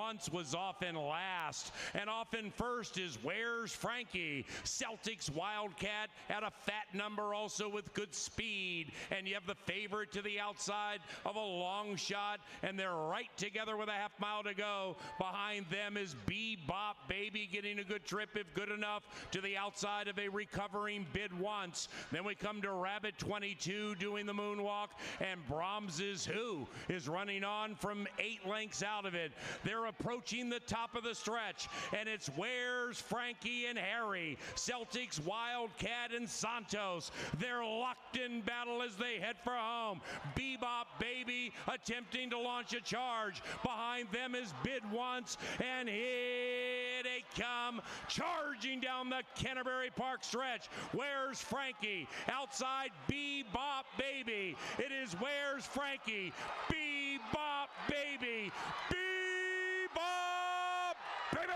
once was often last, and often first is Where's Frankie? Celtics Wildcat at a fat number, also with good speed, and you have the favorite to the outside of a long shot, and they're right together with a half mile to go. Behind them is Bebop Baby getting a good trip, if good enough, to the outside of a recovering Bid Once. Then we come to Rabbit 22 doing the moonwalk, and Brahms's Who is running on from 8 lengths out of it. They're approaching the top of the stretch, and it's Where's Frankie and Harry, Celtics Wildcat and Santos. They're locked in battle as they head for home. Bebop Baby attempting to launch a charge. Behind them is Bid Once, and here they come, charging down the Canterbury Park stretch. Where's Frankie? Outside Bebop Baby. It is Where's Frankie? Bebop Baby. Bebop Baby!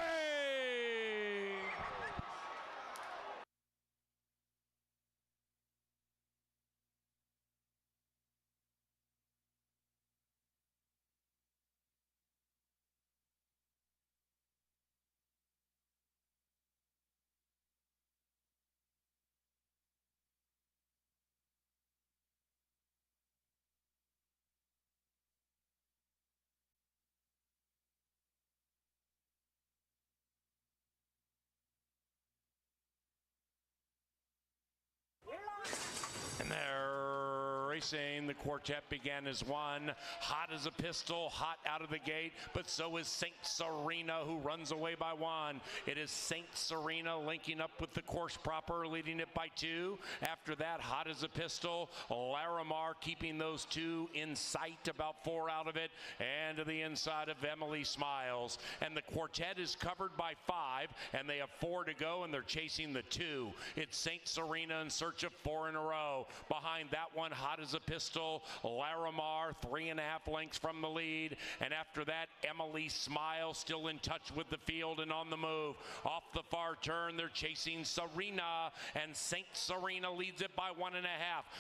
And they're racing. The quartet began as one. Hot as a pistol, hot out of the gate, but so is Saint Serena, who runs away by 1. It is Saint Serena linking up with the course proper, leading it by 2. After that, Hot as a Pistol, Larimar keeping those 2 in sight, about 4 out of it, and to the inside of Emily Smiles. And the quartet is covered by 5, and they have 4 to go, and they're chasing the 2. It's Saint Serena in search of 4 in a row. Behind that one, Hot as a Pistol, Larimar, 3.5 lengths from the lead. And after that, Emily Smiles still in touch with the field and on the move. Off the far turn, they're chasing Serena, and Saint Serena leads it by 1.5.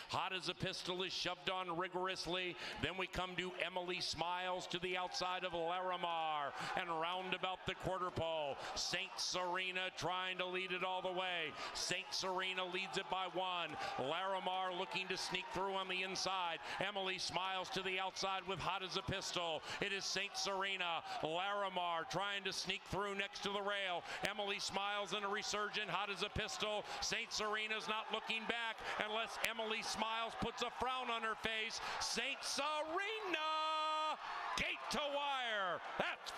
Hot as a Pistol is shoved on rigorously. Then we come to Emily Smiles to the outside of Larimar, and round about the quarter pole, Saint Serena trying to lead it all the way. Saint Serena leads it by 1. Larimar looking to sneak through on the inside. Emily Smiles to the outside with Hot as a Pistol. It is Saint Serena. Larimar trying to sneak through next to the rail. Emily Smiles in a resurgent Hot as a Pistol. Saint Serena's not looking back unless Emily Smiles puts a frown on her face. Saint Serena! Gate to wire. That's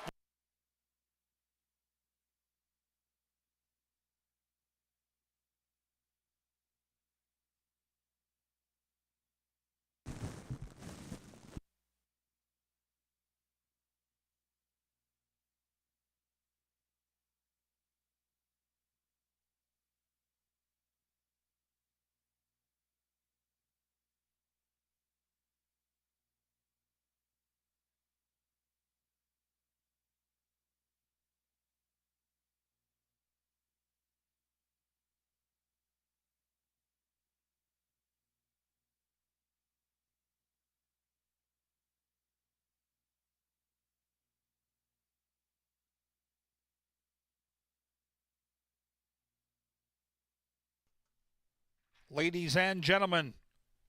Ladies and gentlemen,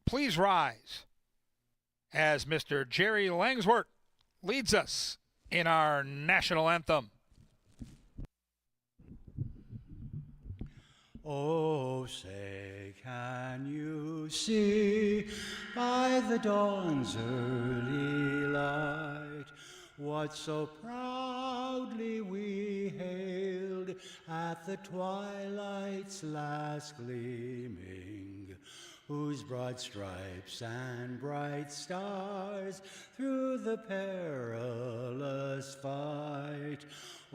please rise as Mr. Jerry Langsworth leads us in our national anthem. Oh, say, can you see by the dawn's early light what so proudly we hailed at the twilight's last gleaming, whose broad stripes and bright stars through the perilous fight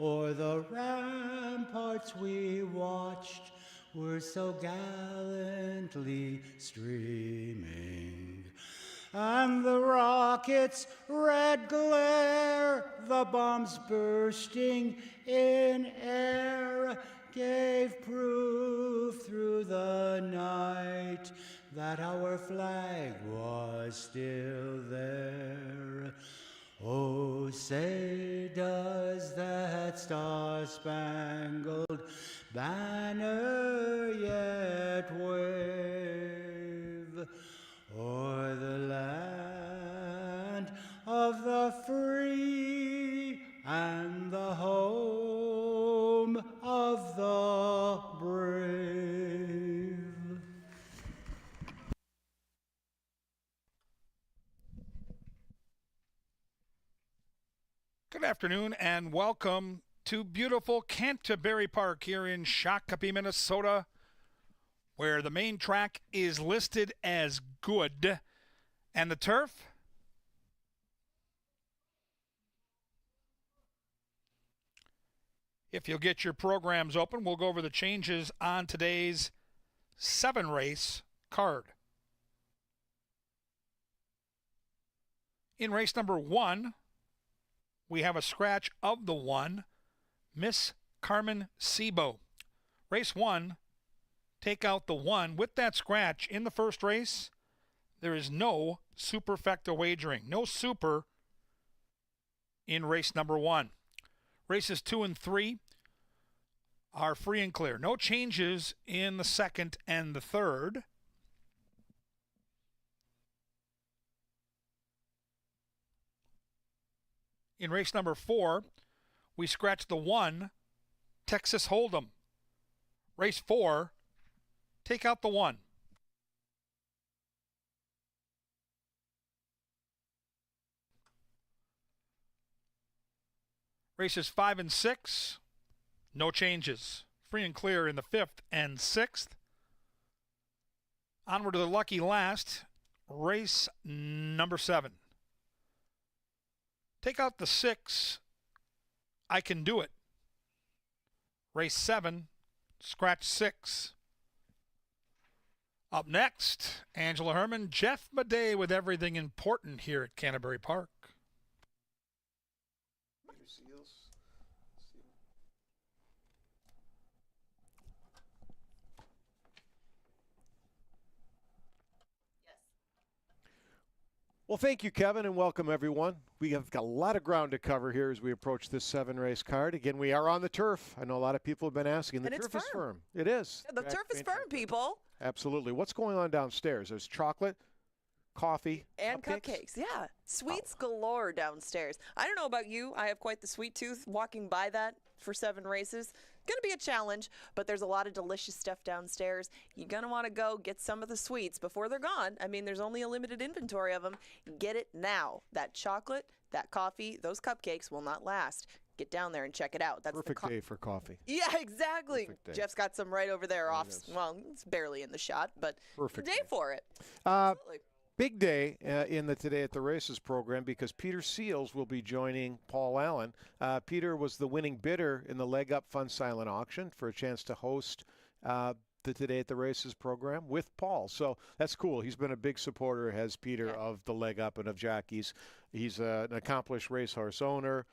o'er the ramparts we watched were so gallantly streaming. And the rocket's red glare, the bombs bursting in air, gave proof through the night that our flag was still there. Oh, say does that star-spangled banner yet wave o'er the land of the free and the home of the brave? Good afternoon and welcome to beautiful Canterbury Park here in Shakopee, Minnesota, where the main track is listed as good. And the turf? If you'll get your programs open, we'll go over the changes on today's 7-race card. In race number 1, we have a scratch of the 1, Miss Carmen Sebo. Race 1, take out the 1. With that scratch in the first race, there is no superfecta wagering. No super in race number 1. Races 2 and 3 are free and clear. No changes in the second and the third. In race number 4, we scratch the 1, Texas Hold'em. Race 4, take out the 1. Races 5 and 6, no changes. Free and clear in the 5th and 6th. Onward to the lucky last, race number 7. Take out the 6, I Can Do It. Race 7, scratch 6. Up next, Angela Herman, Jeff Madej with everything important here at Canterbury Park. Well, thank you, Kevin, and welcome, everyone. We have got a lot of ground to cover here as we approach this 7-race card. Again, we are on the turf. I know a lot of people have been asking. The turf is firm. It is. The turf is firm, people. Absolutely. What's going on downstairs? There's chocolate, coffee, and cupcakes. Yeah. Sweets galore downstairs. I don't know about you. I have quite the sweet tooth. Walking by that for 7 races, going to be a challenge, but there's a lot of delicious stuff downstairs. You're going to want to go get some of the sweets before they're gone. I mean, there's only a limited inventory of them. Get it now. That chocolate, that coffee, those cupcakes will not last. Get down there and check it out. That's perfect day for coffee. Yeah, exactly. Jeff's got some right over there off. Well, it's barely in the shot, but perfect day for it. Absolutely. Big day in the Today at the Races program because Peter Seals will be joining Paul Allen. Peter was the winning bidder in the Leg Up Fun Silent Auction for a chance to host the Today at the Races program with Paul. So that's cool. He's been a big supporter, has Peter, of the Leg Up and of jockeys. He's an accomplished racehorse owner,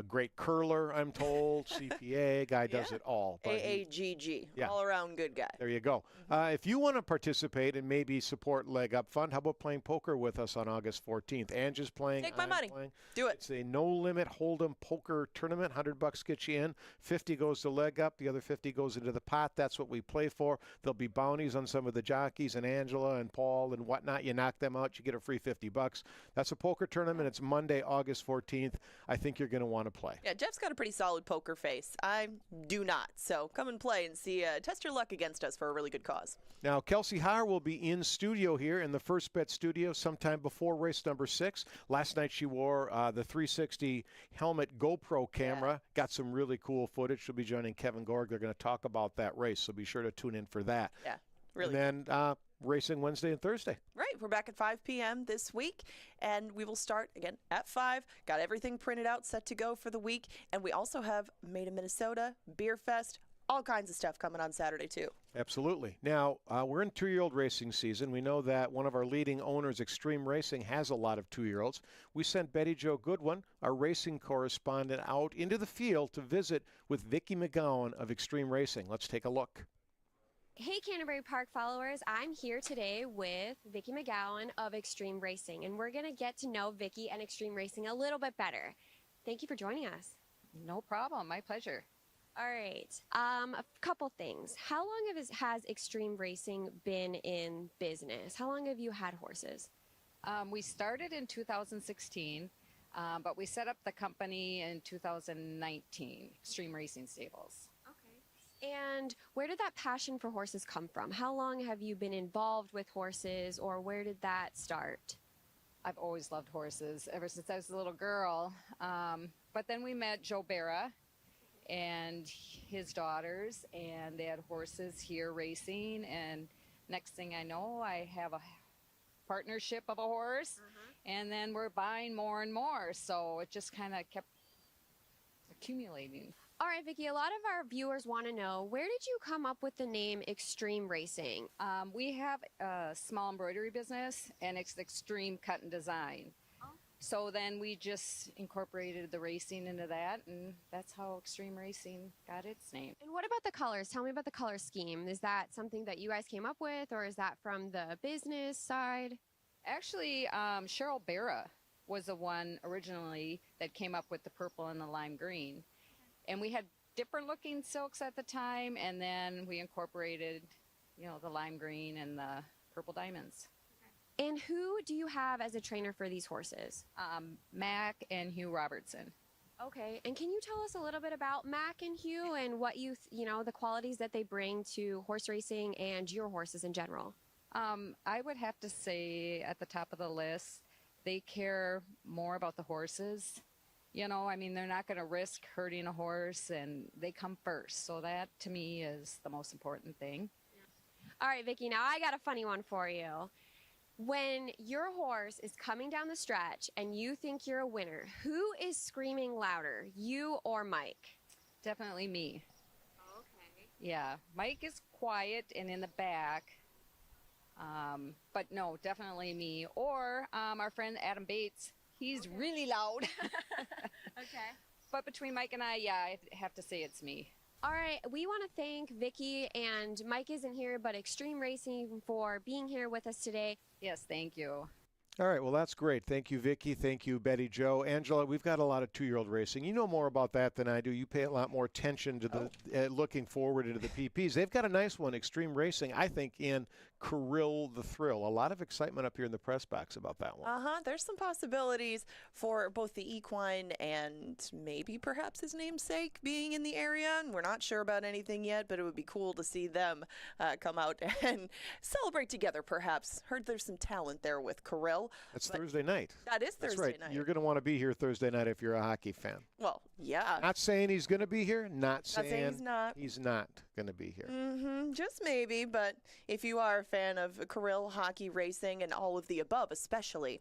great curler, I'm told, CPA, guy does it all. AAGG, all-around good guy. There you go. If you want to participate and maybe support Leg Up Fund, how about playing poker with us on August 14th? Ange is playing. Take my money. Do it. It's a no-limit Hold'em poker tournament. $100 gets you in. 50 goes to Leg Up. The other 50 goes into the pot. That's what we play for. There'll be bounties on some of the jockeys and Angela and Paul and whatnot. You knock them out, you get a free $50. That's a poker tournament. It's Monday, August 14th. I think you're going to want to play. Yeah, Jeff's got a pretty solid poker face. I do not. So come and play and see. Test your luck against us for a really good cause. Now, Kelsey Haar will be in studio here in the First Bet studio sometime before race number 6. Last night she wore the 360 helmet GoPro camera. Yeah. Got some really cool footage. She'll be joining Kevin Gorg. They're going to talk about that race, so be sure to tune in for that. Yeah, really. And then racing Wednesday and Thursday. Right. We're back at 5 p.m. this week, and we will start again at 5. Got everything printed out, set to go for the week, and we also have Made in Minnesota, Beer Fest, all kinds of stuff coming on Saturday, too. Absolutely. Now, we're in 2-year-old racing season. We know that one of our leading owners, Extreme Racing, has a lot of 2-year-olds. We sent Betty Jo Goodwin, our racing correspondent, out into the field to visit with Vicki McGowan of Extreme Racing. Let's take a look. Hey, Canterbury Park followers. I'm here today with Vicki McGowan of Extreme Racing, and we're going to get to know Vicki and Extreme Racing a little bit better. Thank you for joining us. No problem. My pleasure. All right. A couple things. How long has Extreme Racing been in business? How long have you had horses? We started in 2016, but we set up the company in 2019, Extreme Racing Stables. And where did that passion for horses come from? How long have you been involved with horses, or where did that start? I've always loved horses ever since I was a little girl. But then we met Joe Barra and his daughters, and they had horses here racing. And next thing I know, I have a partnership of a horse, and then we're buying more and more. So it just kind of kept accumulating. All right, Vicki, a lot of our viewers want to know, where did you come up with the name Extreme Racing? We have a small embroidery business, and it's Extreme Cut and Design. So then we just incorporated the racing into that, and that's how Extreme Racing got its name. And what about the colors? Tell me about the color scheme. Is that something that you guys came up with, or is that from the business side? Actually, Cheryl Barra was the one originally that came up with the purple and the lime green. And we had different looking silks at the time, and then we incorporated, the lime green and the purple diamonds. And who do you have as a trainer for these horses? Mac and Hugh Robertson. Okay, and can you tell us a little bit about Mac and Hugh and what the qualities that they bring to horse racing and your horses in general? I would have to say at the top of the list, they care more about the horses. They're not going to risk hurting a horse, and they come first. So that, to me, is the most important thing. All right, Vicki, now I got a funny one for you. When your horse is coming down the stretch and you think you're a winner, who is screaming louder, you or Mike? Definitely me. Okay. Yeah, Mike is quiet and in the back. But no, definitely me. Or our friend Adam Bates. He's really loud. Okay. But between Mike and I have to say it's me. All right, we want to thank Vicki, and Mike isn't here, but Extreme Racing for being here with us today. Yes, thank you. All right, well, that's great. Thank you, Vicki. Thank you, Betty Jo. Angela, we've got a lot of two-year-old racing. You know more about that than I do. You pay a lot more attention to the looking forward into the PPs. They've got a nice one, Extreme Racing, I think, in Kirill the Thrill. A lot of excitement up here in the press box about that one. There's some possibilities for both the equine and maybe perhaps his namesake being in the area. And we're not sure about anything yet, but it would be cool to see them come out and celebrate together, perhaps. Heard there's some talent there with Kirill. That's Thursday night. That is That's Thursday right. night. You're going to want to be here Thursday night if you're a hockey fan. Well, yeah. Not saying he's going to be here. Not saying he's not. He's not going to be here. Just maybe, but if you are a fan of Kirill hockey racing and all of the above, especially,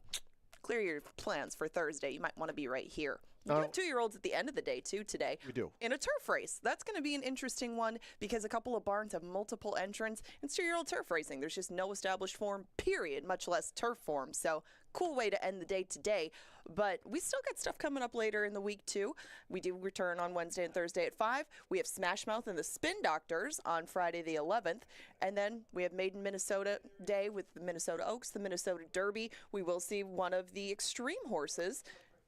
clear your plans for Thursday. You might want to be right here. You got two-year-olds at the end of the day, too, today. We do. In a turf race. That's going to be an interesting one because a couple of barns have multiple entrants. It's two-year-old turf racing. There's just no established form, period, much less turf form. So, cool way to end the day today. But we still got stuff coming up later in the week, too. We do return on Wednesday and Thursday at 5. We have Smash Mouth and the Spin Doctors on Friday the 11th. And then we have Made in Minnesota Day with the Minnesota Oaks, the Minnesota Derby. We will see one of the extreme horses.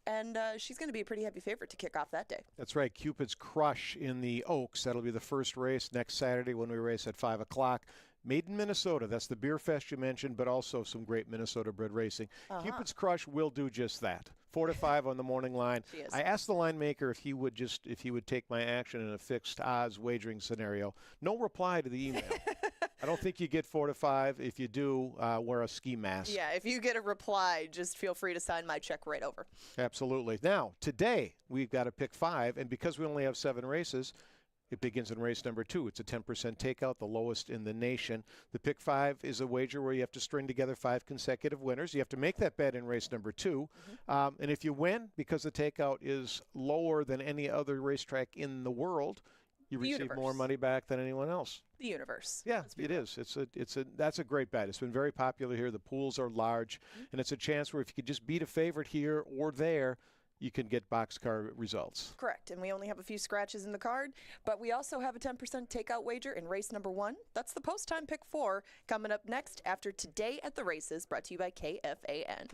And she's going to be a pretty heavy favorite to kick off that day. That's right. Cupid's Crush in the Oaks. That'll be the first race next Saturday when we race at 5 o'clock. Made in Minnesota. That's the beer fest you mentioned, but also some great Minnesota-bred racing. Cupid's Crush will do just that. 4 to 5 on the morning line. I asked the line maker if he would take my action in a fixed odds wagering scenario. No reply to the email. I don't think you get 4 to 5. If you do, wear a ski mask. Yeah, if you get a reply, just feel free to sign my check right over. Absolutely. Now, today, we've got to pick 5, and because we only have 7 races, it begins in race number 2. It's a 10% takeout, the lowest in the nation. The pick 5 is a wager where you have to string together 5 consecutive winners. You have to make that bet in race number 2. And if you win, because the takeout is lower than any other racetrack in the world, you receive more money back than anyone else. The universe. Yeah, it is. That's a great bet. It's been very popular here. The pools are large, and it's a chance where if you could just beat a favorite here or there, you can get boxcar results. Correct. And we only have a few scratches in the card, but we also have a 10% takeout wager in race number 1. That's the post time pick 4 coming up next after Today at the Races, brought to you by KFAN.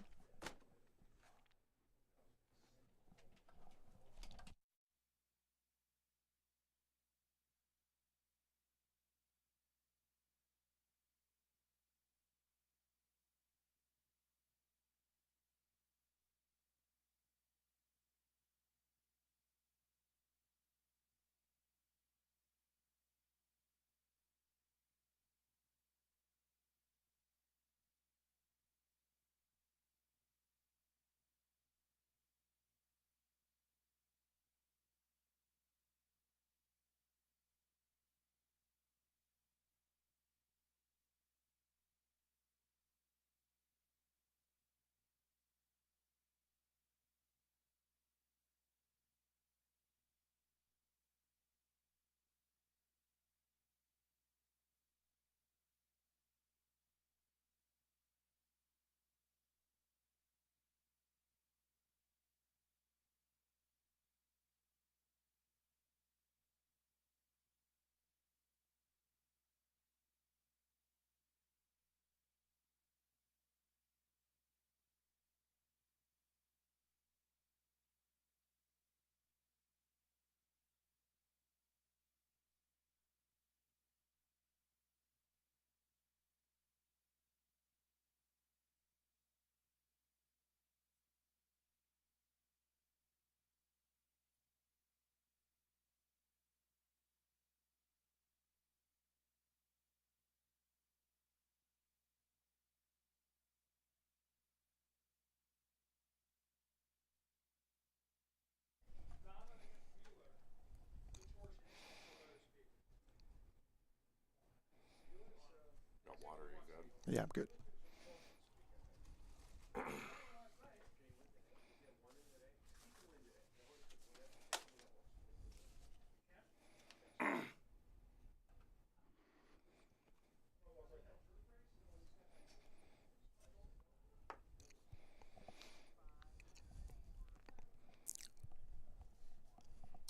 Yeah, I'm good.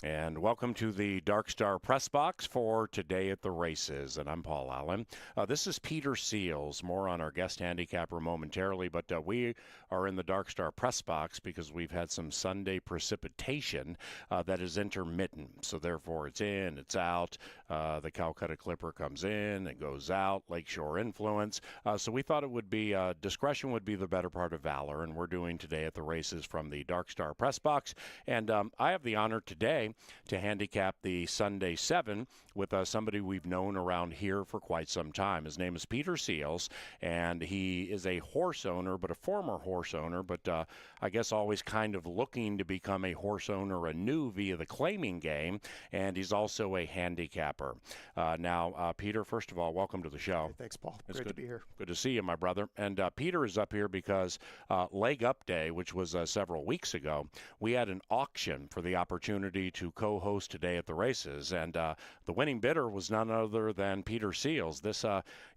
And welcome to the Dark Star Press Box for Today at the Races. And I'm Paul Allen. This is Peter Seals. More on our guest handicapper momentarily, but we are in the Dark Star Press Box because we've had some Sunday precipitation that is intermittent. So therefore it's in, it's out. The Calcutta Clipper comes in, it goes out, Lakeshore influence. So we thought it would be, discretion would be the better part of valor. And we're doing Today at the Races from the Dark Star Press Box. And I have the honor today to handicap the Sunday 7 with somebody we've known around here for quite some time. His name is Peter Seals, and he is a horse owner, but a former horse owner, but I guess always kind of looking to become a horse owner anew via the claiming game, and he's also a handicapper. Now, Peter, first of all, welcome to the show. Hey, thanks, Paul. It's Great good to be here. Good to see you, my brother. And Peter is up here because Leg Up Day, which was several weeks ago, we had an auction for the opportunity to co-host Today at the Races, and the winning bidder was none other than Peter Seals. This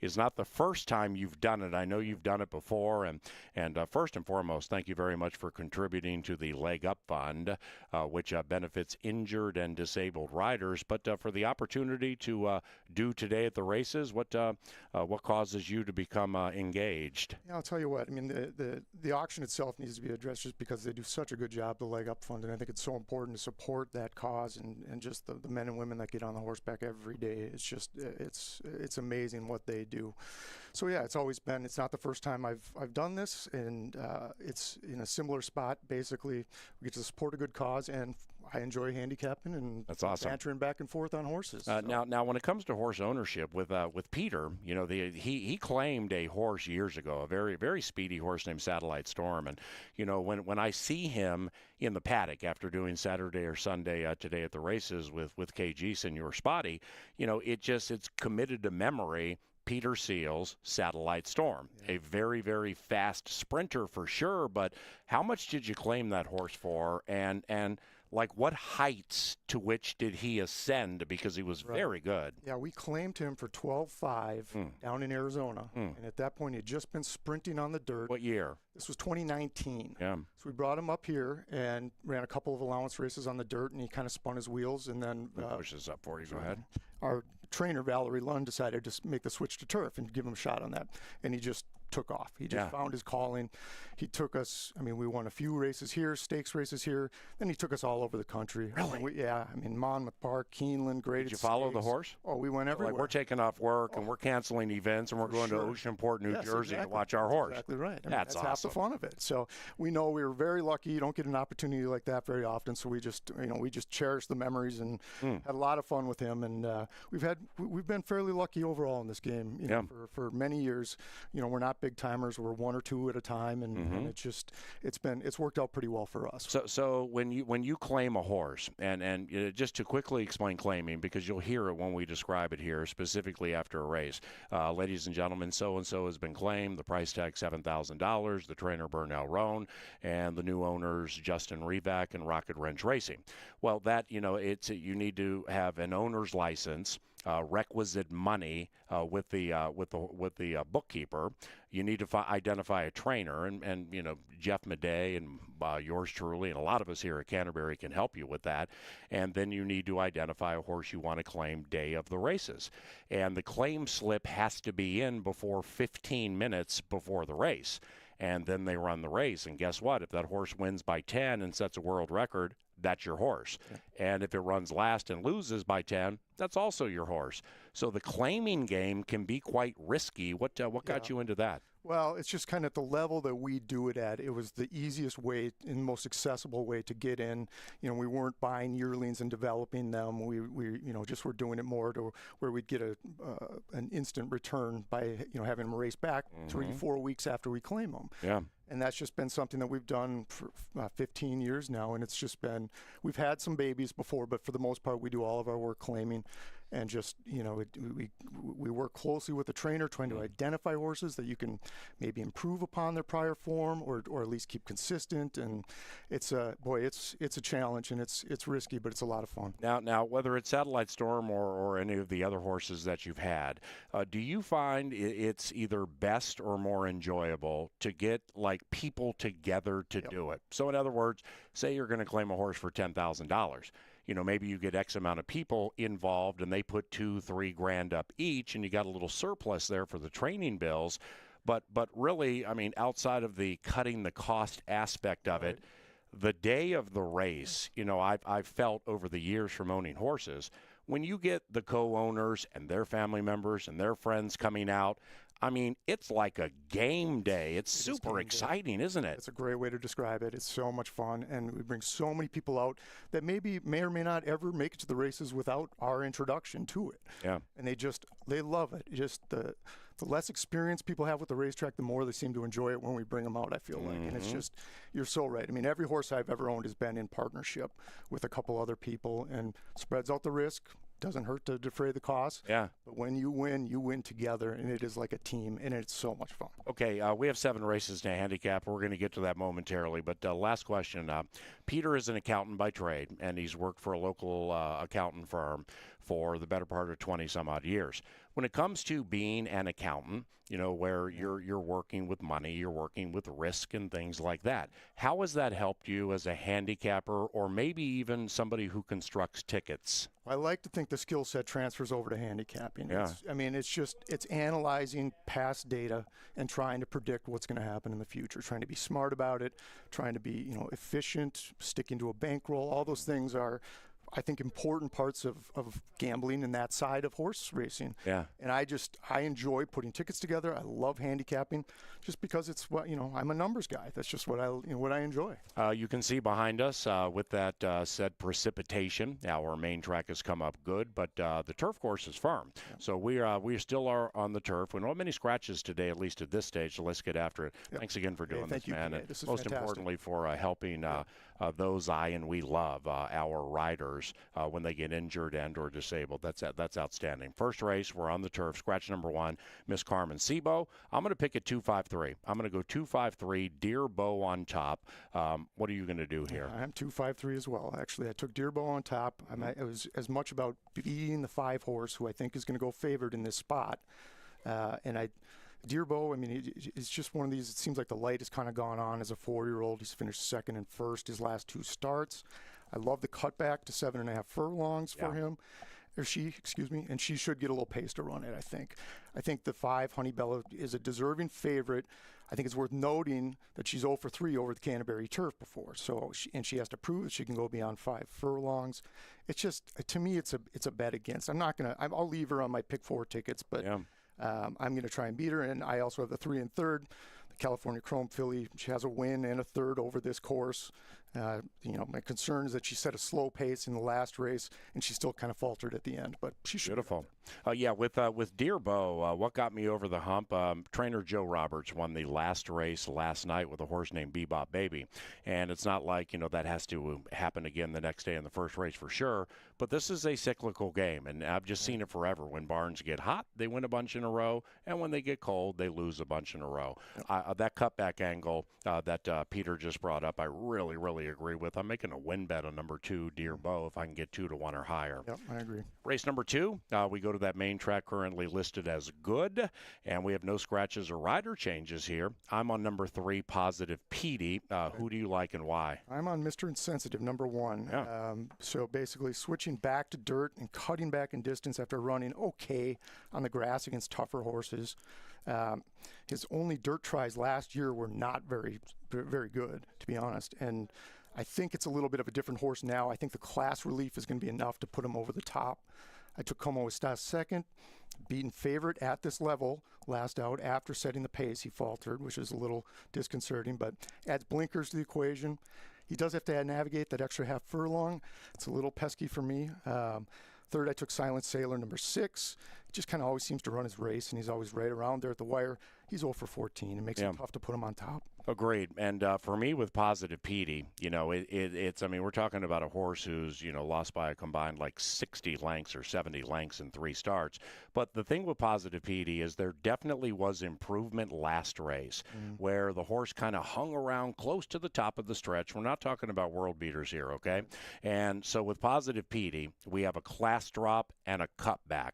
is not the first time you've done it. I know you've done it before, and first and foremost, thank you very much for contributing to the Leg Up Fund, which benefits injured and disabled riders. But for the opportunity to do Today at the Races, what causes you to become engaged? Yeah, I'll tell you what. I mean, the auction itself needs to be addressed just because they do such a good job, the Leg Up Fund, and I think it's so important to support that cause and just the men and women that get on the horseback every day. It's just it's amazing what they do. So yeah, it's always been. It's not the first time I've done this, and it's in a similar spot. Basically, we get to support a good cause, and I enjoy handicapping and That's awesome. bantering back and forth on horses. Now, when it comes to horse ownership, with Peter, you know, he claimed a horse years ago, a very, very speedy horse named Satellite Storm, and you know, when I see him in the paddock after doing Saturday or Sunday Today at the Races with KG Senor Spotty, you know, it's committed to memory. Peter Seals, Satellite Storm, a very, very fast sprinter for sure. But how much did you claim that horse for? And Like, what heights to which did he ascend? Because he was very good. Yeah, we claimed him for 12.5 down in Arizona. And at that point, he had just been sprinting on the dirt. What year? This was 2019. Yeah. So we brought him up here and ran a couple of allowance races on the dirt, and he kind of spun his wheels. And then Push this up for you. Go ahead. Our trainer, Valerie Lund, decided to make the switch to turf and give him a shot on that. And he just took off. He just found his calling. He took us, I mean, we won a few races here, stakes races here. Then he took us all over the country. Really? I mean, Monmouth Park, Keeneland, graded Did you follow the stakes. horse? Oh, we went everywhere. Like, we're taking off work and we're canceling events and we're going to Oceanport, New Jersey to watch our horse. Exactly right. I mean, That's half the awesome. fun of it. So we know we were very lucky. You don't get an opportunity like that very often. So we just, we just cherish the memories and had a lot of fun with him. And we've been fairly lucky overall in this game. You know, for many years. You know, we're not big timers. We're one or two at a time, and it's worked out pretty well for us. So when you claim a horse, and just to quickly explain claiming, because you'll hear it when we describe it here, specifically after a race, ladies and gentlemen, so and so has been claimed. The price tag $7,000. The trainer Bernal Roan, and the new owners Justin Revac and Rocket Wrench Racing. Well, that you need to have an owner's license. Requisite money with the bookkeeper. You need to identify a trainer, and Jeff Madej and yours truly, and a lot of us here at Canterbury can help you with that. And then you need to identify a horse you want to claim day of the races. And the claim slip has to be in before 15 minutes before the race. And then they run the race. And guess what? If that horse wins by 10 and sets a world record, that's your horse. And if it runs last and loses by 10, that's also your horse. So the claiming game can be quite risky. What got you into that? Well, it's just kind of at the level that we do it at. It was the easiest way and most accessible way to get in. You know, we weren't buying yearlings and developing them. We just were doing it more to where we'd get an instant return by having them race back 3-4 weeks after we claim them. Yeah. And that's just been something that we've done for 15 years now. And it's just been, we've had some babies before, but for the most part, we do all of our work claiming. And just, we work closely with the trainer trying to identify horses that you can maybe improve upon their prior form or at least keep consistent. And it's a challenge, and it's risky, but it's a lot of fun. Now, whether it's Satellite Storm or any of the other horses that you've had, do you find it's either best or more enjoyable to get like people together to do it? So in other words, say you're going to claim a horse for $10,000. Maybe you get X amount of people involved and they put $2-3 grand up each, and you got a little surplus there for the training bills. But really, I mean, outside of the cutting the cost aspect of it, the day of the race, I've felt over the years from owning horses, when you get the co-owners and their family members and their friends coming out, I mean, it's like a game day. It's super exciting, isn't it? It's a great way to describe it. It's so much fun, and we bring so many people out that may or may not ever make it to the races without our introduction to it. Yeah. And they love it. Just the less experience people have with the racetrack, the more they seem to enjoy it when we bring them out, I feel like. And it's just, you're so right. I mean, every horse I've ever owned has been in partnership with a couple other people and spreads out the risk. Doesn't hurt to defray the cost. Yeah. But when you win together, and it is like a team, and it's so much fun. Okay, we have 7 races to handicap. We're going to get to that momentarily. But last question. Peter is an accountant by trade, and he's worked for a local accountant firm for the better part of 20-some-odd years. When it comes to being an accountant, where you're working with money, you're working with risk and things like that, how has that helped you as a handicapper or maybe even somebody who constructs tickets? I like to think the skill set transfers over to handicapping. Yeah. It's analyzing past data and trying to predict what's going to happen in the future, trying to be smart about it, trying to be, efficient, sticking to a bankroll. All those things are, I think, important parts of gambling and that side of horse racing. Yeah. And I enjoy putting tickets together. I love handicapping just because it's what, I'm a numbers guy. That's just what I enjoy. You can see behind us with that said precipitation. Our main track has come up good, but the turf course is firm. Yeah. So we still are on the turf. We don't have many scratches today, at least at this stage, so let's get after it. Yeah. Thanks again for doing this, man. This is most fantastic. importantly for helping those I and we love, our riders. riders when they get injured and or disabled. That's outstanding. First race, we're on the turf. Scratch number 1, Miss Carmen Sebo. I'm going to pick at 253. I'm going to go 253, Dear Bow on top. What are you going to do here? I'm 253 as well. Actually, I took Dear Bow on top. It was as much about beating the 5 horse, who I think is going to go favored in this spot. Dear Bow, I mean, it's just one of these. It seems like the light has kind of gone on as a 4-year-old. He's finished second and first his last 2 starts. I love the cutback to 7.5 furlongs for him. Or she, excuse me, and she should get a little pace to run it, I think. I think the 5, Honey Bella, is a deserving favorite. I think it's worth noting that she's 0 for 3 over the Canterbury turf before. So, she has to prove that she can go beyond 5 furlongs. It's just, to me, it's a bet against. I'll leave her on my pick 4 tickets, but I'm going to try and beat her. And I also have the 3 and 3rd, the California Chrome filly. She has a win and a 3rd over this course. My concern is that she set a slow pace in the last race, and she still kind of faltered at the end. But she should. Beautiful. With Dear Bow, what got me over the hump? Trainer Joe Roberts won the last race last night with a horse named Bebop Baby, and it's not like that has to happen again the next day in the first race for sure. But this is a cyclical game, and I've just seen it forever. When barns get hot, they win a bunch in a row, and when they get cold, they lose a bunch in a row. That cutback angle that Peter just brought up, I really, really agree with. I'm making a win bet on number 2, Dear Bow, if I can get 2 to 1 or higher. Yep, I agree. Race number 2, we go to that main track currently listed as good, and we have no scratches or rider changes here. I'm on number 3, Positive Petey. Who do you like and why? I'm on Mr. Insensitive, number 1. Yeah. So basically switching back to dirt and cutting back in distance after running okay on the grass against tougher horses. His only dirt tries last year were not very, very good, to be honest. And I think it's a little bit of a different horse now. I think the class relief is going to be enough to put him over the top. I took Como Estas second, beaten favorite at this level last out. After setting the pace, he faltered, which is a little disconcerting, but adds blinkers to the equation. He does have to navigate that extra half furlong. It's a little pesky for me. Third, I took Silent Sailor, number 6. He just kind of always seems to run his race, and he's always right around there at the wire. He's 0 for 14. It makes it tough to put him on top. Agreed. And for me with Positive Petey, it's, I mean, we're talking about a horse who's, lost by a combined like 60 lengths or 70 lengths in 3 starts. But the thing with Positive Petey is there definitely was improvement last race where the horse kind of hung around close to the top of the stretch. We're not talking about world beaters here, okay? And so with Positive Petey, we have a class drop and a cutback.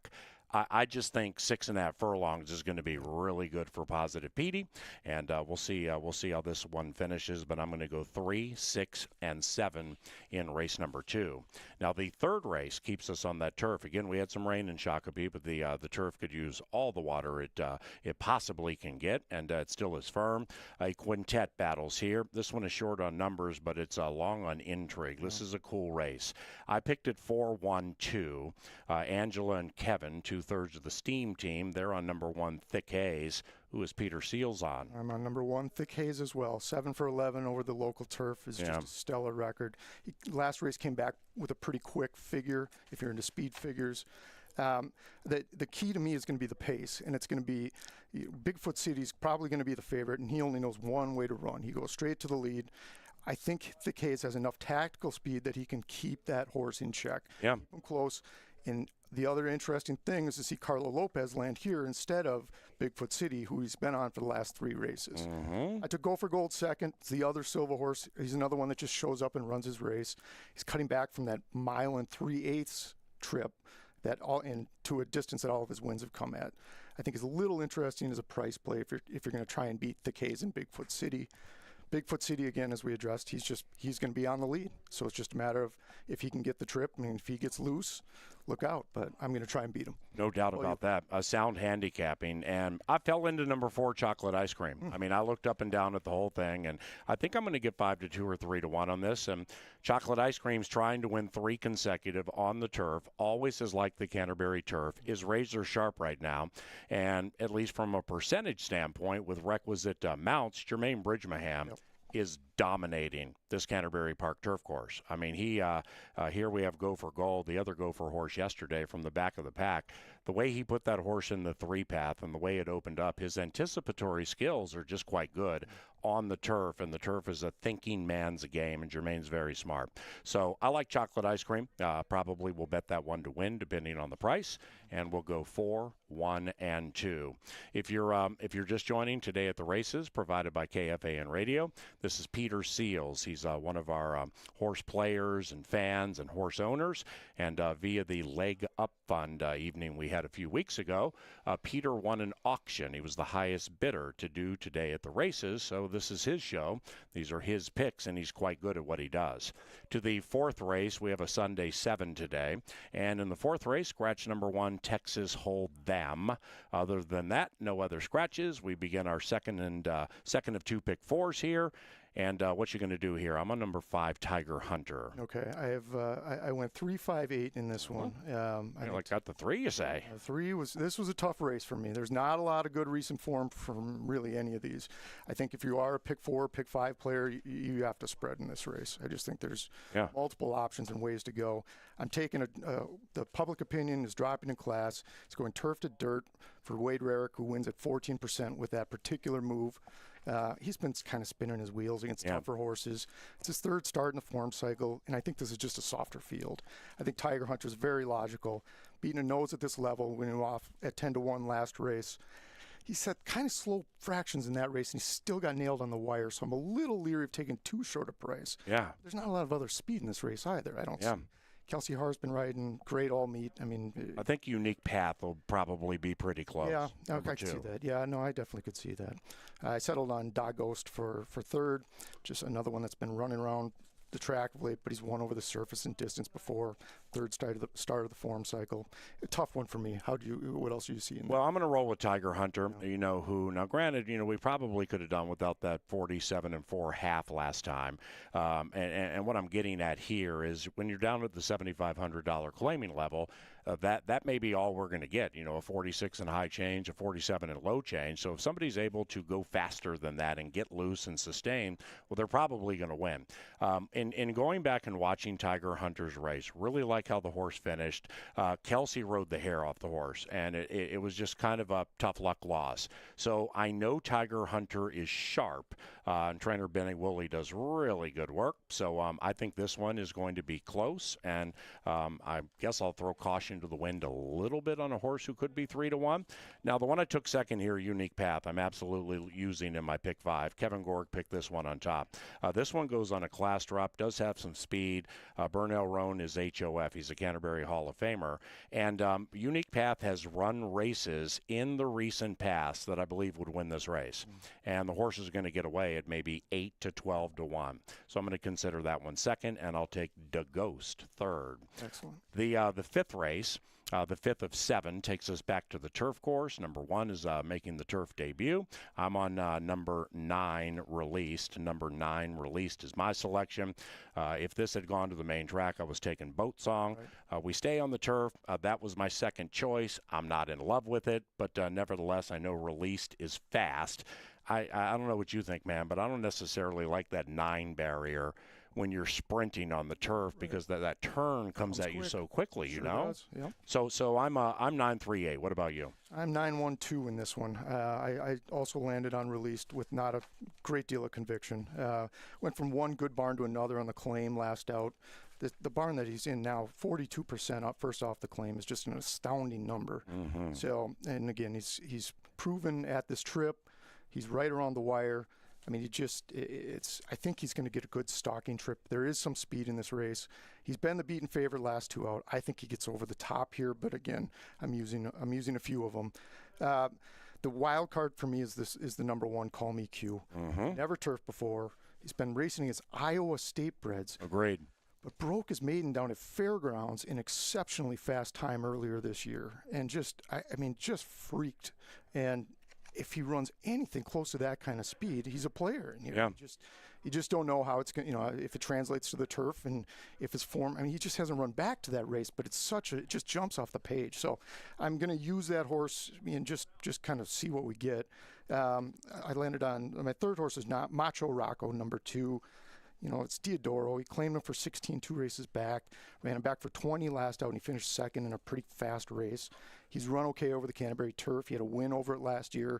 I just think 6.5 furlongs is going to be really good for Positive Petey, and we'll see how this one finishes. But I'm going to go 3, 6, and 7 in race number 2. Now the third race keeps us on that turf. Again, we had some rain in Shakopee, but the turf could use all the water it possibly can get, and it still is firm. A quintet battles here. This one is short on numbers, but it's long on intrigue. This is a cool race. I picked it 4-1-2. Angela and Kevin, 2/3 of the Steam team. They're on number 1, Thick Haze, who is Peter Seals on. I'm on number 1, Thick Haze as well. 7 for 11 over the local turf is just a stellar record. Last race came back with a pretty quick figure, if you're into speed figures. The key to me is going to be the pace, and it's going to be Bigfoot City's probably going to be the favorite, and he only knows one way to run. He goes straight to the lead. I think Thick Haze has enough tactical speed that he can keep that horse in check. Yeah. Keep him close. And the other interesting thing is to see Carlo Lopez land here instead of Bigfoot City, who he's been on for the last 3 races. I took Go for Gold second. It's the other Silva horse. He's another one that just shows up and runs his race. He's cutting back from that 1 3/8 trip to a distance that all of his wins have come at. I think it's a little interesting as a price play if you're going to try and beat Thick Haze in Bigfoot City. Bigfoot City, again, as we addressed, he's going to be on the lead. So it's just a matter of if he can get the trip. I mean, if he gets loose, look out. But I'm going to try and beat him. No doubt about that. Sound handicapping. And I fell into number 4, Chocolate Ice Cream. I mean, I looked up and down at the whole thing, and I think I'm going to get 5-2 or 3-1 on this. And Chocolate Ice Cream's trying to win 3 consecutive on the turf, always has liked the Canterbury turf, is razor sharp right now. And at least from a percentage standpoint, with requisite mounts, Jermaine Bridgmaham is dominating this Canterbury Park turf course. I mean, here we have Go for Gold, the other Go for horse yesterday from the back of the pack. The way he put that horse in the 3 path and the way it opened up, his anticipatory skills are just quite good. on the turf, and the turf is a thinking man's game, and Jermaine's very smart. So I like chocolate ice cream. Probably will bet that one to win, depending on the price, and we'll go 4, 1, and 2. If you're just joining today at the races, provided by KFAN Radio, this is Peter Seals. He's one of our horse players and fans and horse owners, and via the Leg Up Fund evening we had a few weeks ago, Peter won an auction. He was the highest bidder to do today at the races, so this is his show. These are his picks, and he's quite good at what he does. To the 4th race, we have a Sunday 7 today, and in the 4th race, scratch number 1, Texas Hold Them. Other than that, no other scratches. We begin our second of 2 pick 4s here. And what you going to do here? I'm on number 5, Tiger Hunter. Okay, I have I went 3, 5, 8 in this one. I got the 3, you say? 3 was a tough race for me. There's not a lot of good recent form from really any of these. I think if you are a pick 4, pick 5 player, you have to spread in this race. I just think there's multiple options and ways to go. I'm taking the public opinion is dropping in class. It's going turf to dirt for Wade Rarick, who wins at 14% with that particular move. He's been kind of spinning his wheels against tougher horses. It's his 3rd start in the form cycle, and I think this is just a softer field. I think Tiger Hunter is very logical. Beating a nose at this level, winning off at 10-1 last race. He set kind of slow fractions in that race, and he still got nailed on the wire, so I'm a little leery of taking too short a price. Yeah. There's not a lot of other speed in this race either, I don't see. Kelsey Haar's been riding great all meet. I mean, I think Unique Path will probably be pretty close. Yeah, I could see that. Yeah, no, I definitely could see that. I settled on Da Ghost for 3rd, just another one that's been running around the track of late, but he's won over the surface and distance before. 3rd start of the form cycle. A tough one for me. What else do you see in there? Well, I'm going to roll with Tiger Hunter. You know who? Now, granted, we probably could have done without that 47 and 4 half last time. And what I'm getting at here is when you're down at the $7,500 claiming level, that may be all we're going to get. A 46 and high change, a 47 and low change. So if somebody's able to go faster than that and get loose and sustain, well, they're probably going to win. In going back and watching Tiger Hunter's race, really like how the horse finished. Kelsey rode the hair off the horse, and it was just kind of a tough luck loss. So I know Tiger Hunter is sharp, and trainer Benny Woolley does really good work. So I think this one is going to be close, and I guess I'll throw caution to the wind a little bit on a horse who could be 3-1. Now, the one I took second here, Unique Path, I'm absolutely using in my pick 5. Kevin Gorg picked this one on top. This one goes on a class drop, does have some speed. Burnell Roan is HOF. He's a Canterbury Hall of Famer. And Unique Path has run races in the recent past that I believe would win this race. And the horse is going to get away at maybe 8 to 12-1. So I'm going to consider that one second, and I'll take Da Ghost 3rd. Excellent. The 5th race, the 5th of 7, takes us back to the turf course. Number 1 is making the turf debut. I'm on number 9, Released. Number 9, Released is my selection. If this had gone to the main track, I was taking Boat Song. Right. We stay on the turf. That was my second choice. I'm not in love with it, but nevertheless, I know Released is fast. I don't know what you think, man, but I don't necessarily like that 9 barrier when you're sprinting on the turf, because that turn comes at you so quickly, Sure you know? Does. Yep. So I'm 9-3-8. What about you? I'm 9-1-2 in this one. I also landed on Released with not a great deal of conviction. Went from one good barn to another on the claim last out. The barn that he's in now, 42% up first off the claim, is just an astounding number. Mm-hmm. So, and again, he's proven at this trip. He's right around the wire. I mean, I think he's going to get a good stalking trip. There is some speed in this race. He's been the beaten favorite last 2 out. I think he gets over the top here, but again, I'm using a few of them. The wild card for me is the number 1, Call Me Q. Mm-hmm. Never turfed before. He's been racing against Iowa State breds. Agreed. But broke his maiden down at Fairgrounds in exceptionally fast time earlier this year, and just freaked. And if he runs anything close to that kind of speed, he's a player. And, you just don't know how it's going. If it translates to the turf and if his form. I mean, he just hasn't run back to that race, but it just jumps off the page. So I'm going to use that horse and just kind of see what we get. I landed on my 3rd horse is not Macho Rocco, number 2. It's Diodoro. He claimed him for 16 2 races back, ran him back for 20 last out, and he finished 2nd in a pretty fast race. He's run okay over the Canterbury turf. He had a win over it last year.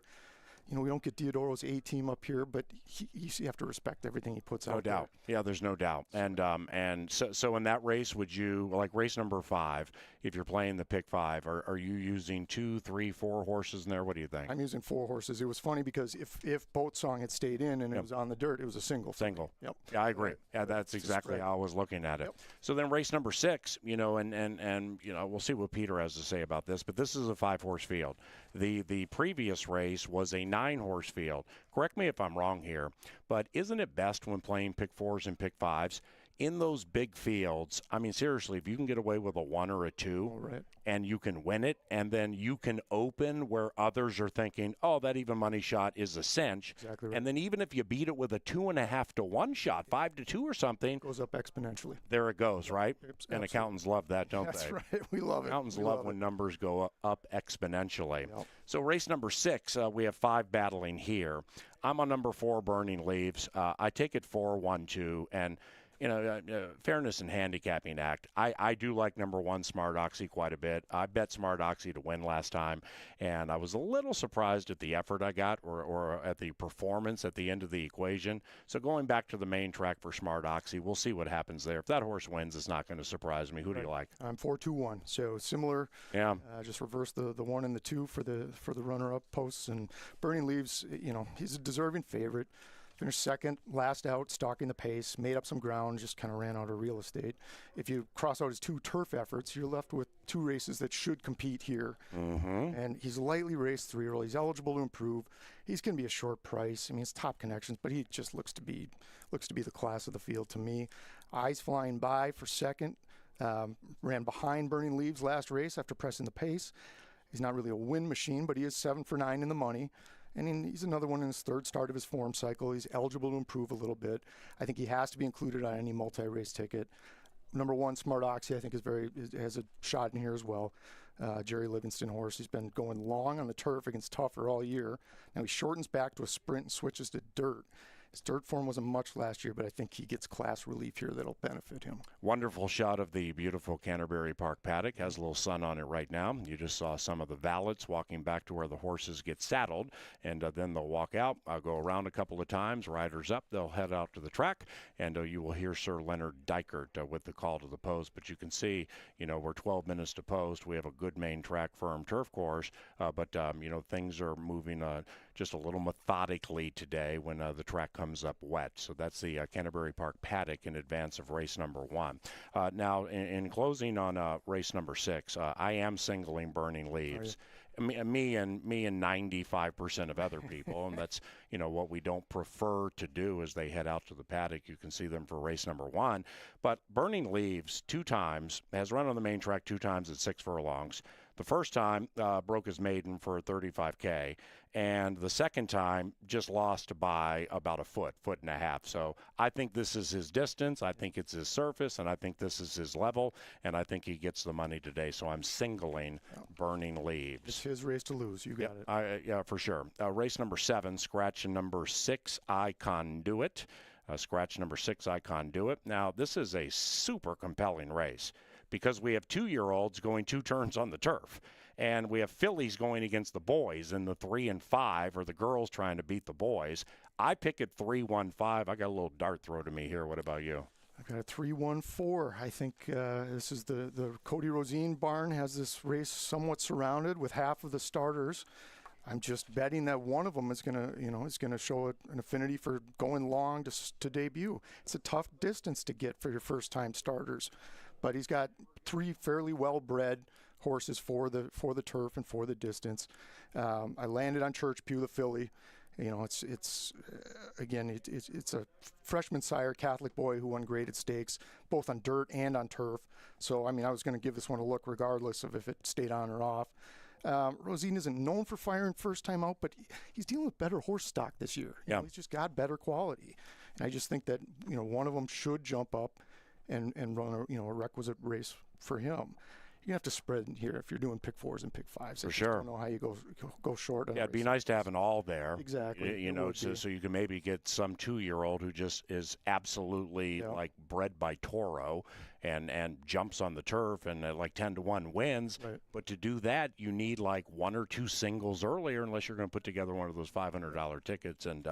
You know, we don't get Diodoro's A team up here, but you have to respect everything he puts out. No doubt. There. Yeah, there's no doubt. And so in that race, would you, like race number 5, if you're playing the pick 5, are you using 2, 3, 4 horses in there? What do you think? I'm using 4 horses. It was funny because if Boat Song had stayed in and it was on the dirt, it was a single. Single. Yep. Yeah, I agree. Yeah, that's exactly how I was looking at it. Yep. So then race number 6, you know, and you know, we'll see what Peter has to say about this, but this is a 5-horse field. The previous race was a 9-horse field. Correct me if I'm wrong here, but isn't it best when playing pick 4s and pick 5s? In those big fields, I mean, seriously, if you can get away with a 1 or a 2 and you can win it, and then you can open where others are thinking, oh, that even money shot is a cinch. Exactly right. And then even if you beat it with a 2.5 to 1 shot, 5 to 2 or something, it goes up exponentially. there it goes, right? Absolutely. And accountants love that, don't That's they? right. We love it. Accountants We love when numbers go up exponentially. Yep. So race number 6, we have 5 battling here. I'm on number 4, Burning Leaves. I take it 4, 1, 2, and you know, Fairness and Handicapping Act. I do like number 1, Smart Oxy, quite a bit. I bet Smart Oxy to win last time, and I was a little surprised at the effort I got or at the performance at the end of the equation. So going back to the main track for Smart Oxy, we'll see what happens there. If that horse wins, it's not going to surprise me. Who do you like? I'm 4-2-1, so similar. Yeah. Just reverse the 1 and the 2 for the runner-up posts, and Burning Leaves. You know, he's a deserving favorite. Finished second, last out, stalking the pace, made up some ground, just kind of ran out of real estate. If you cross out his 2 turf efforts, you're left with 2 races that should compete here. Mm-hmm. And he's a lightly raced 3-year-old. He's eligible to improve. He's going to be a short price. I mean, it's top connections, but he just looks to be the class of the field to me. Eyes Flying By for second. Ran behind Burning Leaves last race after pressing the pace. He's not really a win machine, but he is 7 for 9 in the money. And he's another one in his 3rd start of his form cycle. He's eligible to improve a little bit. I think he has to be included on any multi-race ticket. Number 1, Smart Oxy, I think has a shot in here as well. Jerry Livingston horse. He's been going long on the turf against Tougher all year. Now he shortens back to a sprint and switches to dirt. His dirt form wasn't much last year, but I think he gets class relief here that'll benefit him. Wonderful shot of the beautiful Canterbury Park paddock. Has a little sun on it right now. You just saw some of the valets walking back to where the horses get saddled, and then they'll walk out, go around a couple of times, riders up, they'll head out to the track, and you will hear Sir Leonard Dykert with the call to the post. But you can see, you know, we're 12 minutes to post. We have a good main track firm turf course, but, you know, things are moving just a little methodically today when the track comes up wet. So that's the Canterbury Park paddock in advance of race number 1. Now, in closing on race number 6, I am singling Burning Leaves. Me and 95% of other people, and that's, you know, what we don't prefer to do as they head out to the paddock. You can see them for race number 1. But Burning Leaves 2 times, has run on the main track 2 times at 6 furlongs. The first time broke his maiden for 35K, and the second time just lost by about a foot and a half. So I think this is his distance, I think it's his surface, and I think this is his level, and I think he gets the money today. So I'm singling Burning Leaves. It's his race to lose. You got it. Yeah, for sure. Race number 7, scratch number 6, Icon Do It. Scratch number 6, Icon Do It. Now, this is a super compelling race, because we have 2-year-olds going 2 turns on the turf. And we have fillies going against the boys, and the 3 and 5 are the girls trying to beat the boys. I pick it 3-1-5. I got a little dart throw to me here. What about you? I've got a 3-1-4. I think this is the Cody Rosine barn has this race somewhat surrounded with half of the starters. I'm just betting that one of them is gonna show an affinity for going long to debut. It's a tough distance to get for your first-time starters. But he's got 3 fairly well-bred horses for the turf and for the distance. I landed on Churchpew, the filly. You know, it's a freshman sire Catholic boy who won graded stakes both on dirt and on turf. So I mean, I was going to give this one a look regardless of if it stayed on or off. Rosine isn't known for firing first time out, but he's dealing with better horse stock this year. You know, he's just got better quality, and I just think that, you know, one of them should jump up and run a requisite race for him. You're gonna have to spread in here if you're doing pick 4s and pick 5s. For sure. I don't know how you go short. Yeah, it'd be nice to have an all there. Exactly. You know, so you can maybe get some 2-year-old who just is absolutely like bred by Toro, and jumps on the turf and like 10-1 wins. Right. But to do that, you need like 1 or 2 singles earlier, unless you're going to put together one of those $500 tickets, and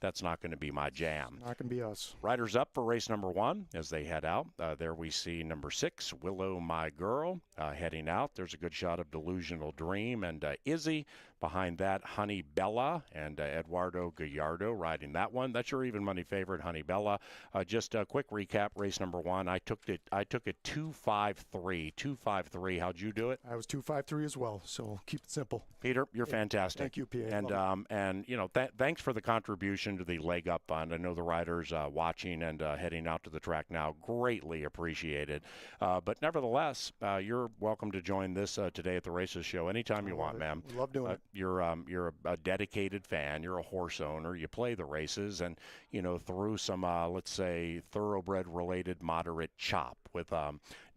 that's not going to be my jam. Not going to be us. Riders up for race number 1 as they head out. There we see number 6, Willow My Girl, heading out. There's a good shot of Delusional Dream and Izzy. Behind that, Honey Bella and Eduardo Gallardo riding that one. That's your even money favorite, Honey Bella. Just a quick recap, race number 1. I took it 253. 253. How'd you do it? I was 253 as well, so keep it simple. Peter, you're fantastic. Thank you, PA. And you know, thanks for the contribution to the Leg Up Fund. I know the riders watching and heading out to the track now greatly appreciated. But nevertheless, you're welcome to join this Today at the Races show anytime you want, ma'am. Love doing it. You're a dedicated fan. You're a horse owner. You play the races, and you know, through some let's say thoroughbred related moderate chop with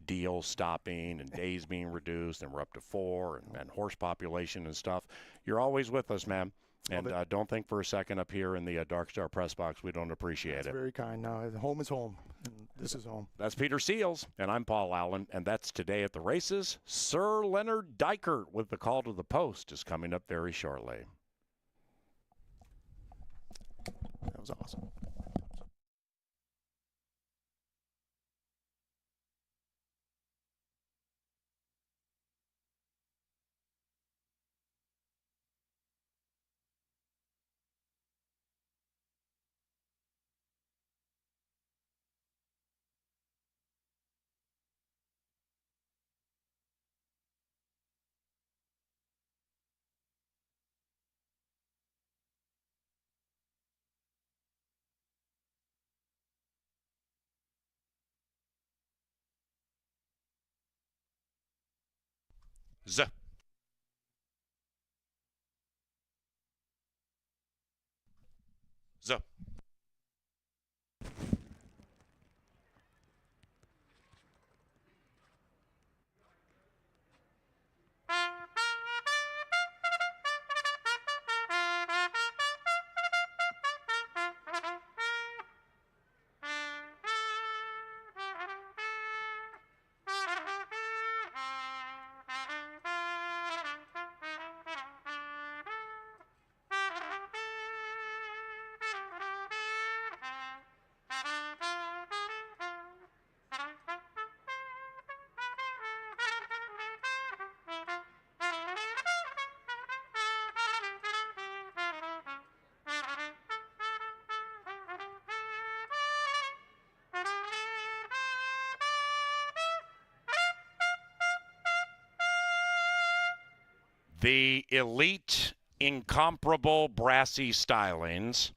deal stopping and days being reduced, and we're up to 4 and horse population and stuff. You're always with us, ma'am. And don't think for a second up here in the Dark Star press box we don't appreciate That's it. very kind. Now, home is home. And this is home. That's Peter Seals, and I'm Paul Allen, and that's Today at the Races. Sir Leonard Dykert with the call to the post is coming up very shortly. That was awesome. Z. Z. The elite, incomparable brassy stylings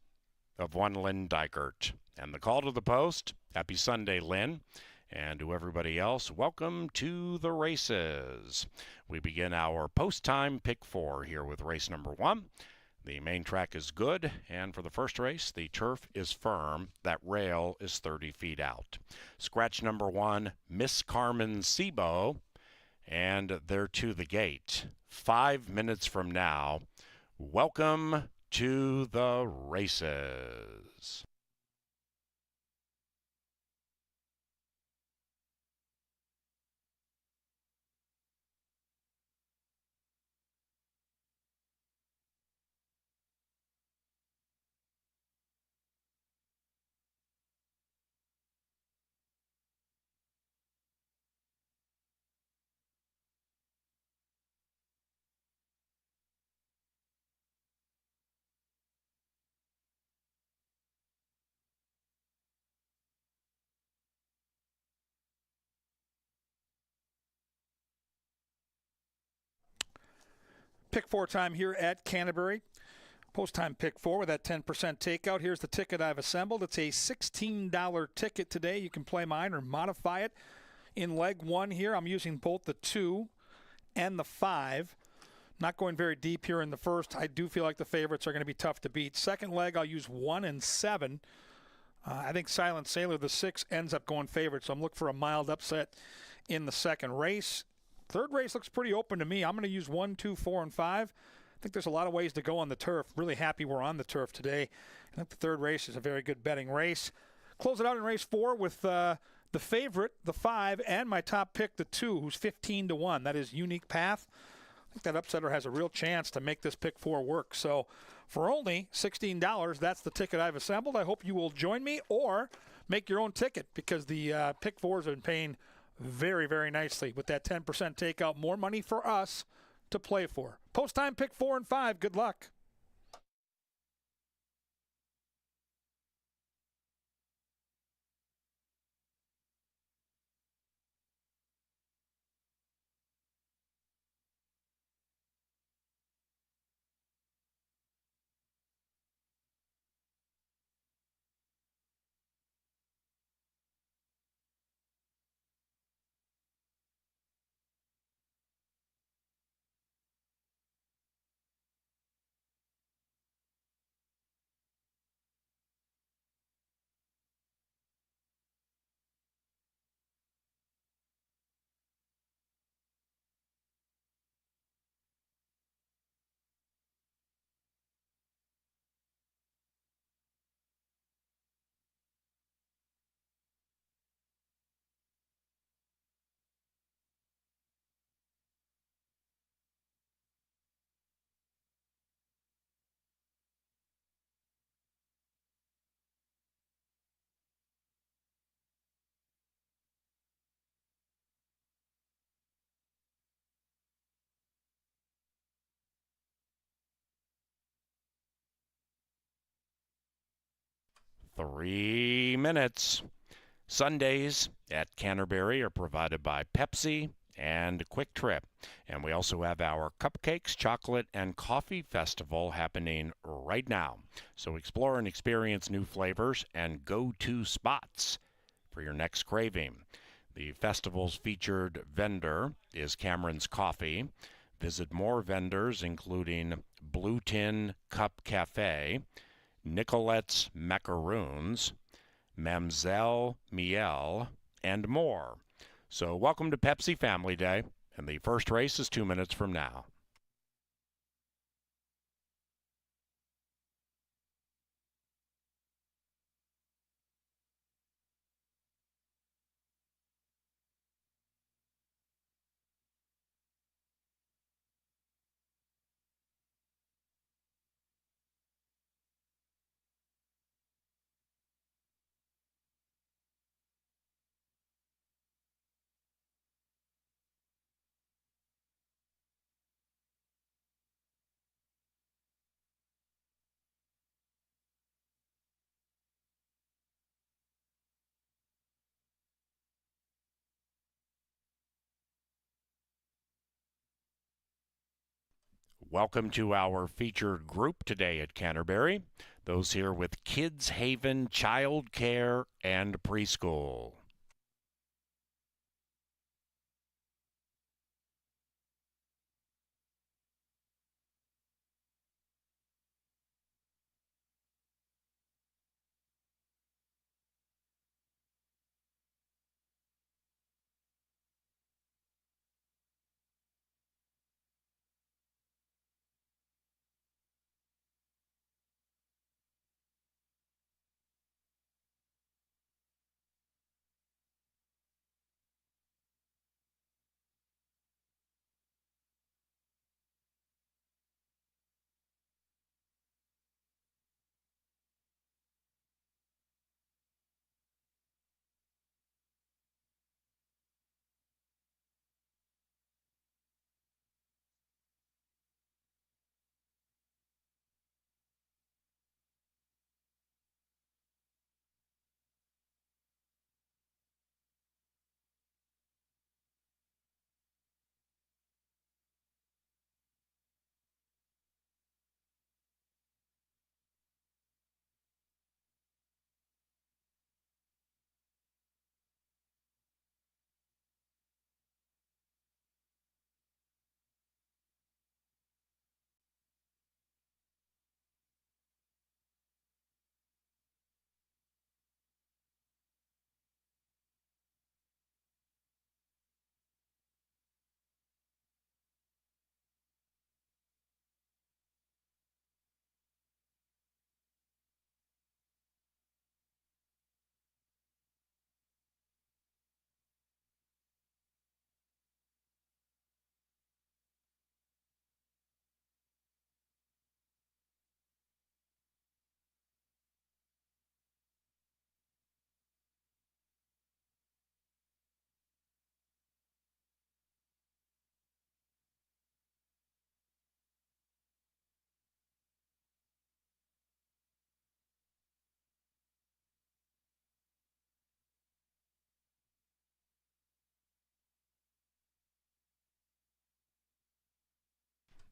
of one Lynn Dykert. And the call to the post, happy Sunday, Lynn. And to everybody else, welcome to the races. We begin our post-time pick 4 here with race number 1. The main track is good, and for the first race, the turf is firm. That rail is 30 feet out. Scratch number 1, Miss Carmen Sebo, and they're to the gate. 5 minutes from now, welcome to the races. Pick 4 time here at Canterbury. Post time pick 4 with that 10% takeout. Here's the ticket I've assembled. It's a $16 ticket today. You can play mine or modify it. In leg 1 here, I'm using both the 2 and the 5. Not going very deep here in the first. I do feel like the favorites are going to be tough to beat. Second leg, I'll use 1 and 7. I think Silent Sailor, the 6, ends up going favorite, so I'm looking for a mild upset in the second race. Third race looks pretty open to me. I'm going to use 1, 2, 4, and 5. I think there's a lot of ways to go on the turf. Really happy we're on the turf today. I think the third race is a very good betting race. Close it out in race 4 with the favorite, the 5, and my top pick, the 2, who's 15-1. That is Unique Path. I think that upsetter has a real chance to make this pick 4 work. So for only $16, that's the ticket I've assembled. I hope you will join me or make your own ticket, because the pick 4s have been paying very, very nicely with that 10% takeout. More money for us to play for. Post time pick 4 and 5. Good luck. Three minutes. Sundays at Canterbury are provided by Pepsi and Quick Trip. And we also have our Cupcakes, Chocolate, and Coffee Festival happening right now. So explore and experience new flavors and go-to spots for your next craving. The festival's featured vendor is Cameron's Coffee. Visit more vendors, including Blue Tin Cup Cafe, Nicolette's Macaroons, Mamselle Miel, and more. So welcome to Pepsi Family Day, and the first race is 2 minutes from now. Welcome to our featured group today at Canterbury. Those here with Kids Haven Child Care and Preschool.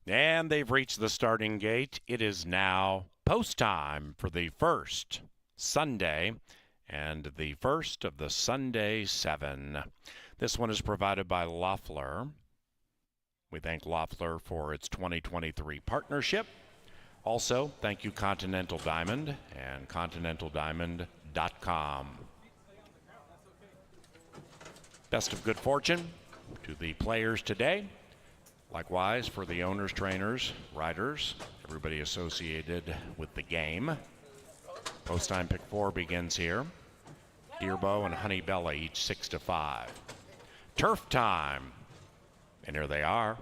And they've reached the starting gate. It is now post time for the first Sunday and the first of the Sunday 7. This one is provided by Loeffler. We thank Loeffler for its 2023 partnership. Also, thank you Continental Diamond and continentaldiamond.com. Best of good fortune to the players today. Likewise for the owners, trainers, riders, everybody associated with the game. Post time pick 4 begins here. Dearbow and Honey Bella each 6-5. Turf time. And here they are.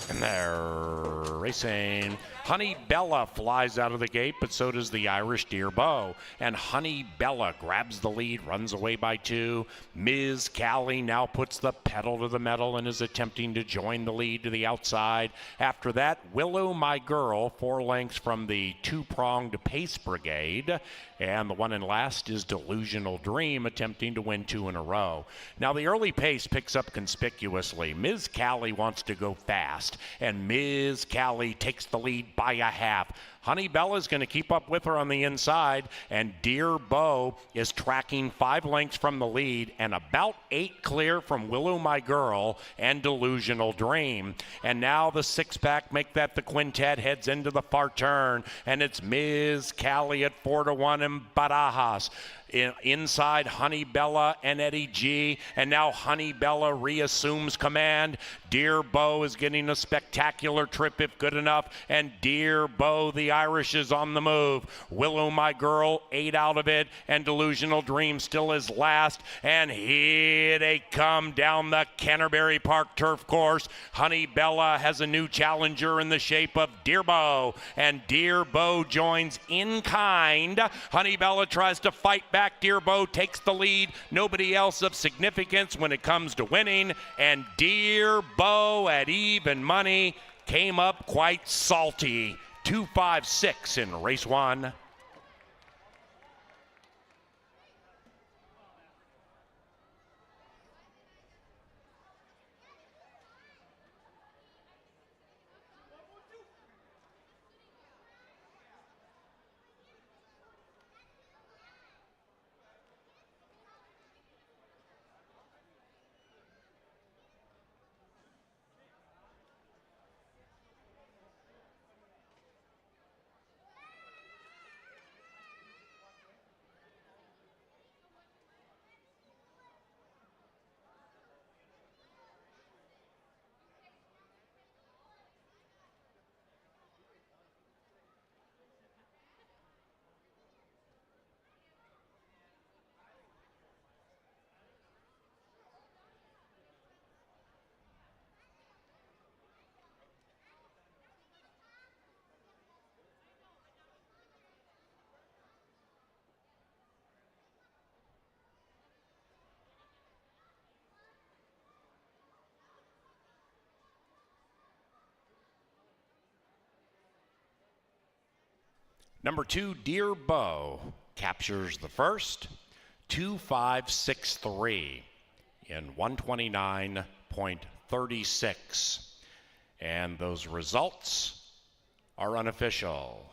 And they're racing. Honey Bella flies out of the gate, but so does the Irish Dearbow. And Honey Bella grabs the lead, runs away by 2. Ms. Callie now puts the pedal to the metal and is attempting to join the lead to the outside. After that, Willow My Girl, 4 lengths from the 2-pronged Pace Brigade. And the one in last is Delusional Dream, attempting to win 2 in a row. Now the early pace picks up conspicuously. Ms. Callie wants to go fast, and Ms. Callie takes the lead by a half. Honey Bella's going to keep up with her on the inside, and Dearbow is tracking 5 lengths from the lead and about 8 clear from Willow My Girl and Delusional Dream. And now the 6-pack make that the quintet heads into the far turn, and it's Ms. Callie at 4-1 and Barajas. Inside Honey Bella and Eddie G, and now Honey Bella reassumes command. Dearbow is getting a spectacular trip if good enough, and Dearbow, the Irish, is on the move. Willow My Girl, 8 out of it, and Delusional Dream still is last, and here they come down the Canterbury Park turf course. Honey Bella has a new challenger in the shape of Dearbow, and Dearbow joins in kind. Honey Bella tries to fight back. Dearbow takes the lead. Nobody else of significance when it comes to winning. And Dearbow at even money came up quite salty. 2-5-6 in race 1. Number 2, Dearbow, captures the first. 2-5-6-3 in 129.36. And those results are unofficial.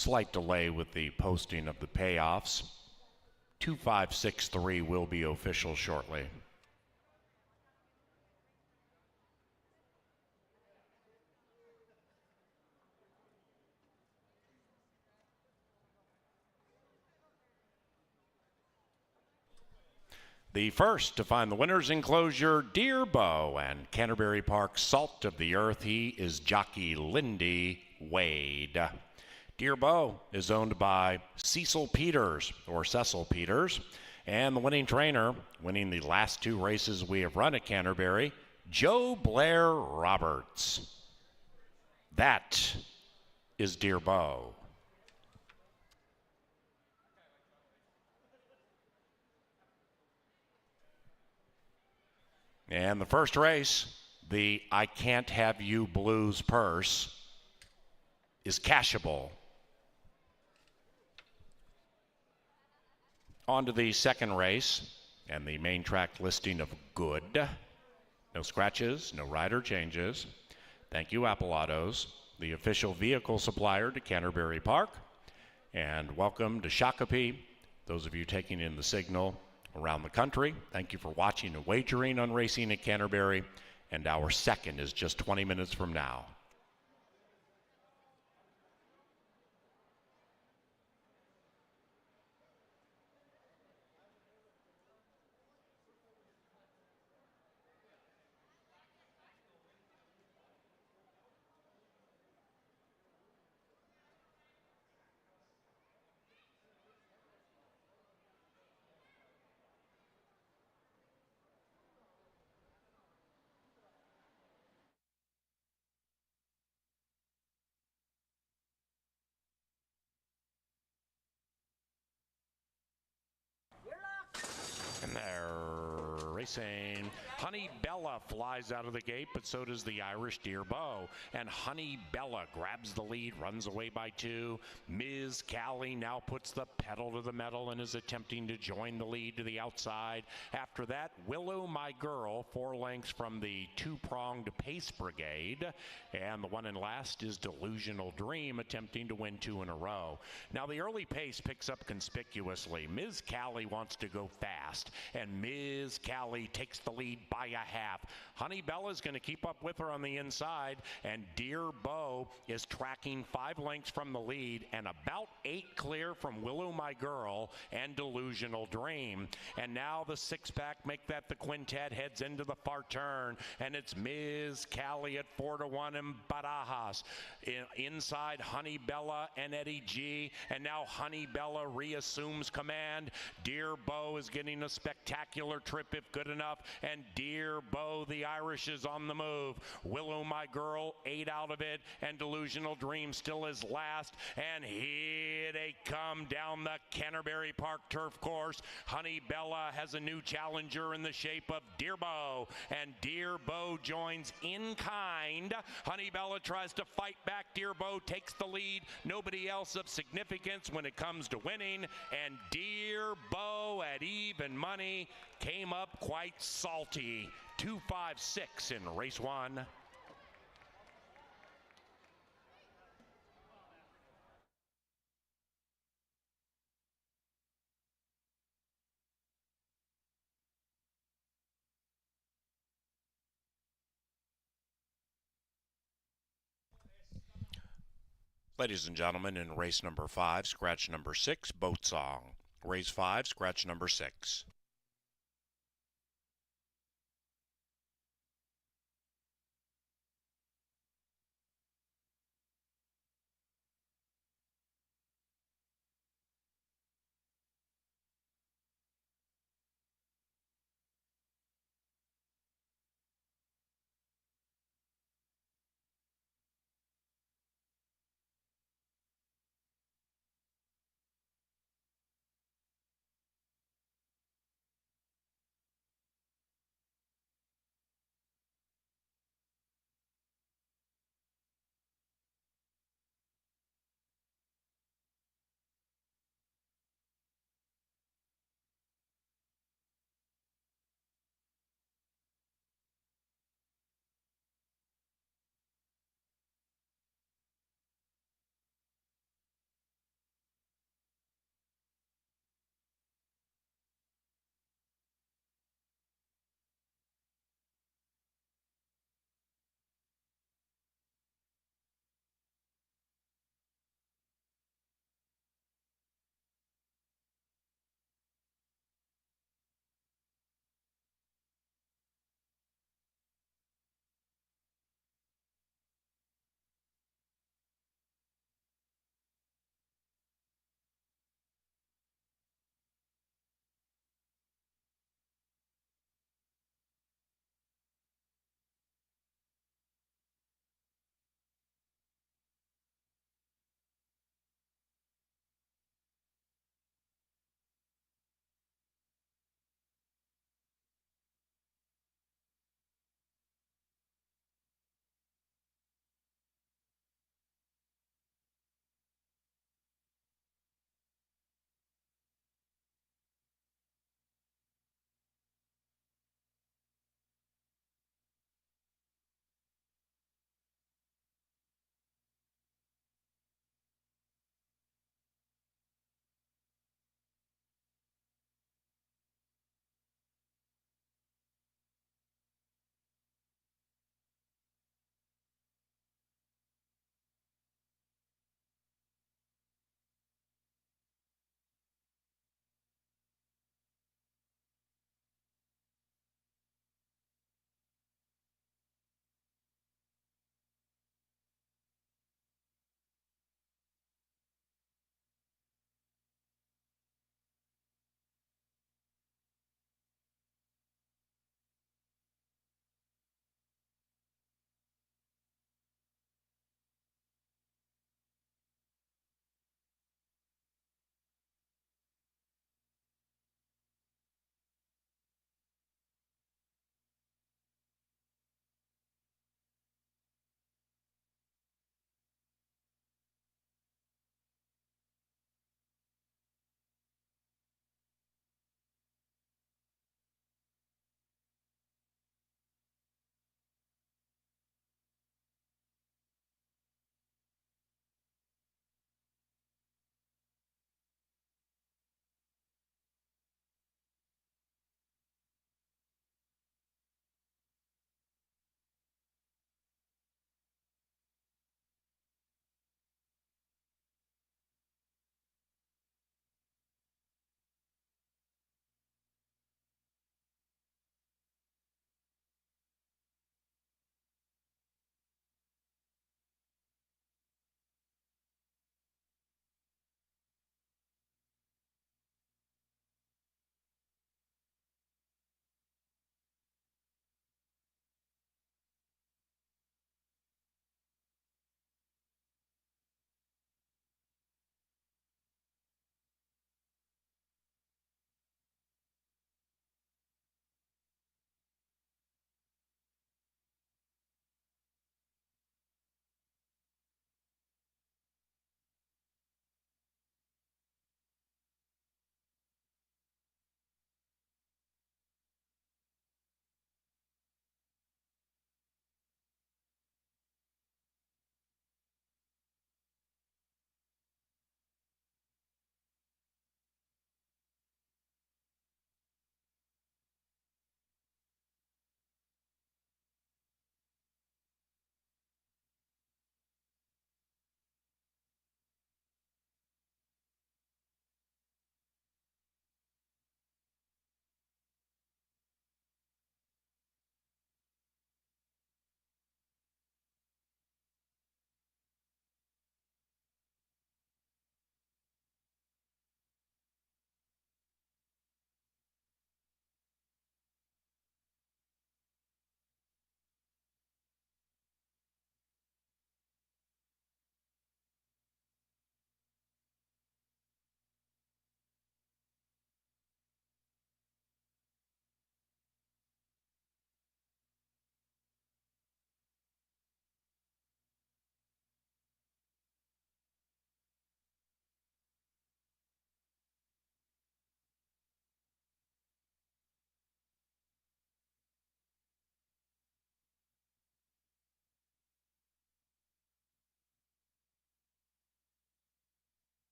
Slight delay with the posting of the payoffs. 2563 will be official shortly. The first to find the winner's enclosure, Deer Bow, and Canterbury Park Salt of the Earth. He is jockey Lindy Wade. Deer Bow is owned by Cecil Peters, or Cecil Peters, and the winning trainer, winning the last 2 races we have run at Canterbury, Joe Blair Roberts. That is Deer Bow. And the first race, the I Can't Have You Blues purse, is cashable. On to the second race, and the main track listing of good. No scratches, no rider changes. Thank you, Apple Autos, the official vehicle supplier to Canterbury Park. And welcome to Shakopee, those of you taking in the signal around the country. Thank you for watching and wagering on racing at Canterbury. And our second is just 20 minutes from now. And they're racing. Honey Bella flies out of the gate, but so does the Irish Deer Bow. And Honey Bella grabs the lead, runs away by 2. Ms. Callie now puts the pedal to the metal and is attempting to join the lead to the outside. After that, Willow My Girl, 4 lengths from the 2-pronged Pace Brigade. And the one in last is Delusional Dream, attempting to win 2 in a row. Now the early pace picks up conspicuously. Ms. Callie wants to go fast, and Ms. Callie takes the lead by a half. Honey Bella's going to keep up with her on the inside, and Deer Bow is tracking 5 lengths from the lead and about 8 clear from Willow My Girl and Delusional Dream. And now the 6-pack make that the quintet heads into the far turn, and it's Ms. Callie at 4-1 and Barajas. Inside Honey Bella and Eddie G, and now Honey Bella reassumes command. Deer Bow is getting a spectacular trip if good enough, and Deer Bow, the Irish, is on the move. Willow My Girl, 8 out of it, and Delusional Dream still is last, and here they come down the Canterbury Park turf course. Honey Bella has a new challenger in the shape of Deer Bow, and Deer Bow joins in kind. Honey Bella tries to fight back. Deer Bow takes the lead. Nobody else of significance when it comes to winning, and Deer Bow at even money came up quite salty. 2-5-6 in race 1. Ladies and gentlemen, in race number 5, scratch number 6, Boat Song. Race 5, scratch number 6.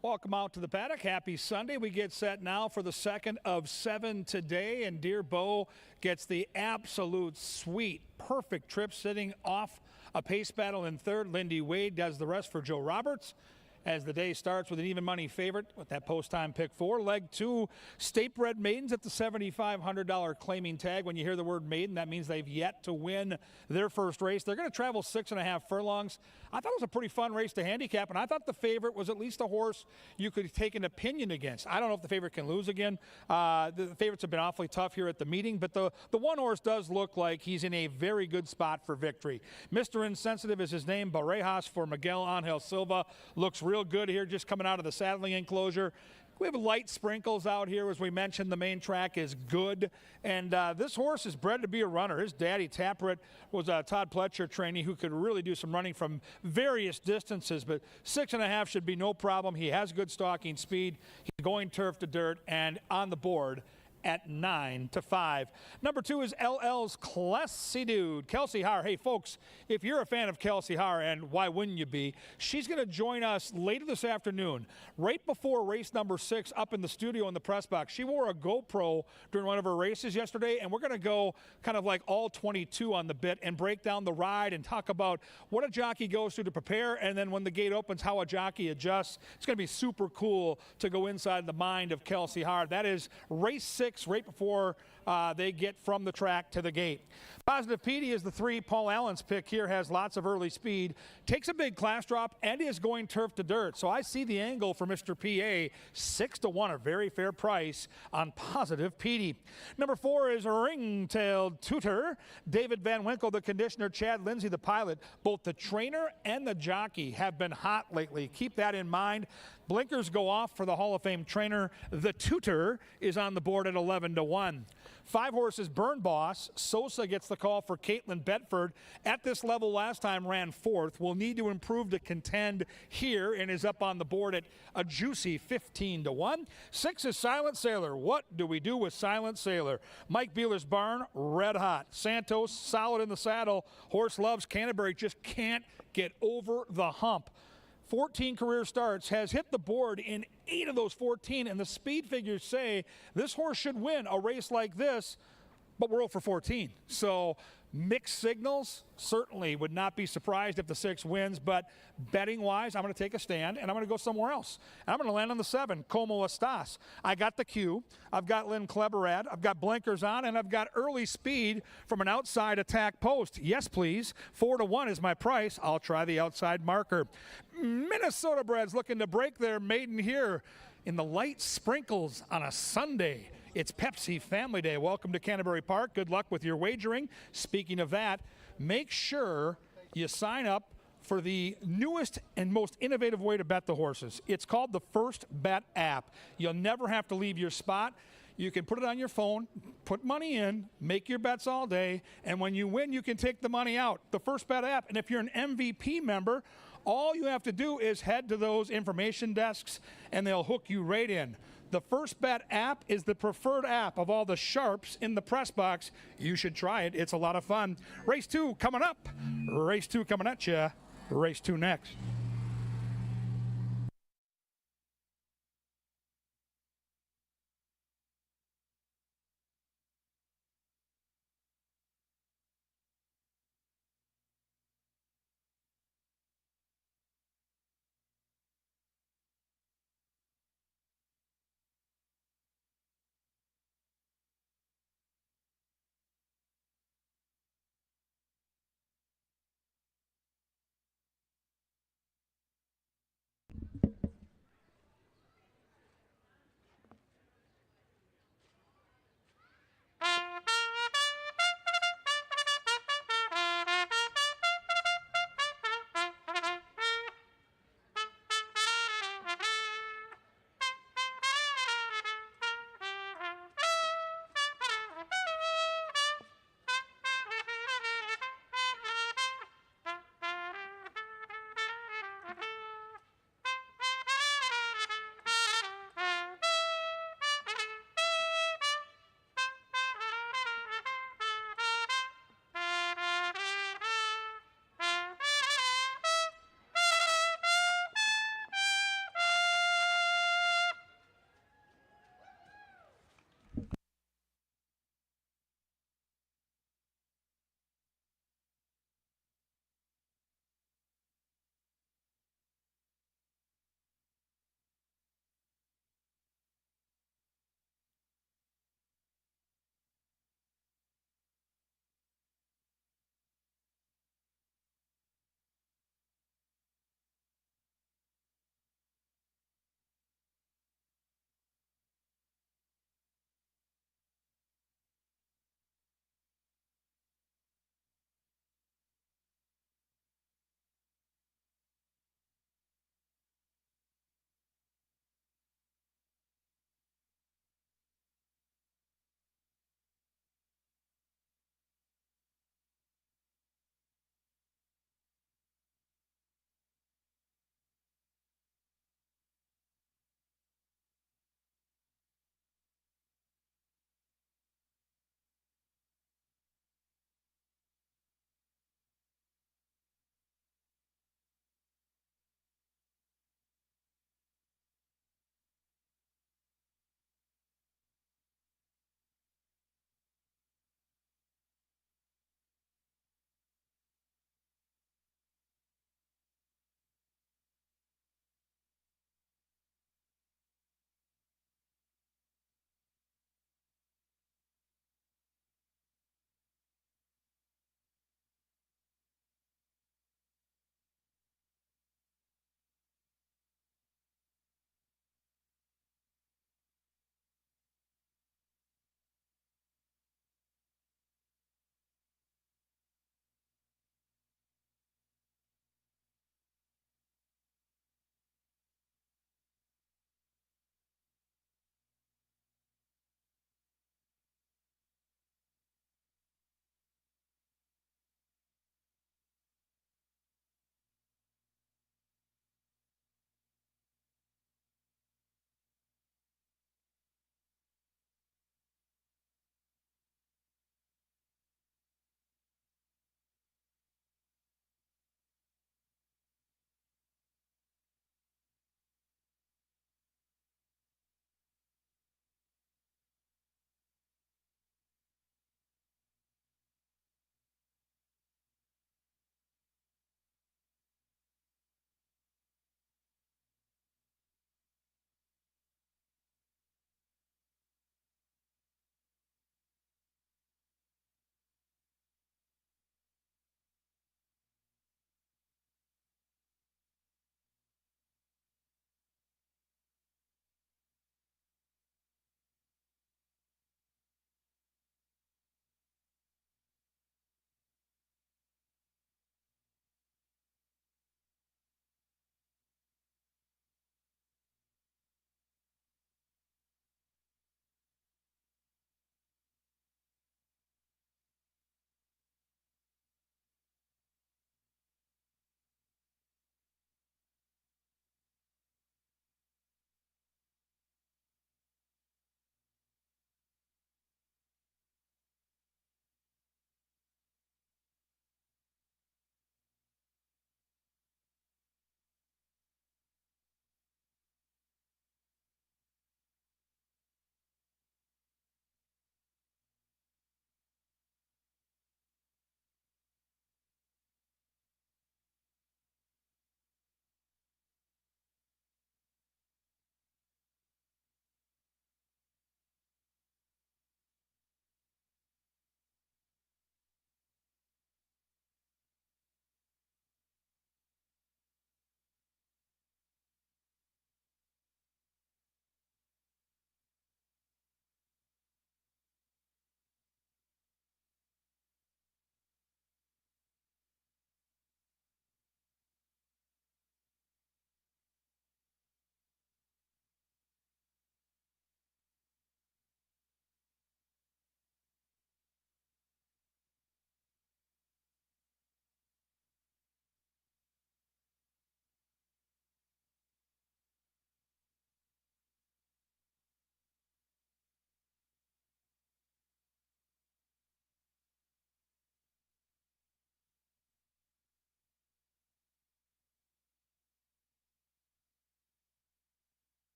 Welcome out to the paddock. Happy Sunday. We get set now for the second of 7 today, and Dear Bo gets the absolute sweet, perfect trip sitting off a pace battle in third. Lindy Wade does the rest for Joe Roberts as the day starts with an even money favorite with that post time pick 4. Leg 2, State Bred Maidens at the $7,500 claiming tag. When you hear the word maiden, that means they've yet to win their first race. They're going to travel 6.5 furlongs. I thought it was a pretty fun race to handicap, and I thought the favorite was at least a horse you could take an opinion against. I don't know if the favorite can lose again. The favorites have been awfully tough here at the meeting, but the one horse does look like he's in a very good spot for victory. Mr. Insensitive is his name. Barejas for Miguel Angel Silva looks real good here, just coming out of the saddling enclosure. We have light sprinkles out here. As we mentioned, the main track is good. And this horse is bred to be a runner. His daddy, Taprit, was a Todd Pletcher trainee who could really do some running from various distances. But 6.5 should be no problem. He has good stalking speed. He's going turf to dirt and on the board at 9-5. Number 2 is LL's Classy Dude, Kelsey Haar. Hey, folks, if you're a fan of Kelsey Haar, and why wouldn't you be, she's going to join us later this afternoon, right before race number 6 up in the studio in the press box. She wore a GoPro during one of her races yesterday, and we're going to go kind of like all 22 on the bit and break down the ride and talk about what a jockey goes through to prepare, and then when the gate opens, how a jockey adjusts. It's going to be super cool to go inside the mind of Kelsey Haar. That is race 6. Right before they get from the track to the gate. Positive Petey is the 3. Paul Allen's pick here, has lots of early speed, takes a big class drop, and is going turf to dirt. So I see the angle for Mr. PA, 6-1, a very fair price on Positive Petey. Number 4 is Ring-Tailed Tutor. David Van Winkle, the conditioner, Chad Lindsay, the pilot. Both the trainer and the jockey have been hot lately. Keep that in mind. Blinkers go off for the Hall of Fame trainer. The Tutor is on the board at 11-1. 5 horses, Burn Boss. Sosa gets the call for Caitlin Bedford. At this level last time ran 4th. Will need to improve to contend here and is up on the board at a juicy 15-1. 6 is Silent Sailor. What do we do with Silent Sailor? Mike Beeler's barn, red hot. Santos, solid in the saddle. Horse loves Canterbury, just can't get over the hump. 14 career starts, has hit the board in 8 of those 14, and the speed figures say this horse should win a race like this, but we're 0 for 14. So mixed signals, certainly would not be surprised if the 6 wins, but betting-wise, I'm going to take a stand, and I'm going to go somewhere else. And I'm going to land on the 7, Como Estas. I got the Q, I've got Lynn Kleberad, I've got blinkers on, and I've got early speed from an outside attack post. Yes, please. 4-1 is my price. I'll try the outside marker. Minnesota Breds looking to break their maiden here in the light sprinkles on a Sunday. It's Pepsi Family Day. Welcome to Canterbury Park. Good luck with your wagering. Speaking of that, make sure you sign up for the newest and most innovative way to bet the horses. It's called the First Bet app. You'll never have to leave your spot. You can put it on your phone, put money in, make your bets all day, and when you win, you can take the money out. The First Bet app. And if you're an MVP member, all you have to do is head to those information desks, and they'll hook you right in. The First Bet app is the preferred app of all the sharps in the press box. You should try it. It's a lot of fun. Race 2 coming up. Race 2 coming at you. Race 2 next.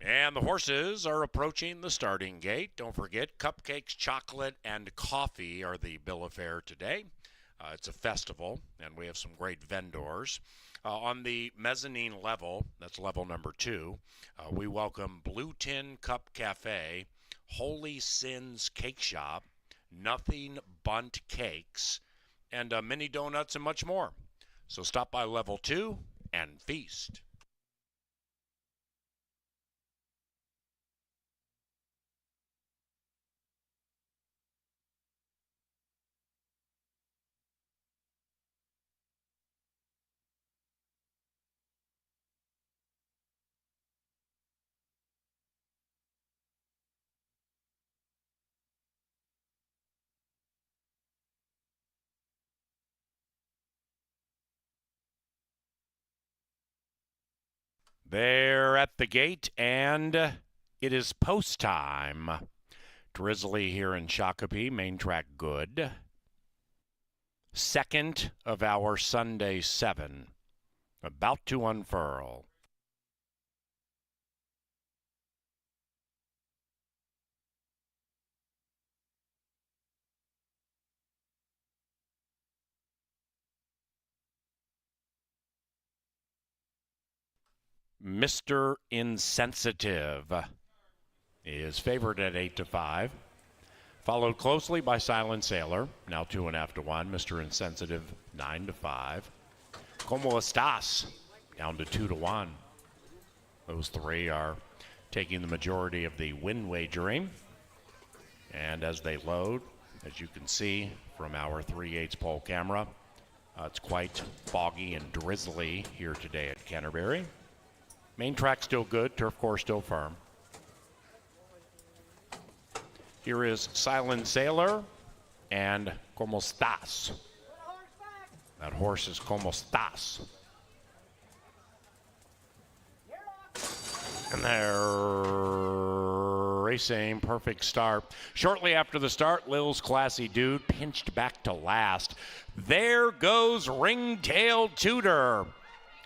And the horses are approaching the starting gate. Don't forget, cupcakes, chocolate, and coffee are the bill of fare today. It's a festival, and we have some great vendors. On the mezzanine level, that's level number 2, we welcome Blue Tin Cup Cafe, Holy Sins Cake Shop, Nothing Bunt Cakes, and mini donuts and much more. So stop by level 2 and feast. They're at the gate, and it is post time. Drizzly here in Shakopee, main track good. Second of our Sunday 7, about to unfurl. Mr. Insensitive is favored at 8-5. Followed closely by Silent Sailor, now 2.5-1. Mr. Insensitive, 9-5. Como Estás, down to 2-1. Those three are taking the majority of the win wagering. And as they load, as you can see from our 3/8 pole camera, it's quite foggy and drizzly here today at Canterbury. Main track still good, turf course still firm. Here is Silent Sailor and Como Estás. That horse is Como Estás. And they're racing, perfect start. Shortly after the start, Lil's Classy Dude pinched back to last. There goes Ringtail Tudor.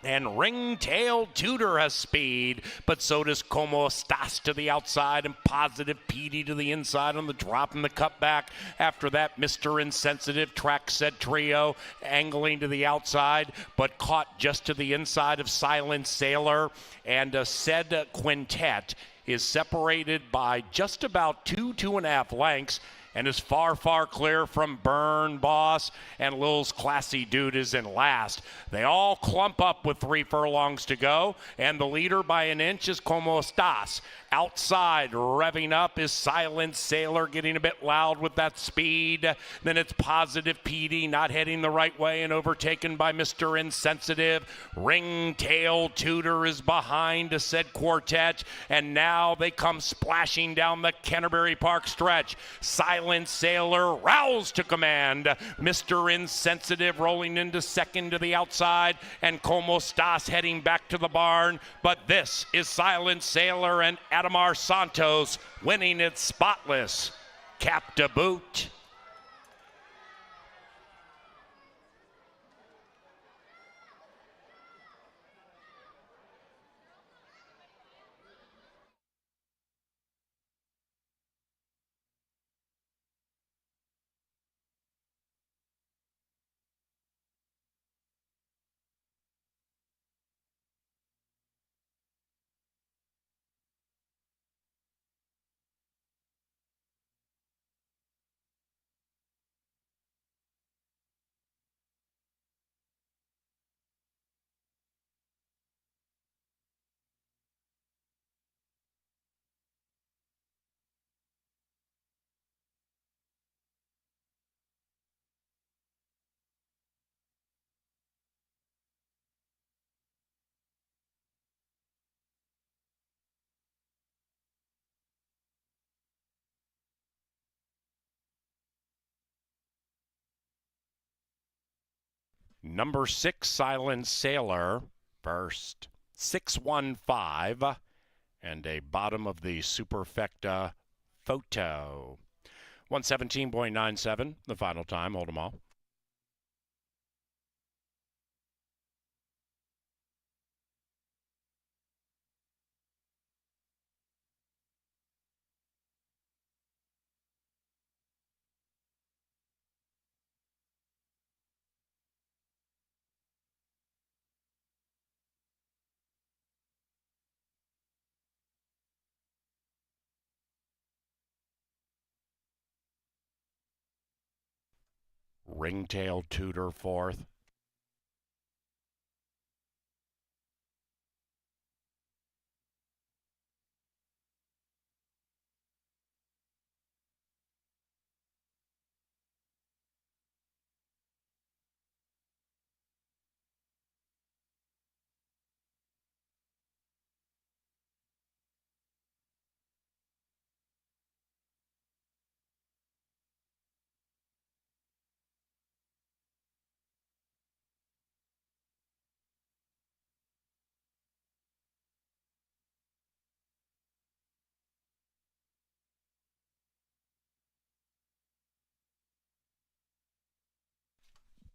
And Ringtail Tudor has speed, but so does Como Estás to the outside and Positive Petey to the inside on the drop and the cutback. After that, Mr. Insensitive, Track Said Trio, angling to the outside, but caught just to the inside of Silent Sailor. And Said Quintet is separated by just about 2.5 lengths, and is far, far clear from Burn Boss, and Lil's Classy Dude is in last. They all clump up with 3 furlongs to go, and the leader by an inch is Como Estás. Outside, revving up, is Silent Sailor, getting a bit loud with that speed. Then it's Positive Petey, not heading the right way and overtaken by Mr. Insensitive. Ringtail Tudor is behind Said Quartet, and now they come splashing down the Canterbury Park stretch. Silent Sailor roused to command. Mr. Insensitive rolling into second to the outside, and Como Estás heading back to the barn. But this is Silent Sailor and Adamar Santos winning it spotless. Cap to boot. Number 6, Silent Sailor, first. 6-1-5, and a bottom of the Superfecta photo. 117.97, the final time. Hold them all. Ringtail Tutor fourth.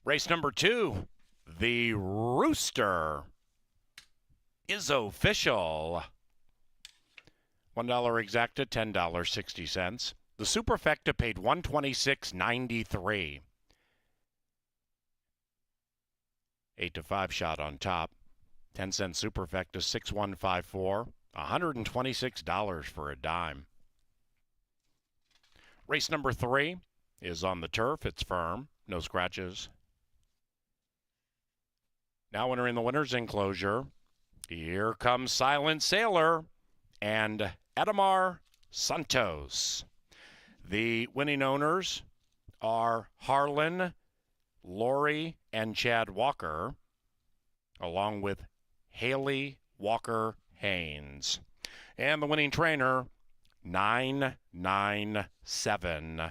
Race number 2, the Rooster is official. $1 exacta, $10.60. The superfecta paid $126.93. 8 to 5 shot on top. 10-cent superfecta 6154. $126 for a dime. Race number 3 is on the turf. It's firm. No scratches. Now entering the winner's enclosure. Here comes Silent Sailor and Adamar Santos. The winning owners are Harlan, Lori, and Chad Walker, along with Haley Walker Haynes. And the winning trainer, 997.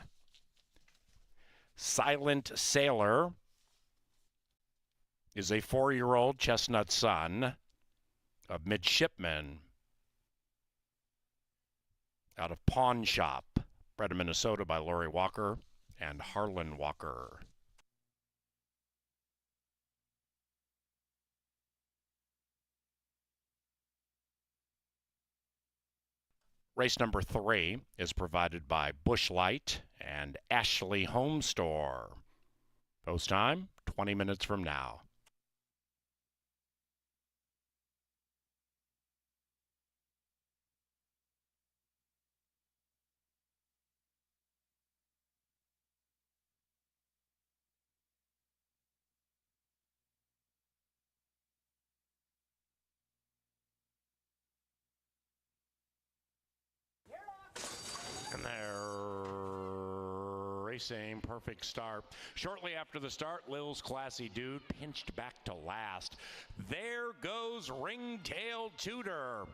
Silent Sailor is a 4-year-old chestnut son of midshipman out of Pawn Shop, bred in Minnesota by Lori Walker and Harlan Walker. Race number 3 is provided by Busch Light and Ashley Home Store. Post time, 20 minutes from now. And they're racing. Perfect start. Shortly after the start, Lil's Classy Dude pinched back to last. There goes Ringtail Tutor.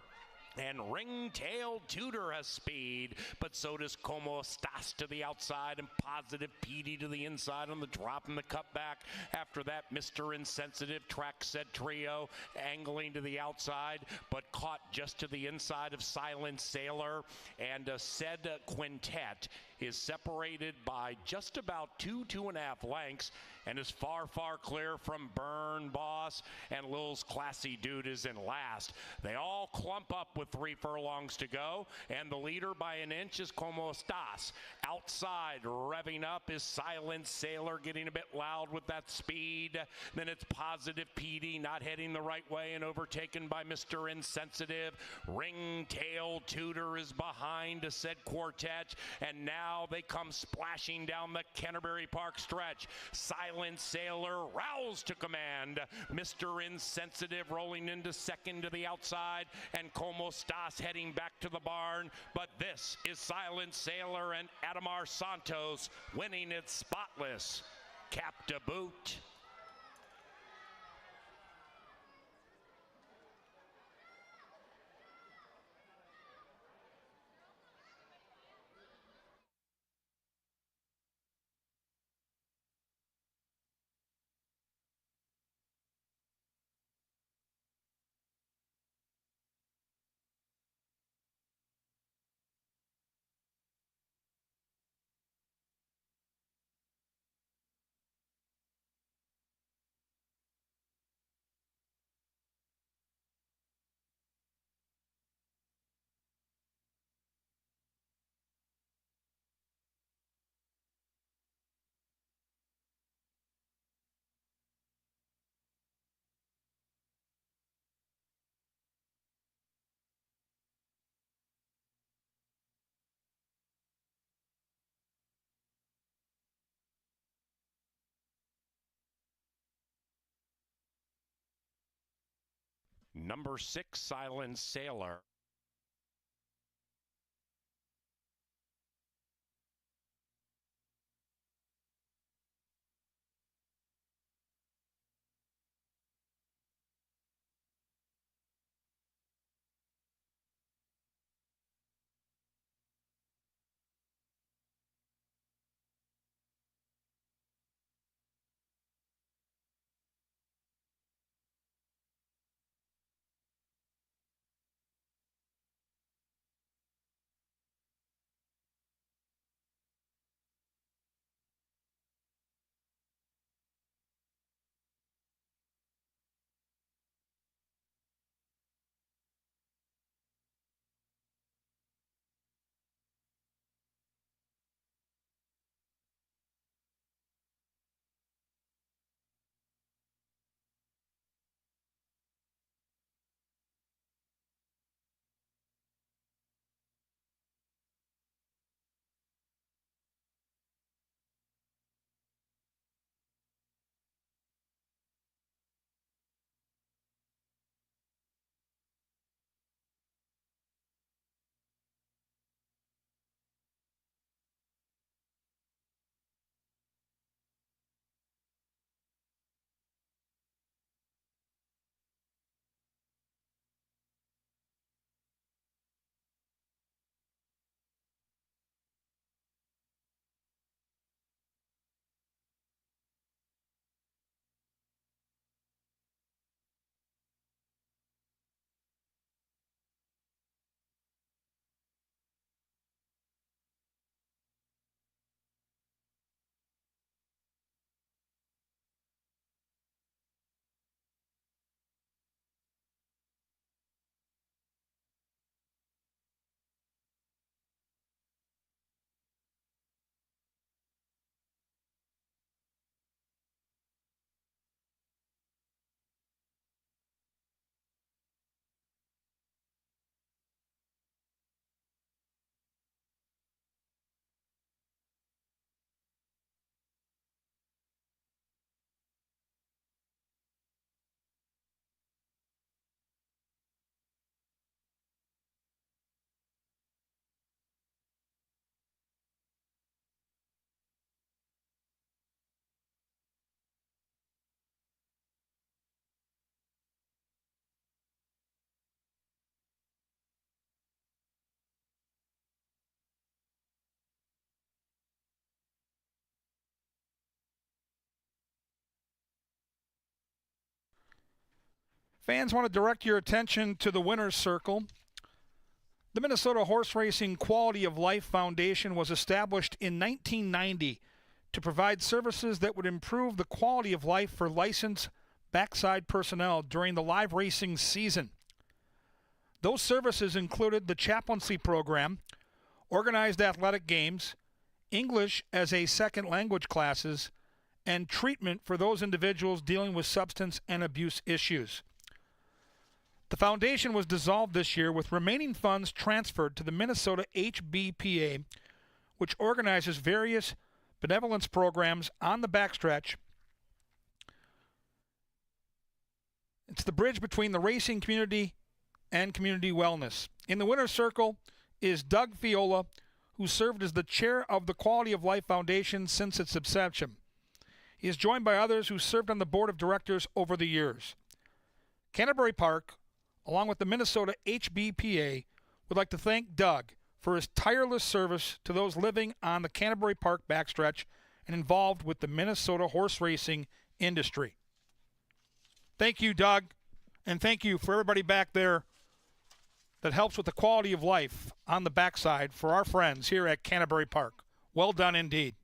And Ringtail Tutor has speed, but so does Como Stas to the outside and Positive Petey to the inside on the drop and the cutback. After that, Mr. Insensitive, Track Said Trio, angling to the outside, but caught just to the inside of Silent Sailor. And Said Quintet is separated by just about 2.5 lengths and is far, far clear from Burn Boss, and Lil's Classy Dude is in last. They all clump up with 3 furlongs to go, and the leader by an inch is Como Stas. Outside, revving up, is Silent Sailor, getting a bit loud with that speed. Then it's Positive Petey, not heading the right way and overtaken by Mr. Insensitive. Ringtail Tutor is behind a said quartet, and now they come splashing down the Canterbury Park stretch. Silent Sailor roused to command. Mr. Insensitive rolling into second to the outside, and Como Stas heading back to the barn. But this is Silent Sailor and Adamar Santos winning it spotless. Cap to boot. Number 6, Silent Sailor. Fans want to direct your attention to the winner's circle. The Minnesota Horse Racing Quality of Life Foundation was established in 1990 to provide services that would improve the quality of life for licensed backside personnel during the live racing season. Those services included the chaplaincy program, organized athletic games, English as a second language classes, and treatment for those individuals dealing with substance and abuse issues. The foundation was dissolved this year with remaining funds transferred to the Minnesota HBPA, which organizes various benevolence programs on the backstretch. It's the bridge between the racing community and community wellness. In the winner's circle is Doug Fiola, who served as the chair of the Quality of Life Foundation since its inception. He is joined by others who served on the board of directors over the years. Canterbury Park, along with the Minnesota HBPA, would like to thank Doug for his tireless service to those living on the Canterbury Park backstretch and involved with the Minnesota horse racing industry. Thank you, Doug, and thank you for everybody back there that helps with the quality of life on the backside for our friends here at Canterbury Park. Well done indeed.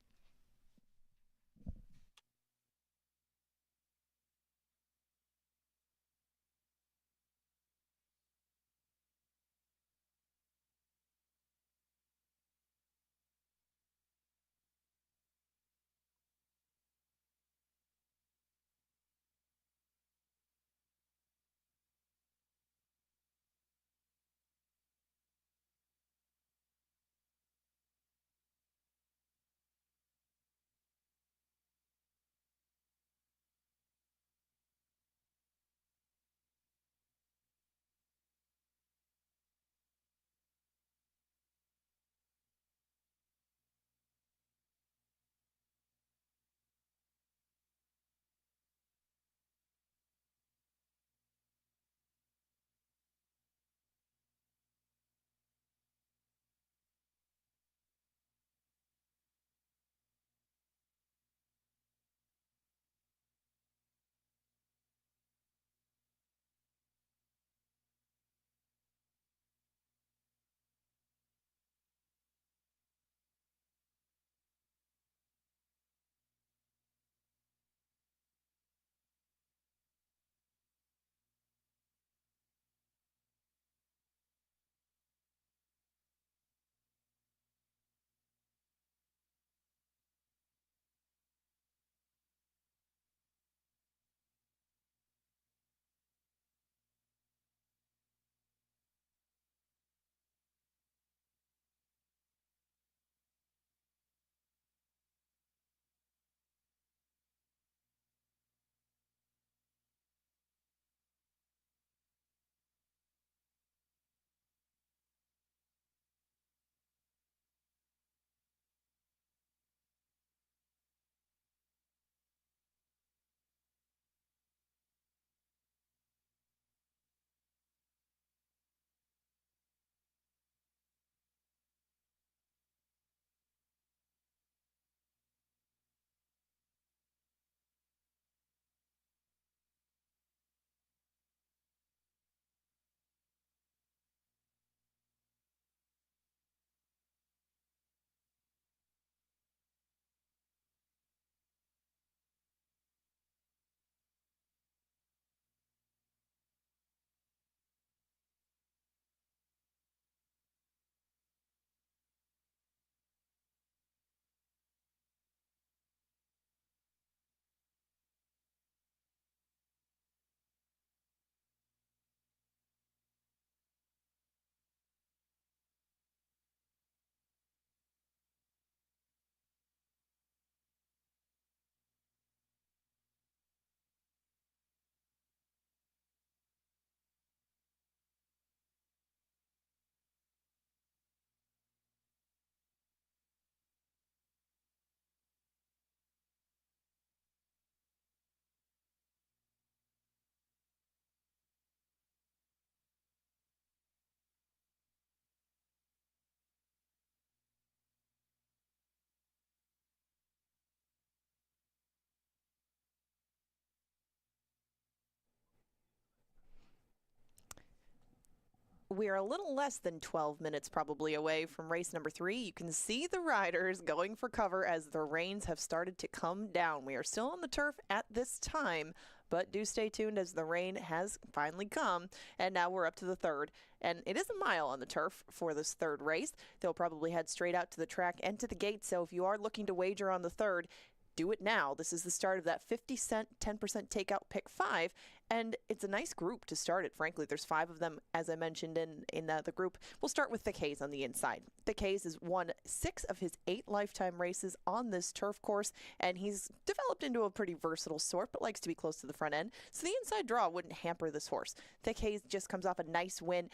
we are a little less than 12 minutes probably away from race number 3. You can see the riders going for cover as the rains have started to come down. We are still on the turf at this time, but do stay tuned as the rain has finally come. And now we're up to the third. And it is a mile on the turf for this third race. They'll probably head straight out to the track and to the gate. So if you are looking to wager on the third, do it now. This is the start of that 50-cent, 10% takeout pick 5, and it's a nice group to start it, frankly. There's 5 of them, as I mentioned in the group. We'll start with Thick Hayes on the inside. Thick Hayes has won 6 of his 8 lifetime races on this turf course, and he's developed into a pretty versatile sort, but likes to be close to the front end, so the inside draw wouldn't hamper this horse. Thick Hayes just comes off a nice win.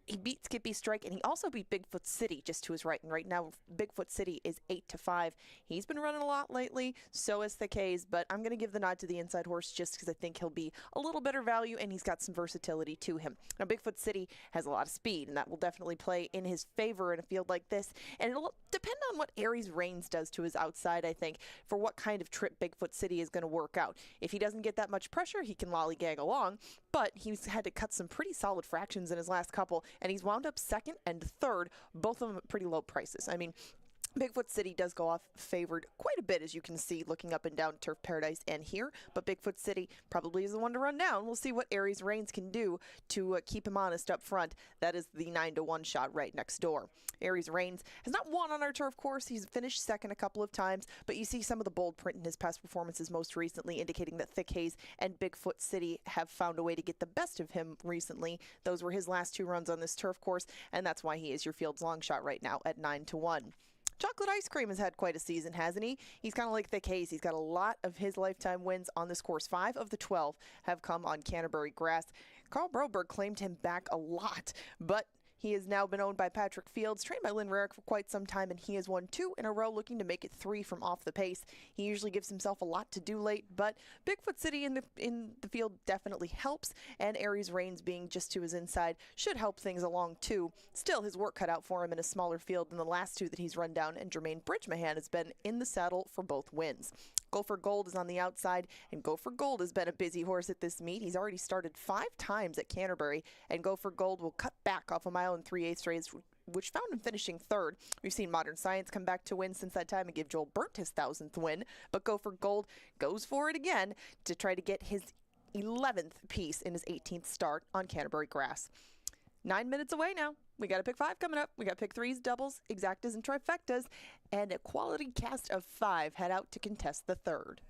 He beat Skippy Strike, and he also beat Bigfoot City just to his right. And right now, Bigfoot City is 8-5. He's been running a lot lately, so is Thick Hayes, but I'm going to give the nod to the inside horse just because I think he'll be a little better value, and he's got some versatility to him. Now, Bigfoot City has a lot of speed, and that will definitely play in his favor in a field like this, and it'll depend on what Aries Reigns does to his outside, I think, for what kind of trip Bigfoot City is going to work out. If he doesn't get that much pressure, he can lollygag along, but he's had to cut some pretty solid fractions in his last couple, and he's wound up second and third, both of them at pretty low prices. I mean, Bigfoot City does go off favored quite a bit, as you can see, looking up and down Turf Paradise and here, but Bigfoot City probably is the one to run down. We'll see what Aries Reigns can do to keep him honest up front. That is the 9-1 shot right next door. Aries Reigns has not won on our turf course. He's finished second a couple of times, but you see some of the bold print in his past performances most recently, indicating that Thick Hayes and Bigfoot City have found a way to get the best of him recently. Those were his last 2 runs on this turf course, and that's why he is your field's long shot right now at 9-1. Chocolate Ice Cream has had quite a season, hasn't he? He's kind of like Thick Hayes. He's got a lot of his lifetime wins on this course. 5 of the 12 have come on Canterbury grass. Carl Broberg claimed him back a lot, but he has now been owned by Patrick Fields, trained by Lynn Rarick for quite some time, and he has won 2 in a row, looking to make it 3 from off the pace. He usually gives himself a lot to do late, but Bigfoot City in the field definitely helps, and Aries Reigns being just to his inside should help things along too. Still, his work cut out for him in a smaller field than the last 2 that he's run down, and Jermaine Bridgemahan has been in the saddle for both wins. Gopher Gold is on the outside, and Gopher Gold has been a busy horse at this meet. He's already started 5 times at Canterbury, and Gopher Gold will cut back off a 1 3/8 race, which found him finishing 3rd. We've seen Modern Science come back to win since that time and give Joel Burt his 1,000th win, but Gopher Gold goes for it again to try to get his 11th piece in his 18th start on Canterbury grass. 9 minutes away now. We got a pick 5 coming up. We got pick 3s, doubles, exactas, and trifectas, and a quality cast of 5 head out to contest the third.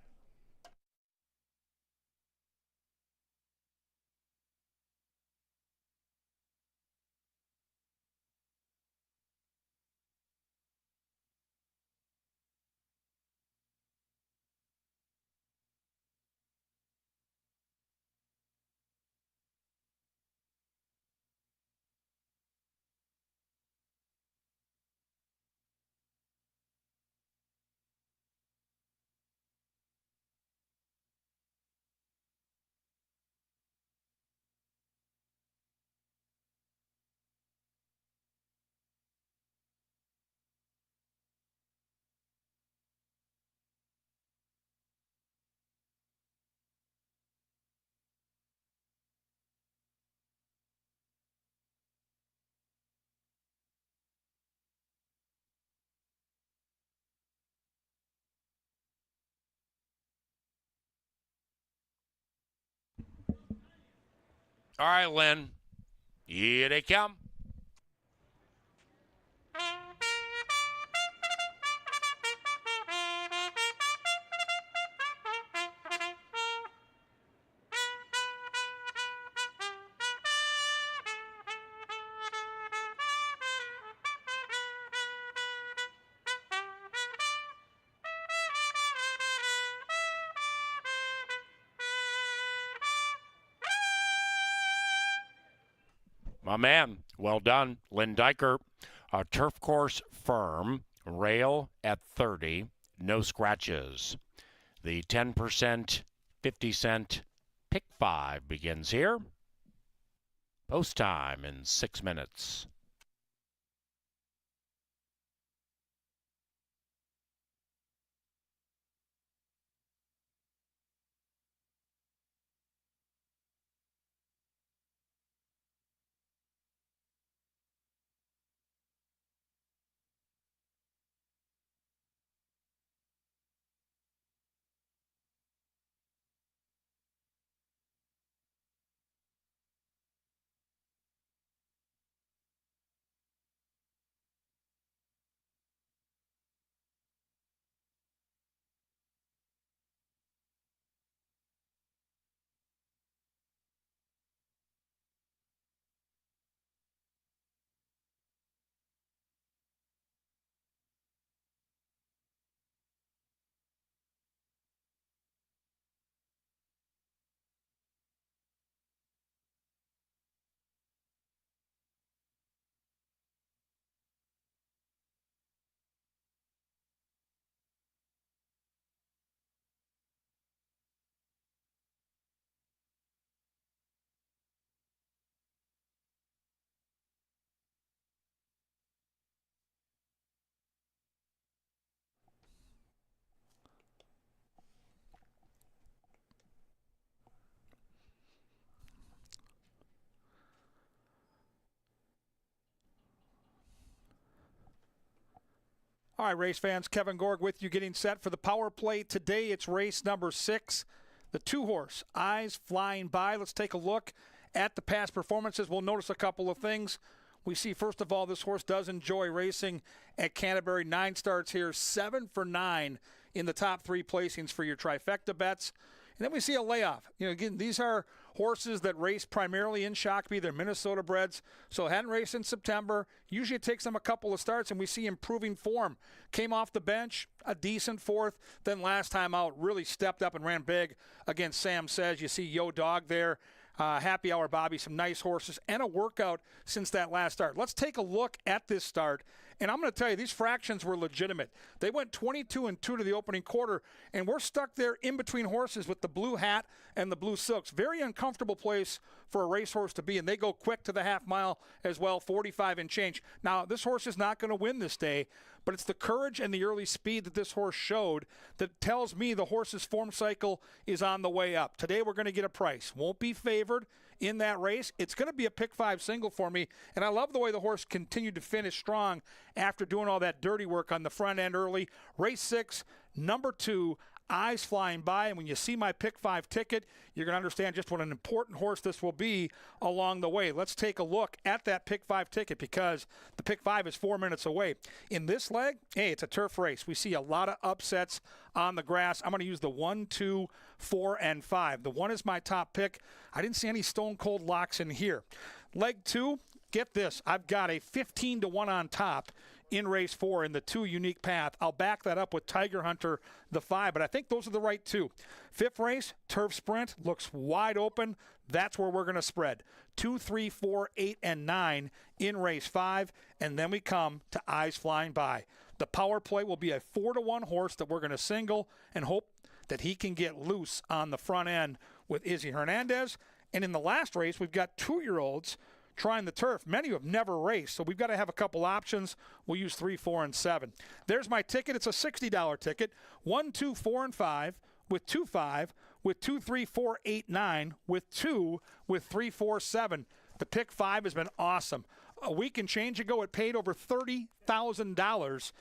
All right, Lynn. Here they come. My man, well done. Lynn Diker, turf course firm, rail at 30, no scratches. The 10%, 50-cent pick 5 begins here. Post time in 6 minutes. All right, race fans, Kevin Gorg with you, getting set for the power play. Today it's race number 6, the 2-horse, Eyes Flying By. Let's take a look at the past performances. We'll notice a couple of things. We see, first of all, this horse does enjoy racing at Canterbury. 9 starts here, 7 for 9 in the top 3 placings for your trifecta bets. And then we see a layoff. Again, these are horses that race primarily in Shakopee. They're Minnesota breds, so hadn't raced in September. Usually it takes them a couple of starts, and we see improving form. Came off the bench, a decent 4th. Then last time out, really stepped up and ran big against Sam Says. You see Yo Dog there. Happy Hour Bobby, some nice horses, and a workout since that last start. Let's take a look at this start, and I'm going to tell you, these fractions were legitimate. They went 22-2 to the opening quarter, and we're stuck there in between horses with the blue hat and the blue silks. Very uncomfortable place for a racehorse to be, and they go quick to the half mile as well, 45 and change. Now, this horse is not going to win this day, but it's the courage and the early speed that this horse showed that tells me the horse's form cycle is on the way up. Today we're going to get a price. Won't be favored in that race. It's going to be a pick 5 single for me, and I love the way the horse continued to finish strong after doing all that dirty work on the front end early. Race 6, number 2, Eyes Flying By, and when you see my pick 5 ticket, you're going to understand just what an important horse this will be along the way. Let's take a look at that pick 5 ticket, because the pick 5 is 4 minutes away. In this leg, hey, it's a turf race. We see a lot of upsets on the grass. I'm going to use the 1, 2, 4, and 5. The 1 is my top pick. I didn't see any stone cold locks in here. Leg 2, get this. I've got a 15-1 on top in race 4 in the 2 Unique Path. I'll back that up with Tiger Hunter, the 5, but I think those are the right 2. 5th race, Turf Sprint, looks wide open. That's where we're going to spread. 2, 3, 4, 8, and 9 in race 5, and then we come to Eyes Flying By. The power play will be a 4-1 horse that we're going to single and hope that he can get loose on the front end with Izzy Hernandez. And in the last race, we've got 2-year-olds trying the turf. Many have never raced, so we've got to have a couple options. We'll use 3, 4, and 7. There's my ticket. It's a $60 ticket. 1, 2, 4, and 5 with 2, 5 with 2, 3, 4, 8, 9 with 2 with 3, 4, 7. The pick 5 has been awesome. A week and change ago, it paid over $30,000.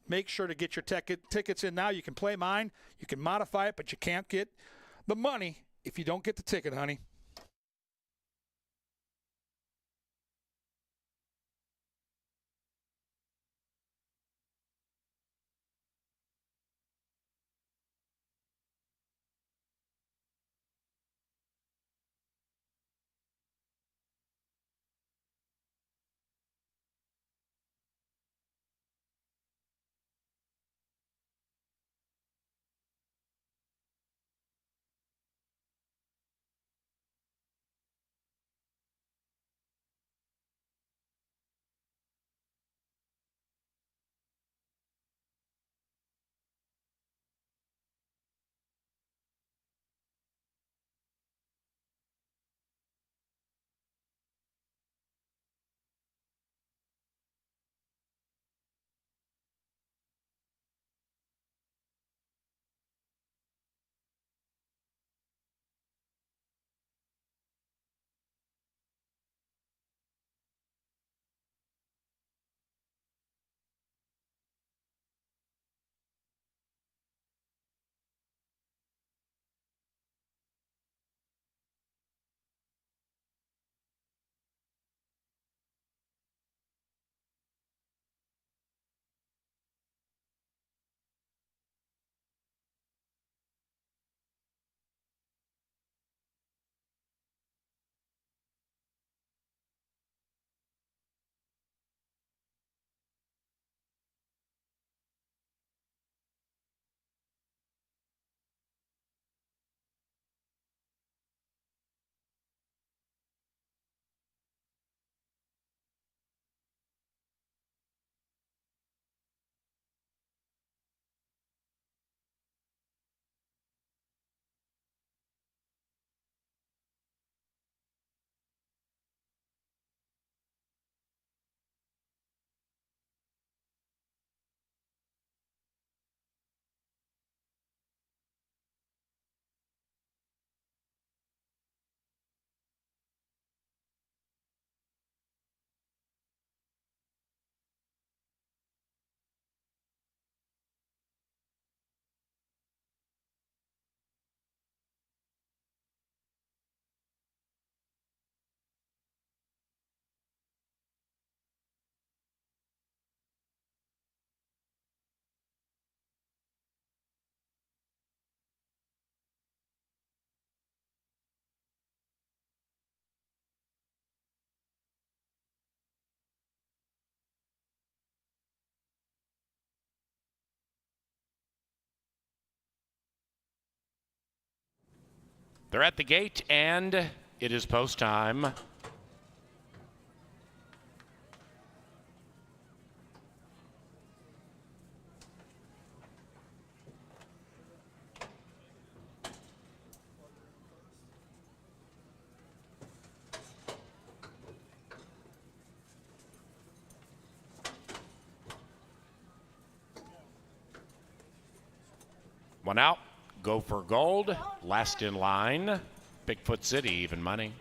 Make sure to get your tickets in now. You can play mine. You can modify it, but you can't get the money if you don't get the ticket, honey. They're at the gate, and it is post time. One out. Go for gold. Last in line. Bigfoot City, even money.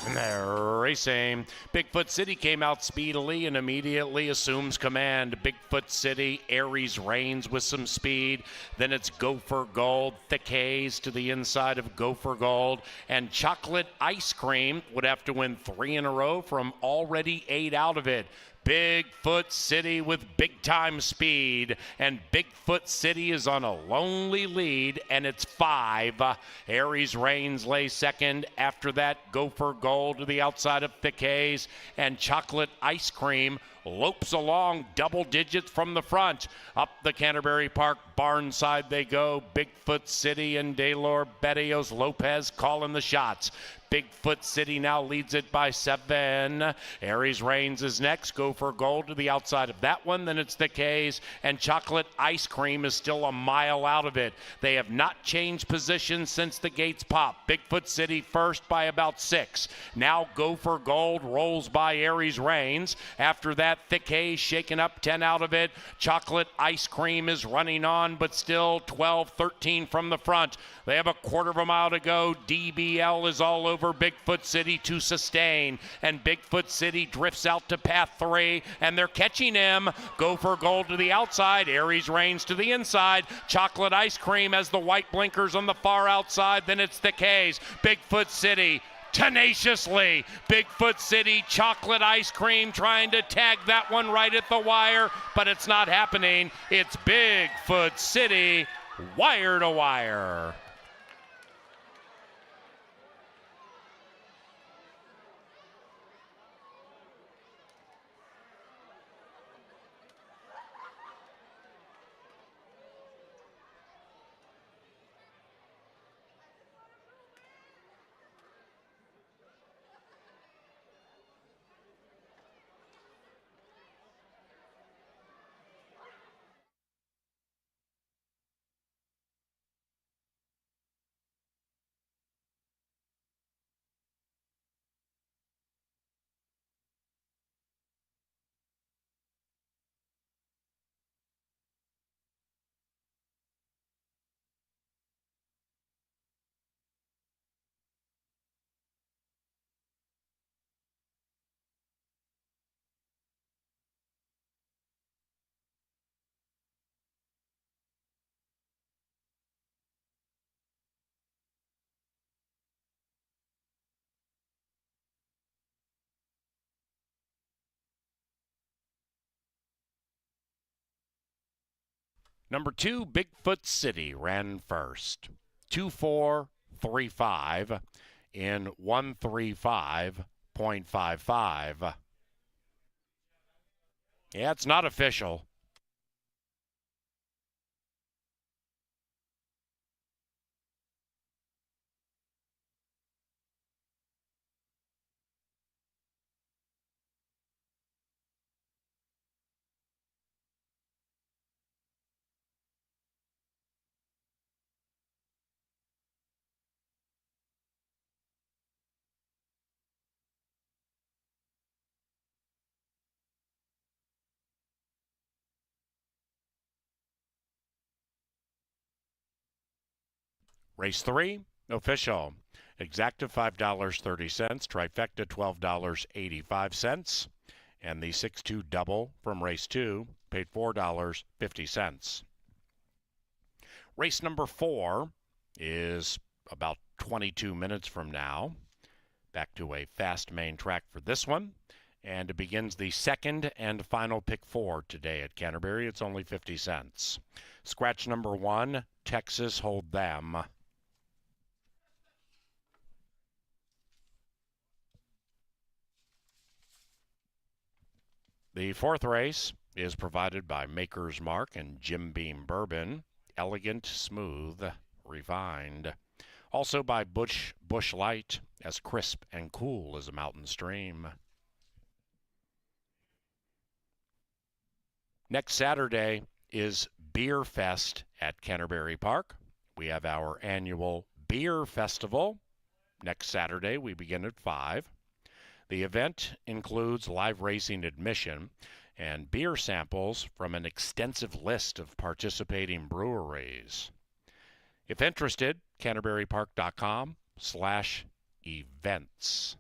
And they're racing. Bigfoot City came out speedily and immediately assumes command. Bigfoot City, Aries reigns with some speed. Then it's Gopher Gold, Thick Haze to the inside of Gopher Gold. And Chocolate Ice Cream would have to win 3 in a row from already 8 out of it. Bigfoot City with big-time speed, and Bigfoot City is on a lonely lead, and it's 5. Aries Reigns lays second. After that, Gopher Gold to the outside of Thick Haze, and Chocolate Ice Cream lopes along double digits from the front. Up the Canterbury Park barn side they go. Bigfoot City and Daylor Betios Lopez calling the shots. Bigfoot City now leads it by 7. Aries Reigns is next. Gopher Gold to the outside of that one. Then it's the K's, and Chocolate Ice Cream is still a mile out of it. They have not changed positions since the gates popped. Bigfoot City first by about 6. Now Gopher Gold rolls by Aries Reigns. After that, Thick Haze shaking up 10 out of it. Chocolate Ice Cream is running on, but still 12-13 from the front. They have a quarter of a mile to go. DBL is all over Bigfoot City to sustain, and Bigfoot City drifts out to path 3, and they're catching him. Gopher Gold to the outside. Aries Reigns to the inside. Chocolate Ice Cream has the white blinkers on the far outside. Then it's the K's. Bigfoot City tenaciously. Bigfoot City, Chocolate Ice Cream trying to tag that one right at the wire, but it's not happening. It's Bigfoot City, wire to wire. Number 2, Bigfoot City ran first. 2-4-3-5 in 135.55. Yeah, it's not official. Race 3, official. Exacta $5.30, trifecta $12.85, and the 6-2 double from race 2 paid $4.50. Race number 4 is about 22 minutes from now. Back to a fast main track for this one. And it begins the second and final pick 4 today at Canterbury. It's only 50 cents. Scratch number 1, Texas Hold Them. The 4th race is provided by Maker's Mark and Jim Beam Bourbon. Elegant, smooth, refined. Also by Bush Light, as crisp and cool as a mountain stream. Next Saturday is Beer Fest at Canterbury Park. We have our annual Beer Festival. Next Saturday, we begin at 5. The event includes live racing admission and beer samples from an extensive list of participating breweries. If interested, canterburypark.com/events.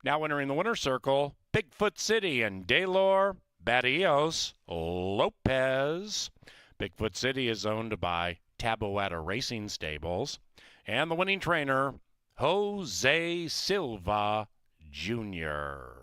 Now entering the winner's circle, Bigfoot City and Daylor Barrios Lopez. Bigfoot City is owned by Taboada Racing Stables. And the winning trainer, Jose Silva Jr.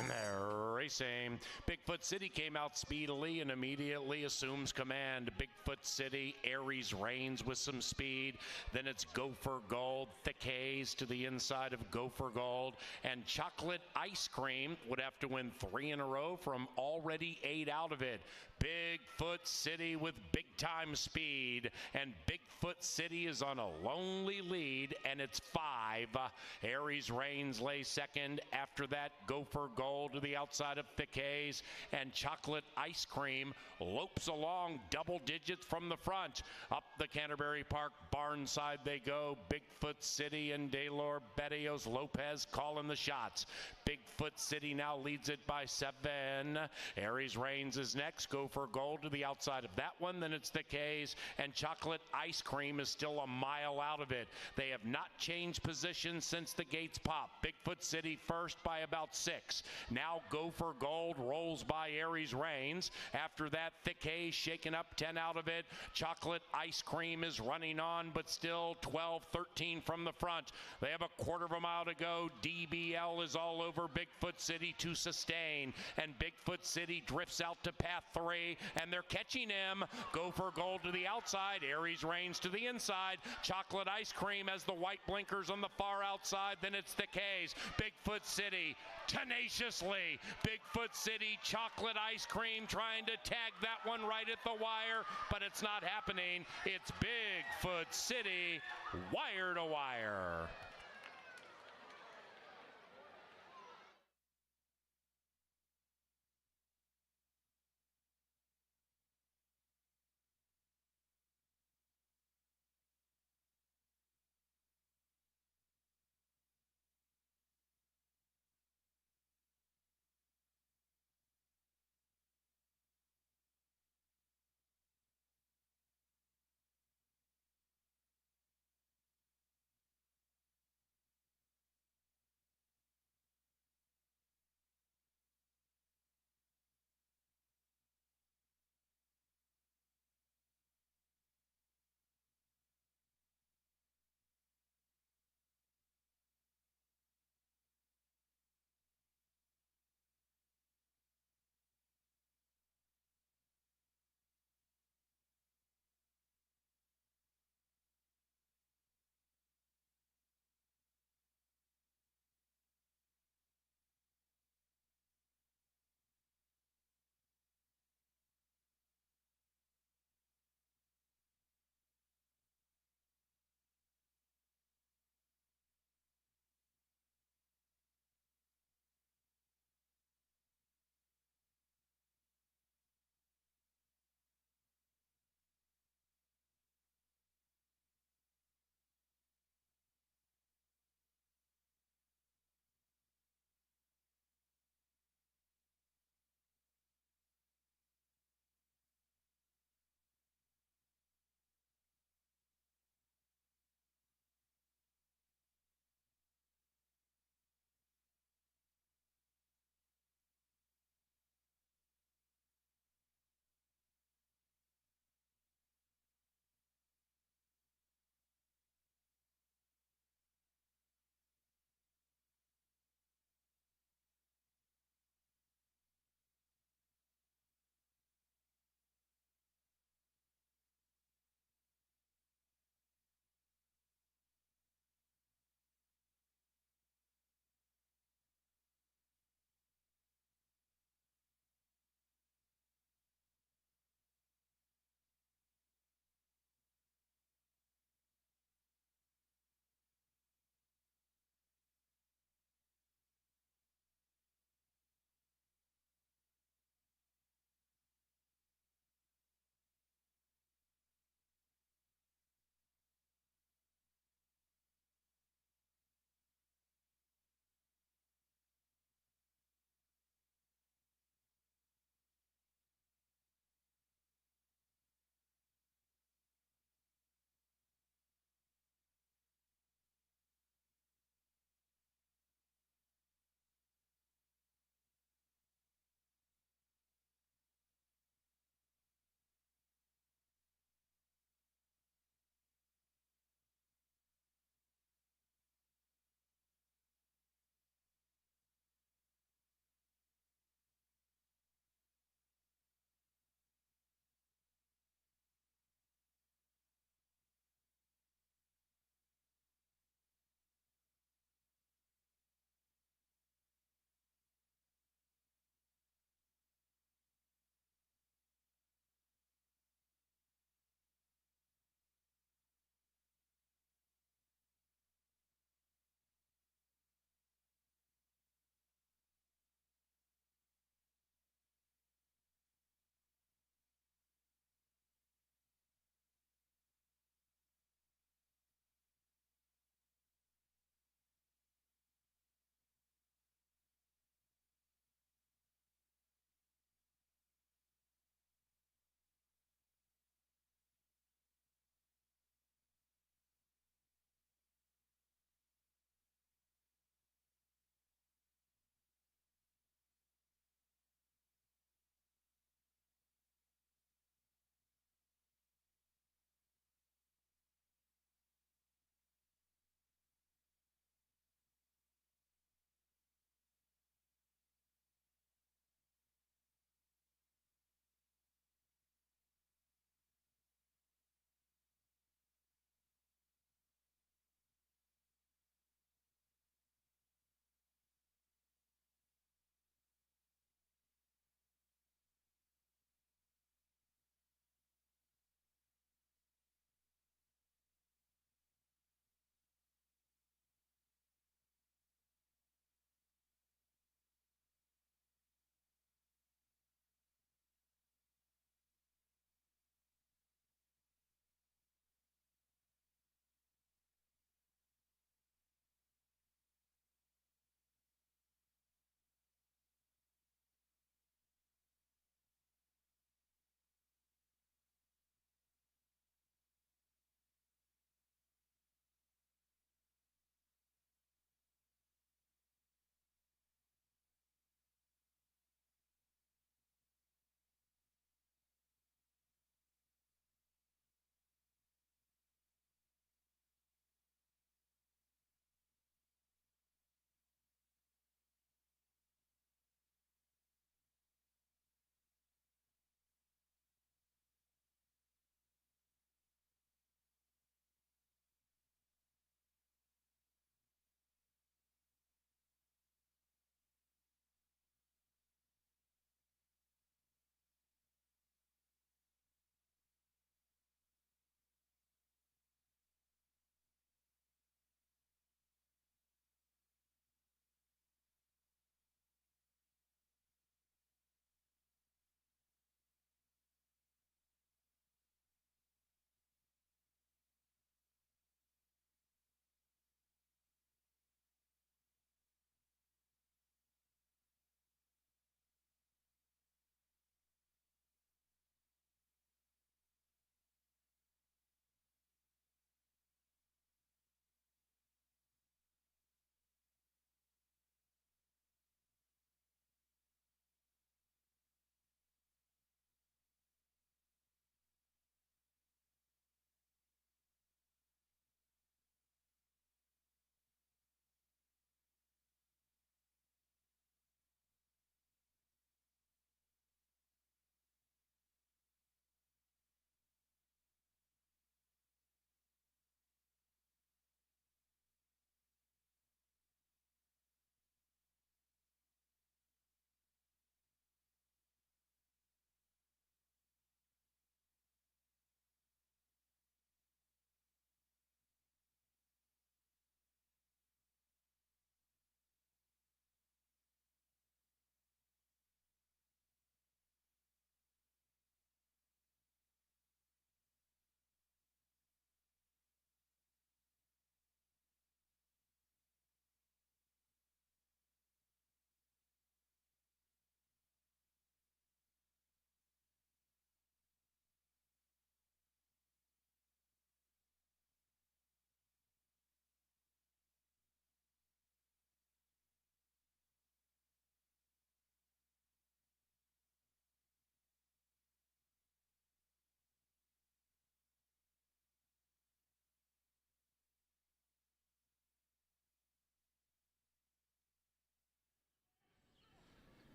And they're racing. Bigfoot City came out speedily and immediately assumes command. Bigfoot City, Aries reigns with some speed. Then it's Gopher Gold, Thick Haze to the inside of Gopher Gold. And Chocolate Ice Cream would have to win 3 in a row from already 8 out of it. Bigfoot City with big-time speed, and Bigfoot City is on a lonely lead, and it's 5. Aries Reigns lays second. After that, Gopher Gold to the outside of Thick Haze, and Chocolate Ice Cream lopes along double digits from the front. Up the Canterbury Park barn side they go. Bigfoot City and Daylor Barrios Lopez calling the shots. Bigfoot City now leads it by 7. Aries Reigns is next. Gopher Gold to the outside of that one. Then it's Thick Haze, and Chocolate Ice Cream is still a mile out of it. They have not changed positions since the gates popped. Bigfoot City first by about 6. Now Gopher Gold rolls by Aries Reigns. After that, Thick Haze shaking up 10 out of it. Chocolate Ice Cream is running on, but still 12, 13 from the front. They have a quarter of a mile to go. DBL is all over Bigfoot City to sustain, and Bigfoot City drifts out to path 3, and they're catching him. Gopher Gold to the outside, Aries Reigns to the inside. Chocolate Ice Cream has the white blinkers on the far outside. Then it's Thick Haze. Bigfoot City tenaciously. Bigfoot City, Chocolate Ice Cream trying to tag that one right at the wire, but it's not happening. It's Bigfoot City, wire to wire.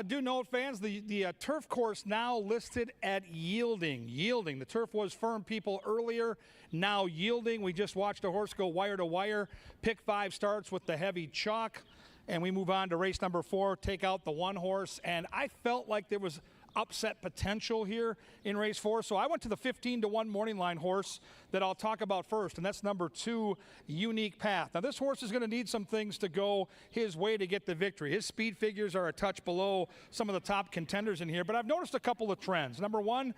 Do note, fans, the turf course now listed at yielding. Yielding. The turf was firm, people, earlier. Now yielding. We just watched a horse go wire to wire. Pick 5 starts with the heavy chalk. And we move on to race number 4, take out the 1 horse. And I felt like there was upset potential here in race 4. So I went to the 15-1 morning line horse that I'll talk about first, and that's number 2, Unique Path. Now this horse is going to need some things to go his way to get the victory. His speed figures are a touch below some of the top contenders in here, but I've noticed a couple of trends. Number 1,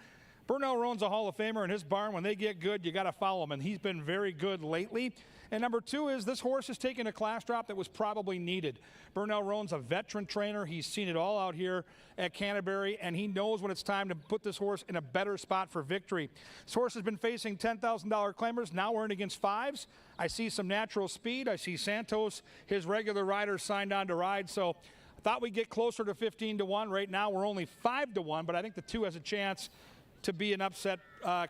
Burnell Roan's a Hall of Famer. In his barn, when they get good, you got to follow him, and he's been very good lately. And number 2 is this horse is taking a class drop that was probably needed. Burnell Roan's a veteran trainer. He's seen it all out here at Canterbury, and he knows when it's time to put this horse in a better spot for victory. This horse has been facing $10,000 claimers. Now we're in against 5s. I see some natural speed. I see Santos, his regular rider, signed on to ride. So I thought we'd get closer to 15-1. Right now we're only 5-1, but I think the 2 has a chance to be an upset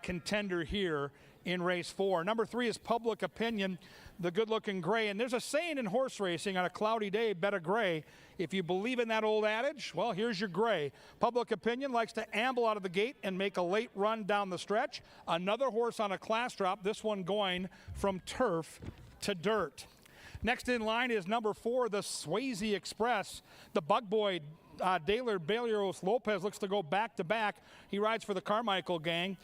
contender here in race 4. Number 3 is Public Opinion, the good-looking gray. And there's a saying in horse racing, on a cloudy day, bet a gray. If you believe in that old adage, well, here's your gray. Public Opinion likes to amble out of the gate and make a late run down the stretch. Another horse on a class drop, this one going from turf to dirt. Next in line is number 4, the Swayze Express. The bug boy, Daler Balios Lopez, looks to go back-to-back. He rides for the Carmichael gang.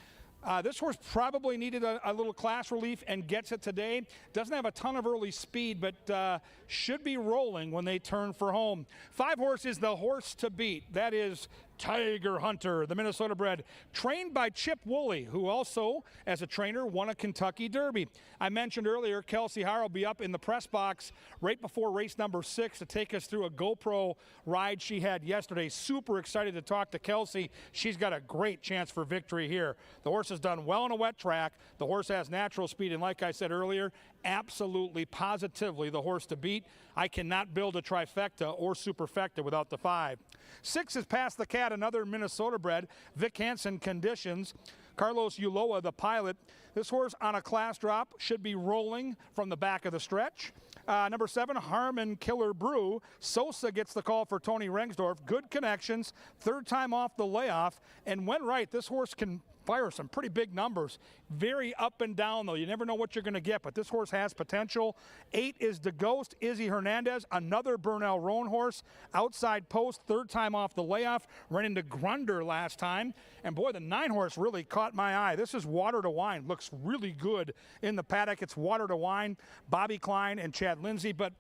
This horse probably needed a little class relief and gets it today. Doesn't have a ton of early speed, but should be rolling when they turn for home. 5 horse is the horse to beat. That is Tiger Hunter, the Minnesota bred, trained by Chip Woolley, who also, as a trainer, won a Kentucky Derby. I mentioned earlier, Kelsey Hara will be up in the press box right before race number 6 to take us through a GoPro ride she had yesterday. Super excited to talk to Kelsey. She's got a great chance for victory here. The horse has done well on a wet track. The horse has natural speed, and like I said earlier, absolutely, positively the horse to beat. I cannot build a trifecta or superfecta without the 5. 6 is Past the Cat, another Minnesota bred. Vic Hansen conditions. Carlos Ulloa, the pilot. This horse on a class drop should be rolling from the back of the stretch. Number 7, Harmon Killer Brew. Sosa gets the call for Tony Rengsdorf. Good connections, 3rd time off the layoff, and when right, this horse can fire some pretty big numbers. Very up and down, though. You never know what you're going to get, but this horse has potential. 8 is the Ghost, Izzy Hernandez, another Burnell Roan horse. Outside post, 3rd time off the layoff. Ran into Grunder last time. And boy, the 9 horse really caught my eye. This is Water to Wine. Looks really good in the paddock. It's Water to Wine, Bobby Klein and Chad Lindsay, but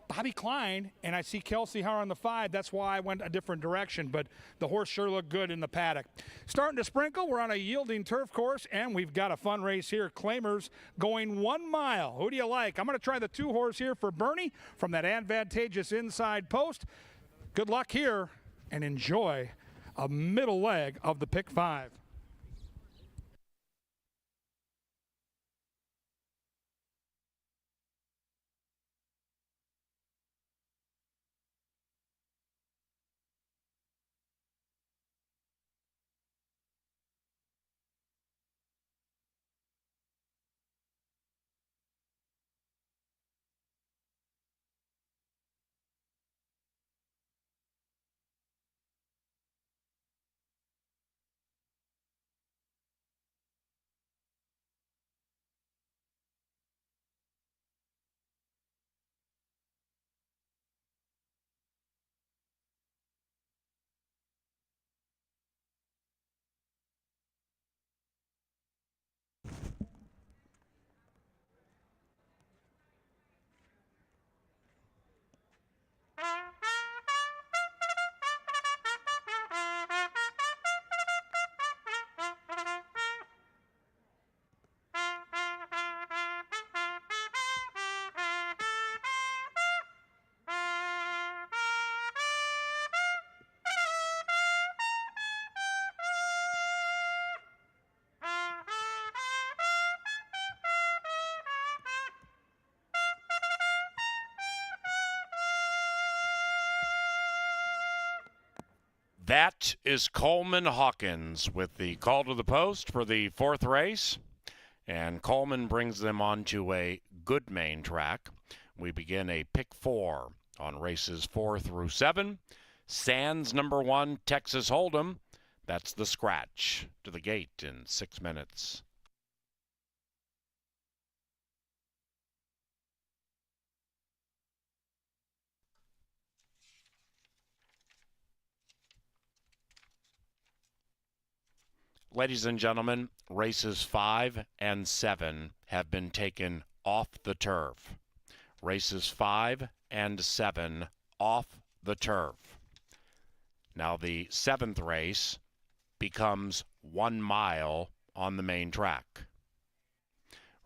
Bobby Klein, and I see Kelsey Hara on the 5. That's why I went a different direction, but the horse sure looked good in the paddock. Starting to sprinkle. We're on a yielding turf course, and we've got a fun race here. Claimers going 1 mile. Who do you like? I'm going to try the 2 horse here for Bernie from that advantageous inside post. Good luck here, and enjoy a middle leg of the pick 5. That is Coleman Hawkins with the call to the post for the 4th race. And Coleman brings them onto a good main track. We begin a pick 4 on races 4 through 7. Sands number 1, Texas Hold'em. That's the scratch to the gate in 6 minutes. Ladies and gentlemen, races 5 and 7 have been taken off the turf. Races 5 and 7 off the turf. Now the 7th race becomes 1 mile on the main track.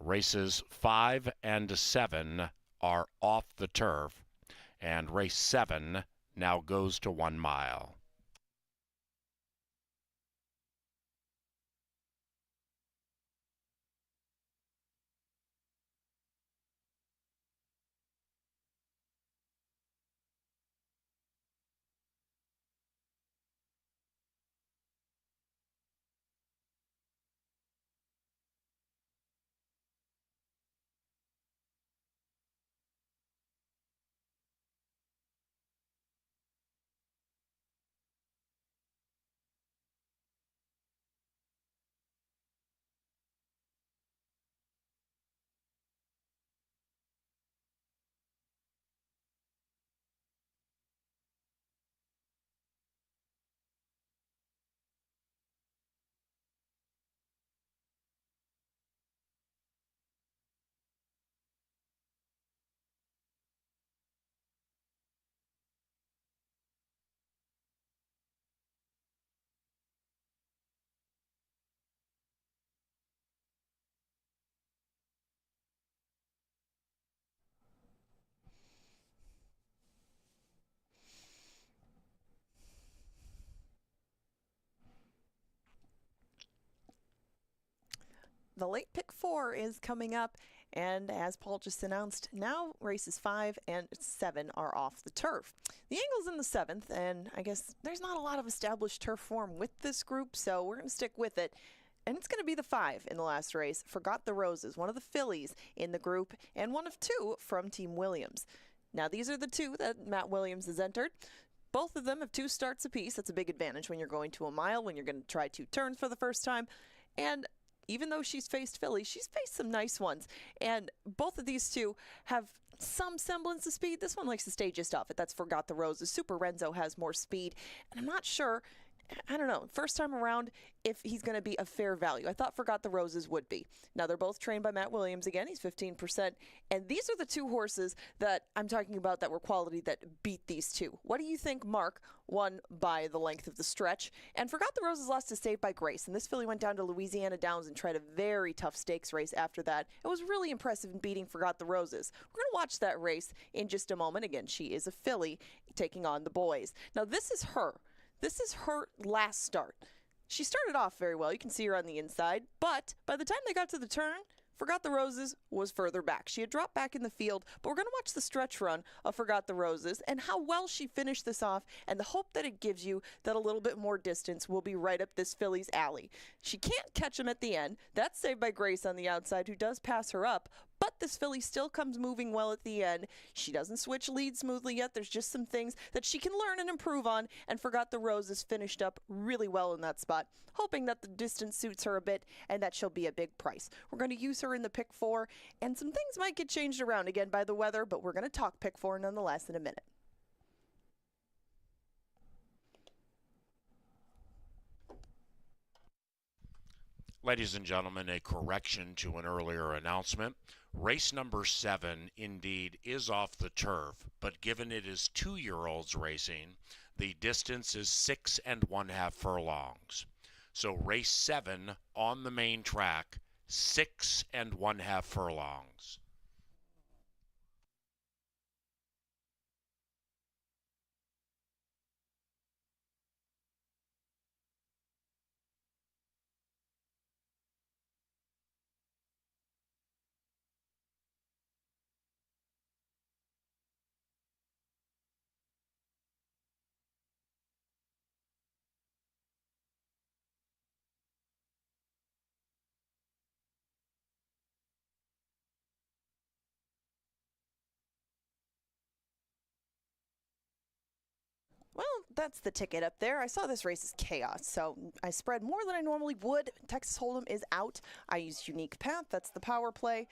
Races 5 and 7 are off the turf, and race 7 now goes to 1 mile. The late pick 4 is coming up, and as Paul just announced, now races 5 and 7 are off the turf. The angle's in the 7th, and I guess there's not a lot of established turf form with this group, so we're going to stick with it. And it's going to be the 5 in the last race. Forgot the Roses, one of the fillies in the group, and one of 2 from Team Williams. Now, these are the 2 that Matt Williams has entered. Both of them have 2 starts apiece. That's a big advantage when you're going to a mile, when you're going to try 2 turns for the first time. And even though she's faced fillies, she's faced some nice ones. And both of these 2 have some semblance of speed. This one likes to stay just off it. That's Forgot the Roses. Super Renzo has more speed. And I'm not sure, I don't know, first time around, if he's going to be a fair value. I thought Forgot the Roses would be. Now, they're both trained by Matt Williams. Again, he's 15%. And these are the 2 horses that I'm talking about that were quality that beat these 2. What do you think, Mark, won by the length of the stretch? And Forgot the Roses lost to Saved by Grace. And this filly went down to Louisiana Downs and tried a very tough stakes race after that. It was really impressive in beating Forgot the Roses. We're going to watch that race in just a moment. Again, she is a filly taking on the boys. Now, this is her. This is her last start. She started off very well. You can see her on the inside. But by the time they got to the turn, Forgot the Roses was further back. She had dropped back in the field, but we're going to watch the stretch run of Forgot the Roses and how well she finished this off and the hope that it gives you that a little bit more distance will be right up this filly's alley. She can't catch him at the end. That's Saved by Grace on the outside, who does pass her up. But this filly still comes moving well at the end. She doesn't switch lead smoothly yet. There's just some things that she can learn and improve on, and Forgot the Roses finished up really well in that spot, hoping that the distance suits her a bit and that she'll be a big price. We're going to use her in the pick 4, and some things might get changed around again by the weather, but we're going to talk pick 4 nonetheless in a minute. Ladies and gentlemen, a correction to an earlier announcement. Race number 7 indeed is off the turf, but given it is 2-year-olds racing, the distance is 6 1/2 furlongs. So race 7 on the main track, 6 1/2 furlongs. Well, that's the ticket up there. I saw this race as chaos, so I spread more than I normally would. Texas Hold'em is out. I used Unique Path. That's the power play.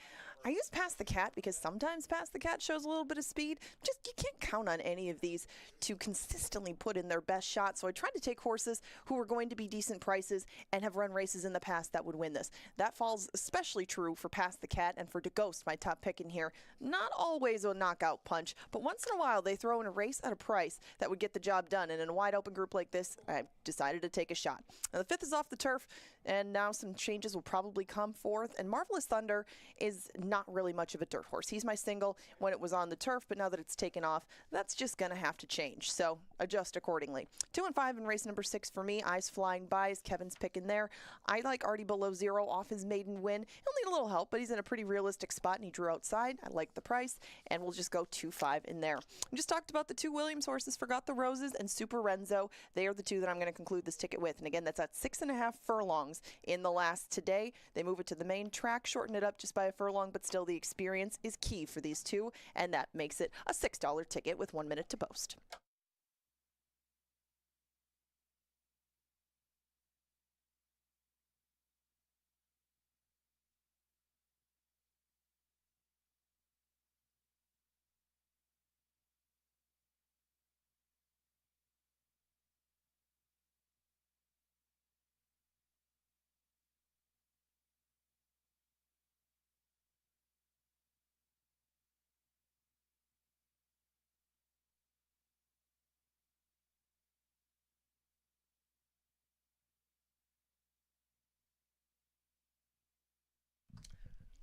I used Pass the Cat because sometimes Pass the Cat shows a little bit of speed. Just you can't count on any of these to consistently put in their best shot. So I tried to take horses who were going to be decent prices and have run races in the past that would win this. That falls especially true for Pass the Cat and for DeGhost, my top pick in here. Not always a knockout punch, but once in a while they throw in a race at a price that would get the job done. And in a wide open group like this, I decided to take a shot. Now the 5th is off the turf, and now some changes will probably come forth. And Marvelous Thunder is not really much of a dirt horse. He's my single when it was on the turf, but now that it's taken off, that's just going to have to change. So adjust accordingly. 2 and 5 in race number 6 for me. Eyes Flying By is Kevin's pick in there. I like Artie Below Zero off his maiden win. He'll need a little help, but he's in a pretty realistic spot, and he drew outside. I like the price, and we'll just go 2-5 in there. We just talked about the 2 Williams horses, Forgot the Roses and Super Renzo. They are the 2 that I'm going to conclude this ticket with. And again, that's at 6.5 furlongs in the last today. They move it to the main track, shorten it up just by a furlong, but still the experience is key for these 2, and that makes it a $6 ticket with 1 minute to post.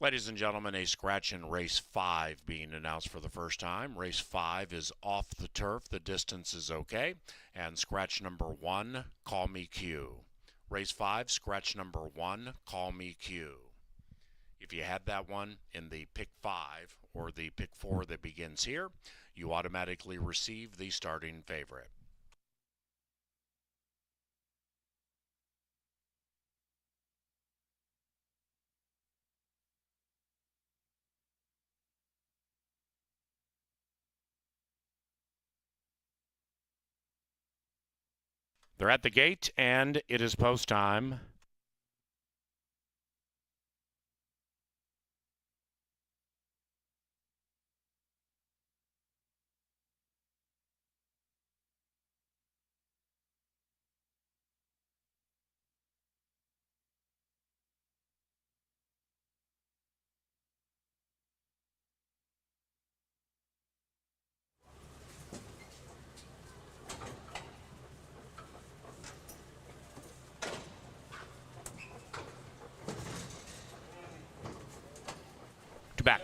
Ladies and gentlemen, a scratch in race 5 being announced for the first time. Race 5 is off the turf. The distance is okay. And scratch number 1, Call Me Q. Race 5, scratch number 1, Call Me Q. If you had that one in the pick 5 or the pick 4 that begins here, you automatically receive the starting favorite. They're at the gate, and it is post time. To back.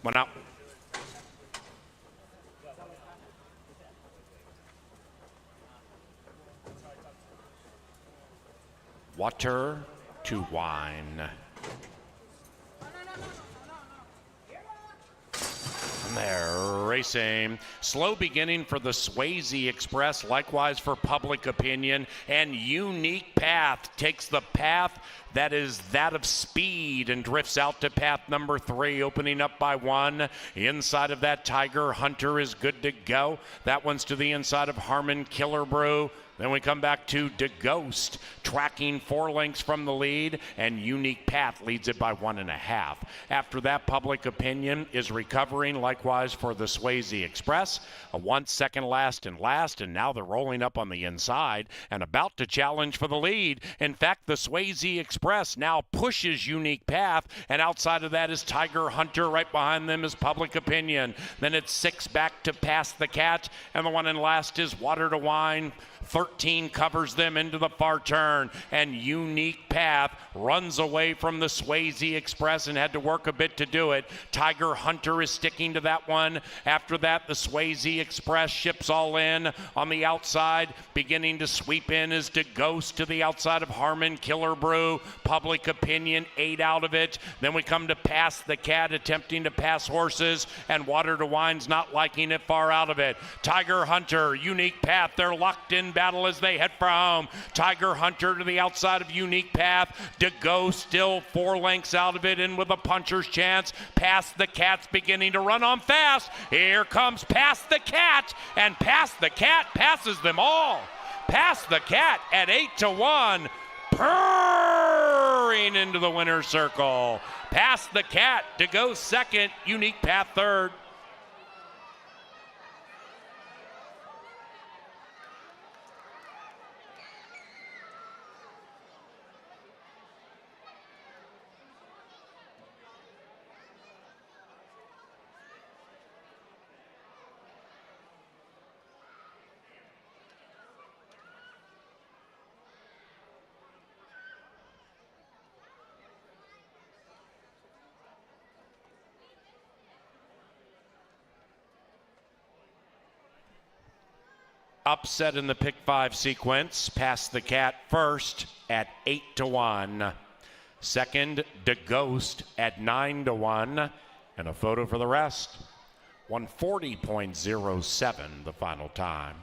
1 out. Water to wine. And they're racing. Slow beginning for the Swayze Express, likewise for Public Opinion. And Unique Path takes the path that is that of speed and drifts out to path number 3, opening up by 1. Inside of that, Tiger Hunter is good to go. That one's to the inside of Harmon Killer Brew. Then we come back to DeGhost, tracking 4 lengths from the lead, and Unique Path leads it by 1.5. After that, Public Opinion is recovering, likewise for the Swayze Express. A 1 second last, and now they're rolling up on the inside and about to challenge for the lead. In fact, the Swayze Express now pushes Unique Path, and outside of that is Tiger Hunter. Right behind them is Public Opinion. Then it's 6 back to Pass the Cat, and the one in last is Water to Wine. 13 covers them into the far turn, and Unique Path runs away from the Swayze Express and had to work a bit to do it. Tiger Hunter is sticking to that one. After that, the Swayze Express ships all in on the outside. Beginning to sweep in is DeGhost to the outside of Harmon Killer Brew. Public Opinion, 8 out of it. Then we come to Pass the Cat, attempting to pass horses, and Water to Wine's not liking it, far out of it. Tiger Hunter, Unique Path, they're locked in battle battle as they head for home. Tiger Hunter to the outside of Unique Path. To go still 4 lengths out of it, in with a puncher's chance. Past the Cat's beginning to run on fast. Here comes Past the Cat, and Past the Cat passes them all. Past the Cat at 8-1, purring into the winner's circle. Past the Cat to go second, Unique Path third. Upset in the pick 5 sequence. Past the Cat first at 8-1. Second, De Ghost at 9-1. And a photo for the rest. 140.07 the final time.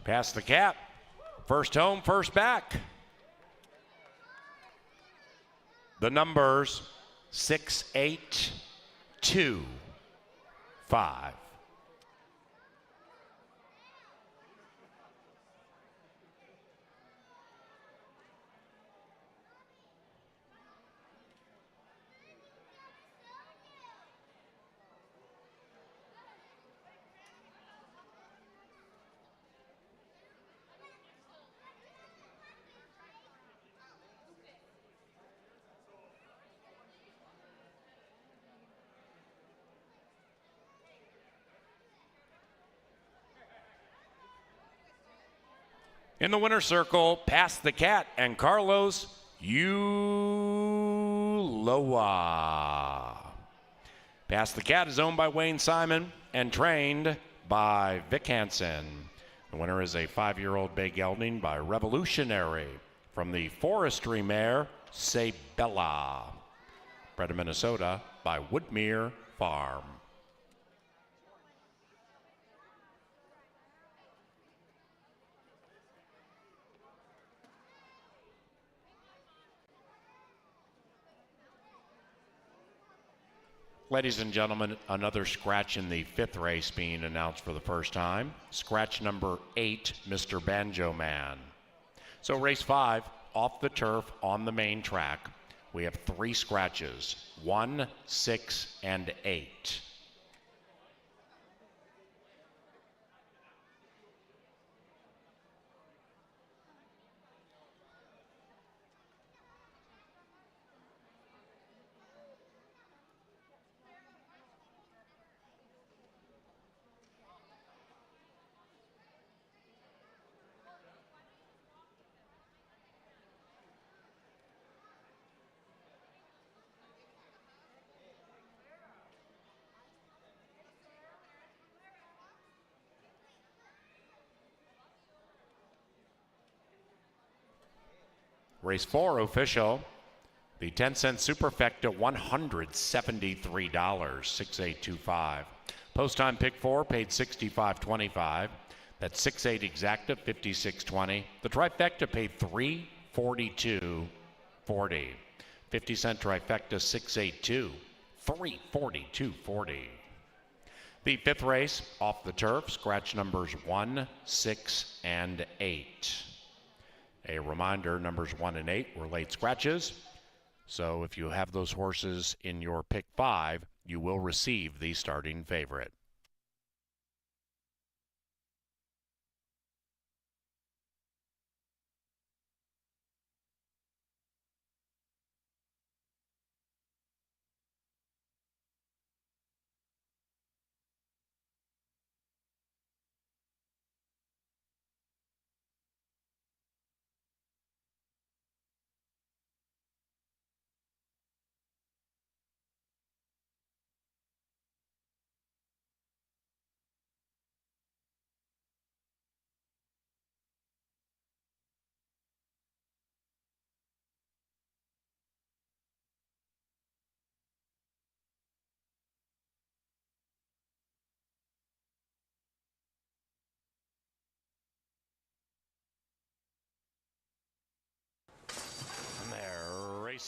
Past the Cat. First home, first back. The numbers 6, 8, 2, 5. In the winner's circle, Past the Cat and Carlos Ulloa. Past the Cat is owned by Wayne Simon and trained by Vic Hansen. The winner is a 5-year-old bay gelding by Revolutionary from the forestry mare Sabella. Bred in Minnesota by Woodmere Farm. Ladies and gentlemen, another scratch in the 5th race being announced for the first time. Scratch number 8, Mr. Banjo Man. So race 5, off the turf on the main track. We have 3 scratches, 1, 6, and 8. Race 4 official. The 10-cent superfecta, $173, 6825. Post time pick 4 paid $65.25. That's 6-8 exacta, $56.20. The trifecta paid $342.40. 50-cent trifecta, 682, $342.40. The 5th race off the turf, scratch numbers 1, 6, and 8. A reminder, numbers 1 and 8 were late scratches. So if you have those horses in your pick 5, you will receive the starting favorite.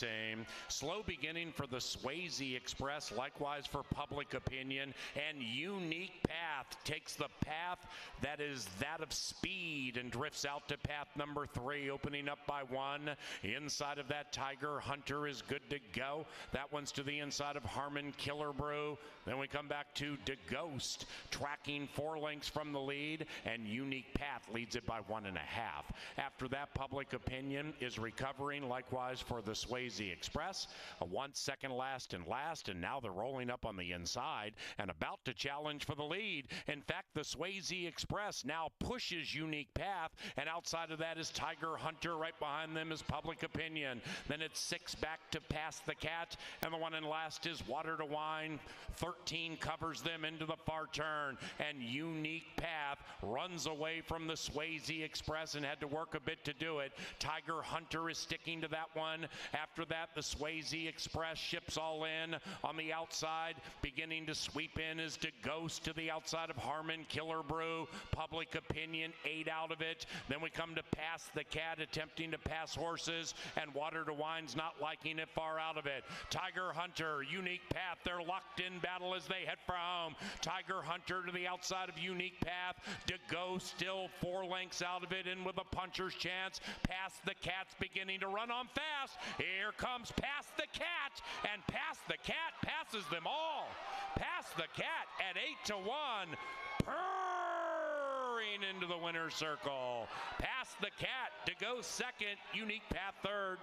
racing. Slow beginning for the Swayze Express, likewise for Public Opinion. And Unique Path takes the path that is that of speed and drifts out to path number 3, opening up by 1. Inside of that, Tiger Hunter is good to go. That one's to the inside of Harmon Killer Brew. Then we come back to DeGhost, tracking 4 lengths from the lead, and Unique Path leads it by 1.5. After that, Public Opinion is recovering, likewise for the Swayze Express. A 1 second last, and now they're rolling up on the inside and about to challenge for the lead. In fact, the Swayze Express now pushes Unique Path, and outside of that is Tiger Hunter. Right behind them is Public Opinion. Then it's 6 back to Pass the Cat, and the one in last is Water to Wine. 13 covers them into the far turn, and Unique Path runs away from the Swayze Express and had to work a bit to do it. Tiger Hunter is sticking to that one. After that, the Swayze Express ships all in on the outside. Beginning to sweep in is DeGhost to the outside of Harmon Killer Brew. Public Opinion 8 out of it. Then we come to Pass the Cat, attempting to pass horses, and Water to Wine's not liking it far out of it. Tiger Hunter, Unique Path, they're locked in battle as they head for home. Tiger Hunter to the outside of Unique Path. DeGhost still 4 lengths out of it, and with a puncher's chance. Pass the Cat's beginning to run on fast. Here comes Pass the Cat, and Pass the Cat passes them all. Pass the Cat at 8-1, purring into the winner's circle. Pass the Cat to go second, Unique Path third.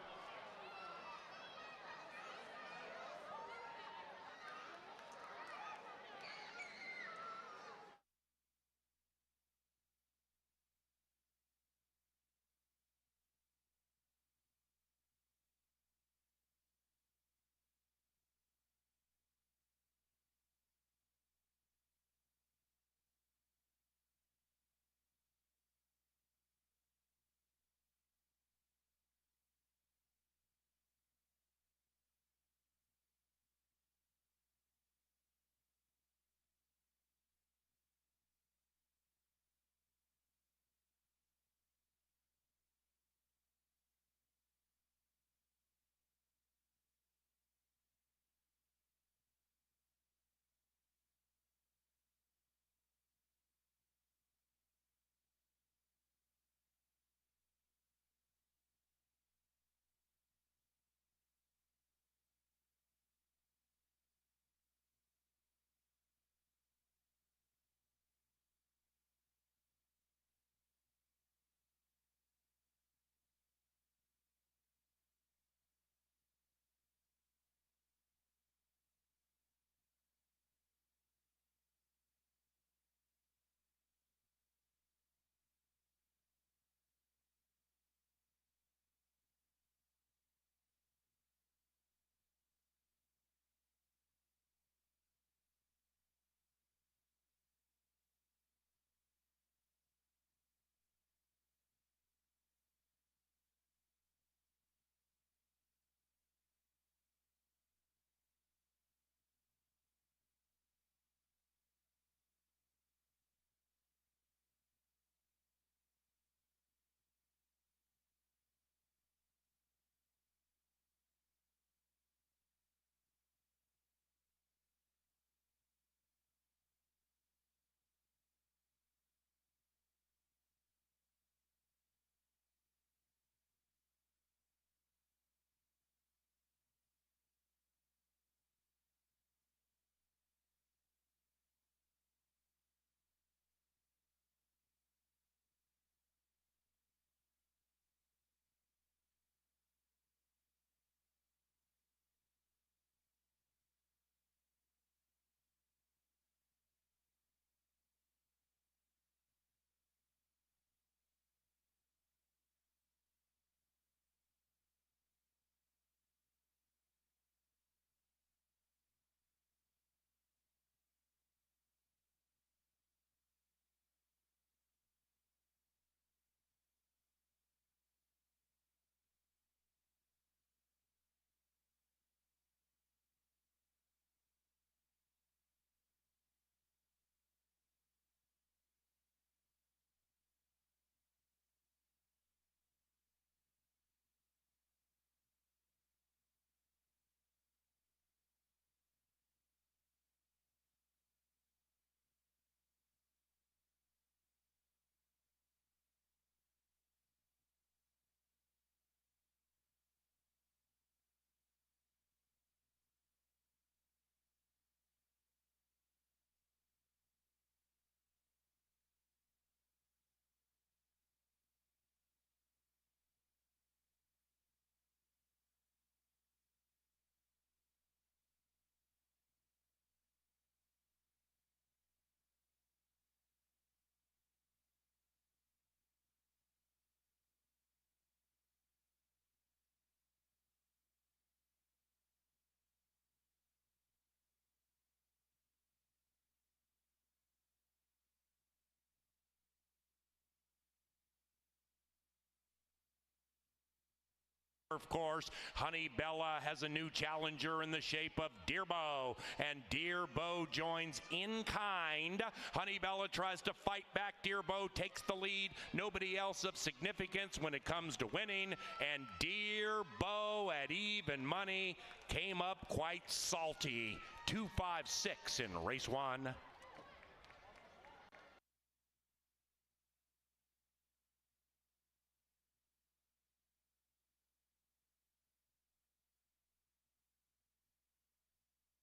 Of course, Honey Bella has a new challenger in the shape of Dearbo, and Dearbo joins in kind. Honey Bella tries to fight back. Dearbo takes the lead. Nobody else of significance when it comes to winning, and Dearbo at even money came up quite salty. 2-5-6 in race 1.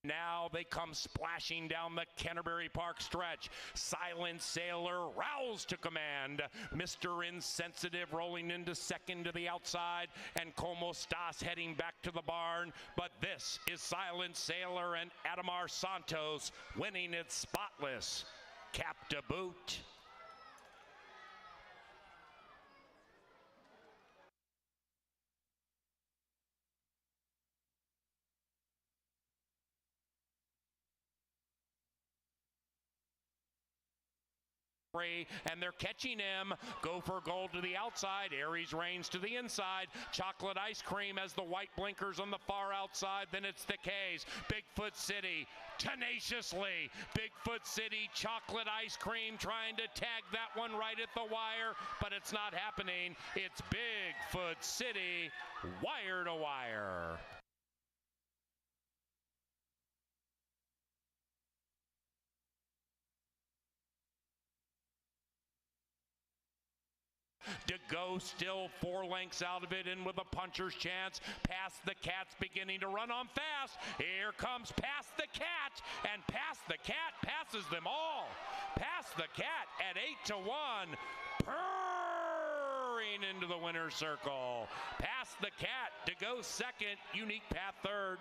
Now they come splashing down the Canterbury Park stretch. Silent Sailor roused to command. Mr. Insensitive rolling into second to the outside, and Como Stas heading back to the barn. But this is Silent Sailor and Adamar Santos winning it spotless. Cap to boot. And they're catching him. Go for gold to the outside. Aries Reigns to the inside. Chocolate Ice Cream has the white blinkers on the far outside. Then it's the K's. Bigfoot City tenaciously. Bigfoot City, Chocolate Ice Cream trying to tag that one right at the wire, but it's not happening. It's Bigfoot City wire to wire. To go still 4 lengths out of it, in with a puncher's chance. Past the Cat's beginning to run on fast. Here comes Past the Cat, and Past the Cat passes them all. Past the Cat at 8-1, purring into the winner's circle. Past the Cat to go second, Unique Path third.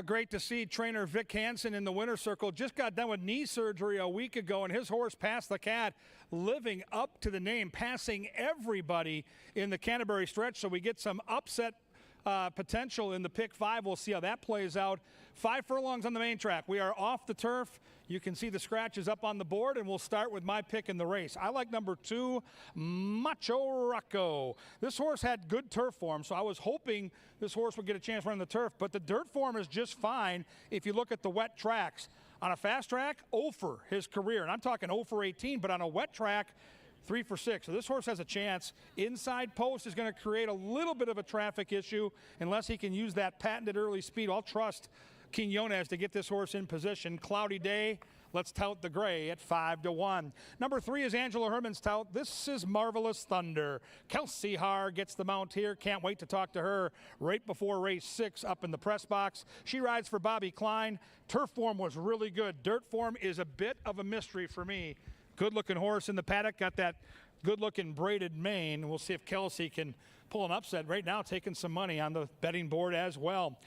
Great to see trainer Vic Hansen in the winner's circle. Just got done with knee surgery a week ago, and his horse Past the Cat living up to the name, passing everybody in the Canterbury stretch. So we get some upset potential in the pick 5. We'll see how that plays out. 5 furlongs on the main track. We are off the turf. You can see the scratches up on the board, and we'll start with my pick in the race. I like number 2, Macho Rocco. This horse had good turf form, so I was hoping this horse would get a chance running the turf, but the dirt form is just fine if you look at the wet tracks. On a fast track, 0 for his career, and I'm talking 0 for 18, but on a wet track, 3 for 6. So this horse has a chance. Inside post is going to create a little bit of a traffic issue unless he can use that patented early speed. I'll trust Quinones to get this horse in position. Cloudy day. Let's tout the gray at 5-1. Number 3 is Angela Herman's tout. This is Marvelous Thunder. Kelsey Haar gets the mount here. Can't wait to talk to her right before race 6 up in the press box. She rides for Bobby Klein. Turf form was really good. Dirt form is a bit of a mystery for me. Good looking horse in the paddock. Got that good looking braided mane. We'll see if Kelsey can pull an upset. Right now taking some money on the betting board as well.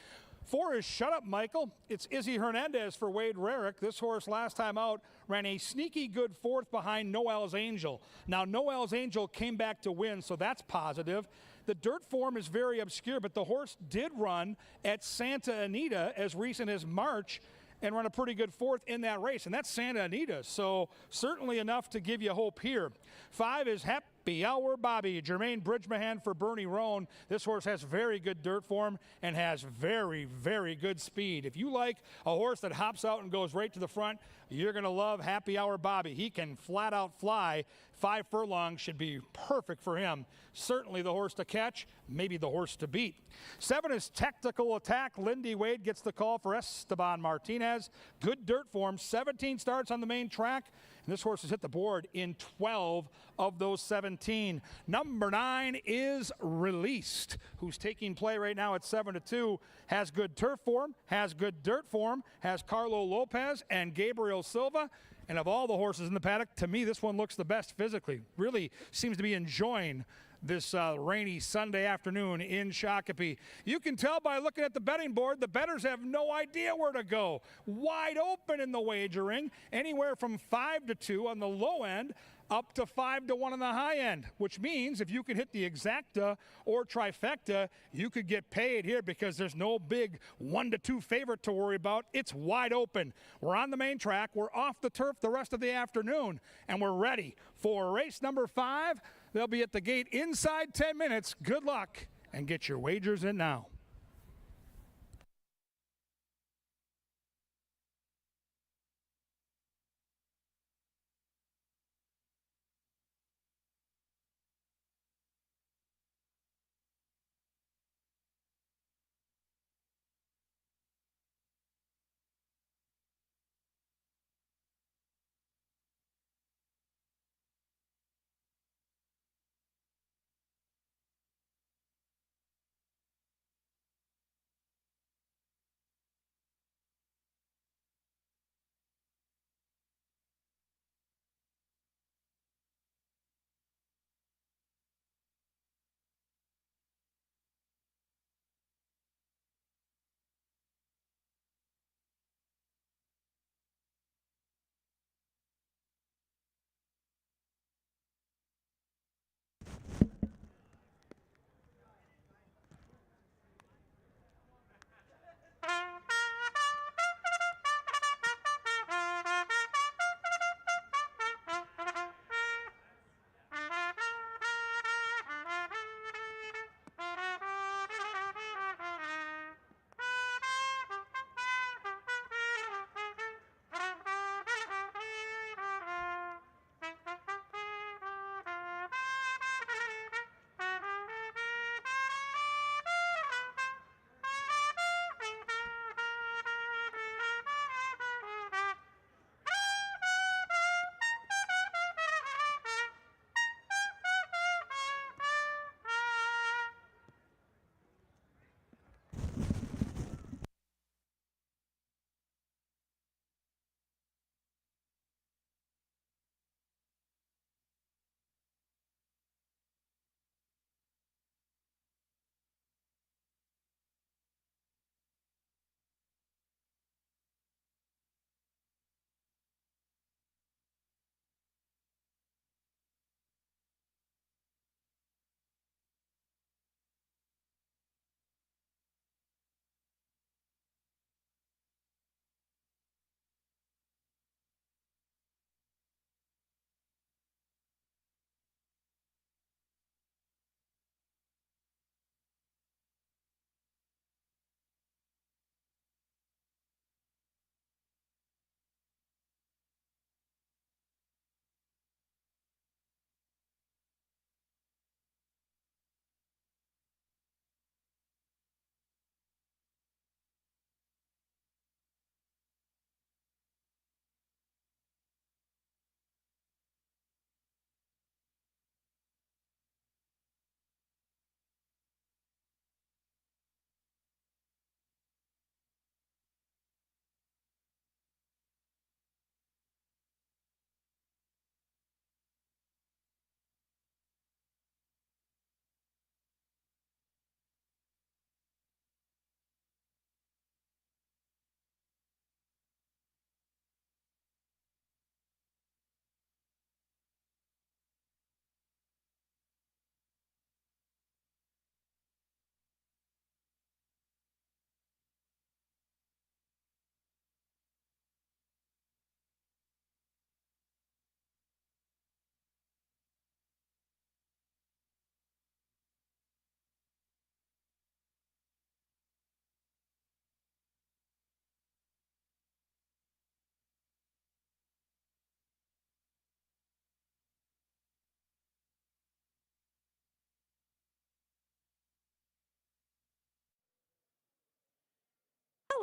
4 is Shut Up, Michael. It's Izzy Hernandez for Wade Rarick. This horse last time out ran a sneaky good 4th behind Noel's Angel. Now, Noel's Angel came back to win, so that's positive. The dirt form is very obscure, but the horse did run at Santa Anita as recent as March and run a pretty good 4th in that race, and that's Santa Anita, so certainly enough to give you hope here. 5 is Happy Hour Bobby. Jermaine Bridgemahan for Bernie Roan. This horse has very good dirt form and has very, very good speed. If you like a horse that hops out and goes right to the front, you're going to love Happy Hour Bobby. He can flat out fly. 5 furlongs should be perfect for him. Certainly the horse to catch, maybe the horse to beat. 7 is Tactical Attack. Lindy Wade gets the call for Esteban Martinez. Good dirt form, 17 starts on the main track. And this horse has hit the board in 12 of those 17. Number 9 is Released, who's taking play right now at 7-2. Has good turf form, has good dirt form, has Carlo Lopez and Gabriel Silva. And of all the horses in the paddock, to me, this one looks the best physically. Really seems to be enjoying this rainy Sunday afternoon in Shakopee. You can tell by looking at the betting board, the bettors have no idea where to go. Wide open in the wagering, anywhere from 5-2 on the low end up to 5-1 on the high end, which means if you can hit the exacta or trifecta, you could get paid here because there's no big 1-2 favorite to worry about. It's wide open. We're on the main track. We're off the turf the rest of the afternoon, and we're ready for race number 5. They'll be at the gate inside 10 minutes. Good luck, and get your wagers in now.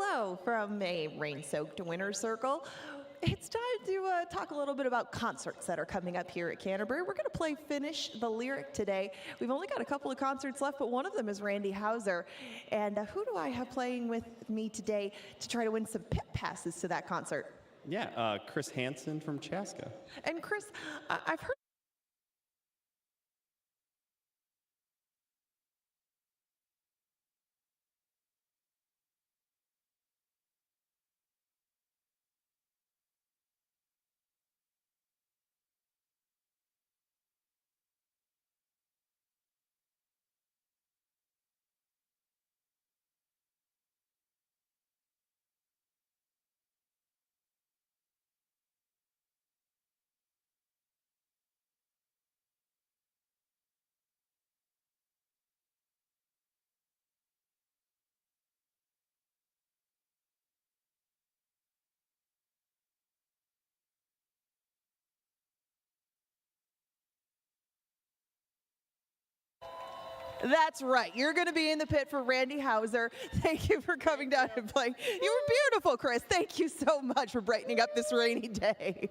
Hello from a rain-soaked winner's circle. It's time to talk a little bit about concerts that are coming up here at Canterbury. We're going to play Finish the Lyric today. We've only got a couple of concerts left, but one of them is Randy Houser. And who do I have playing with me today to try to win some pit passes to that concert? Yeah, Chris Hansen from Chaska. And Chris, I've heard That's right. You're going to be in the pit for Randy Houser. Thank you for coming down and playing. You were beautiful, Chris. Thank you so much for brightening up this rainy day.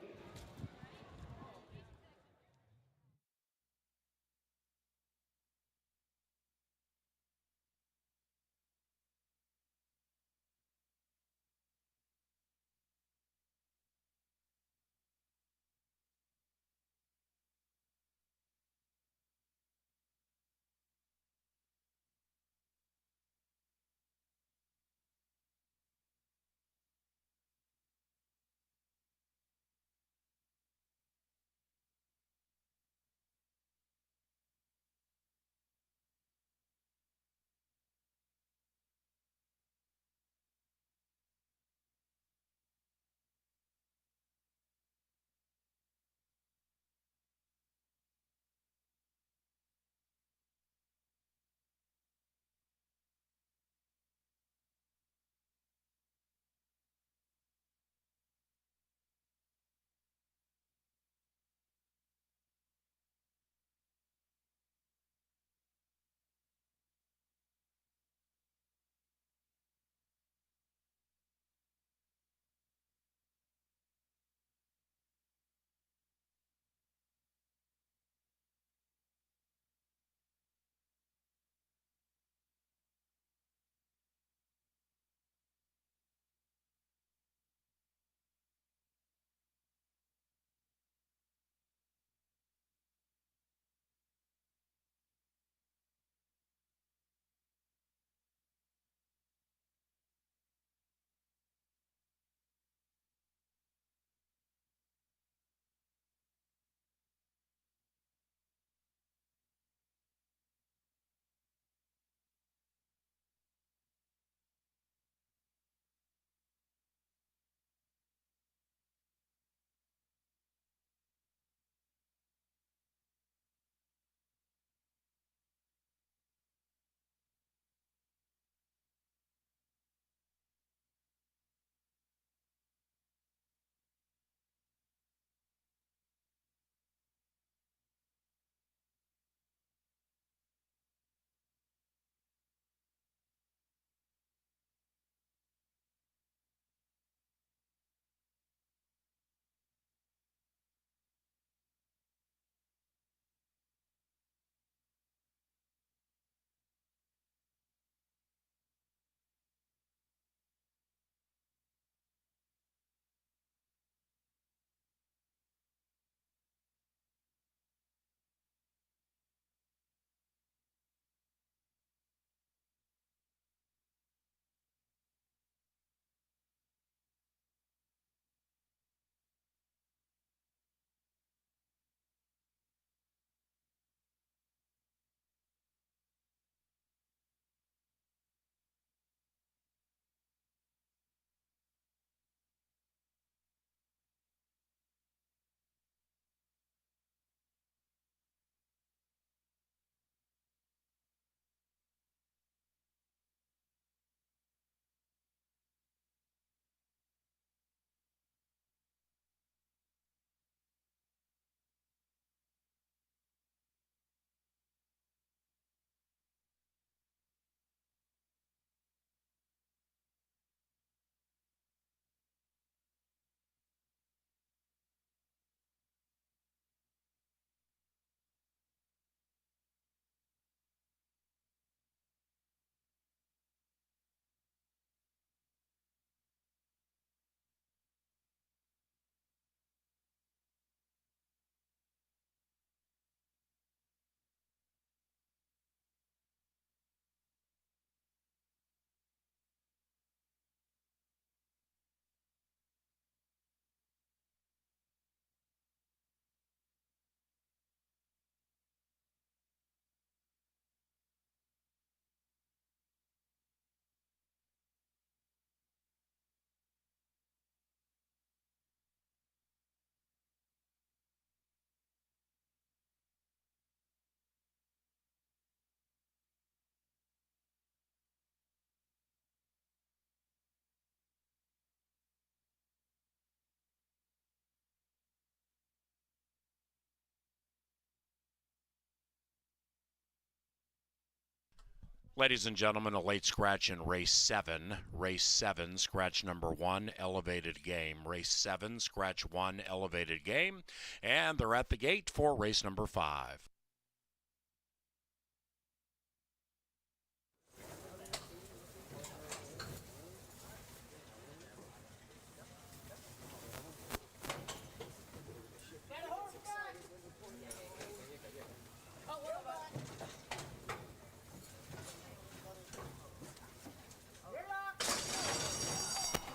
Ladies and gentlemen, a late scratch in race 7. Race 7, scratch number 1, elevated game. Race 7, scratch 1, elevated game. And they're at the gate for race number 5.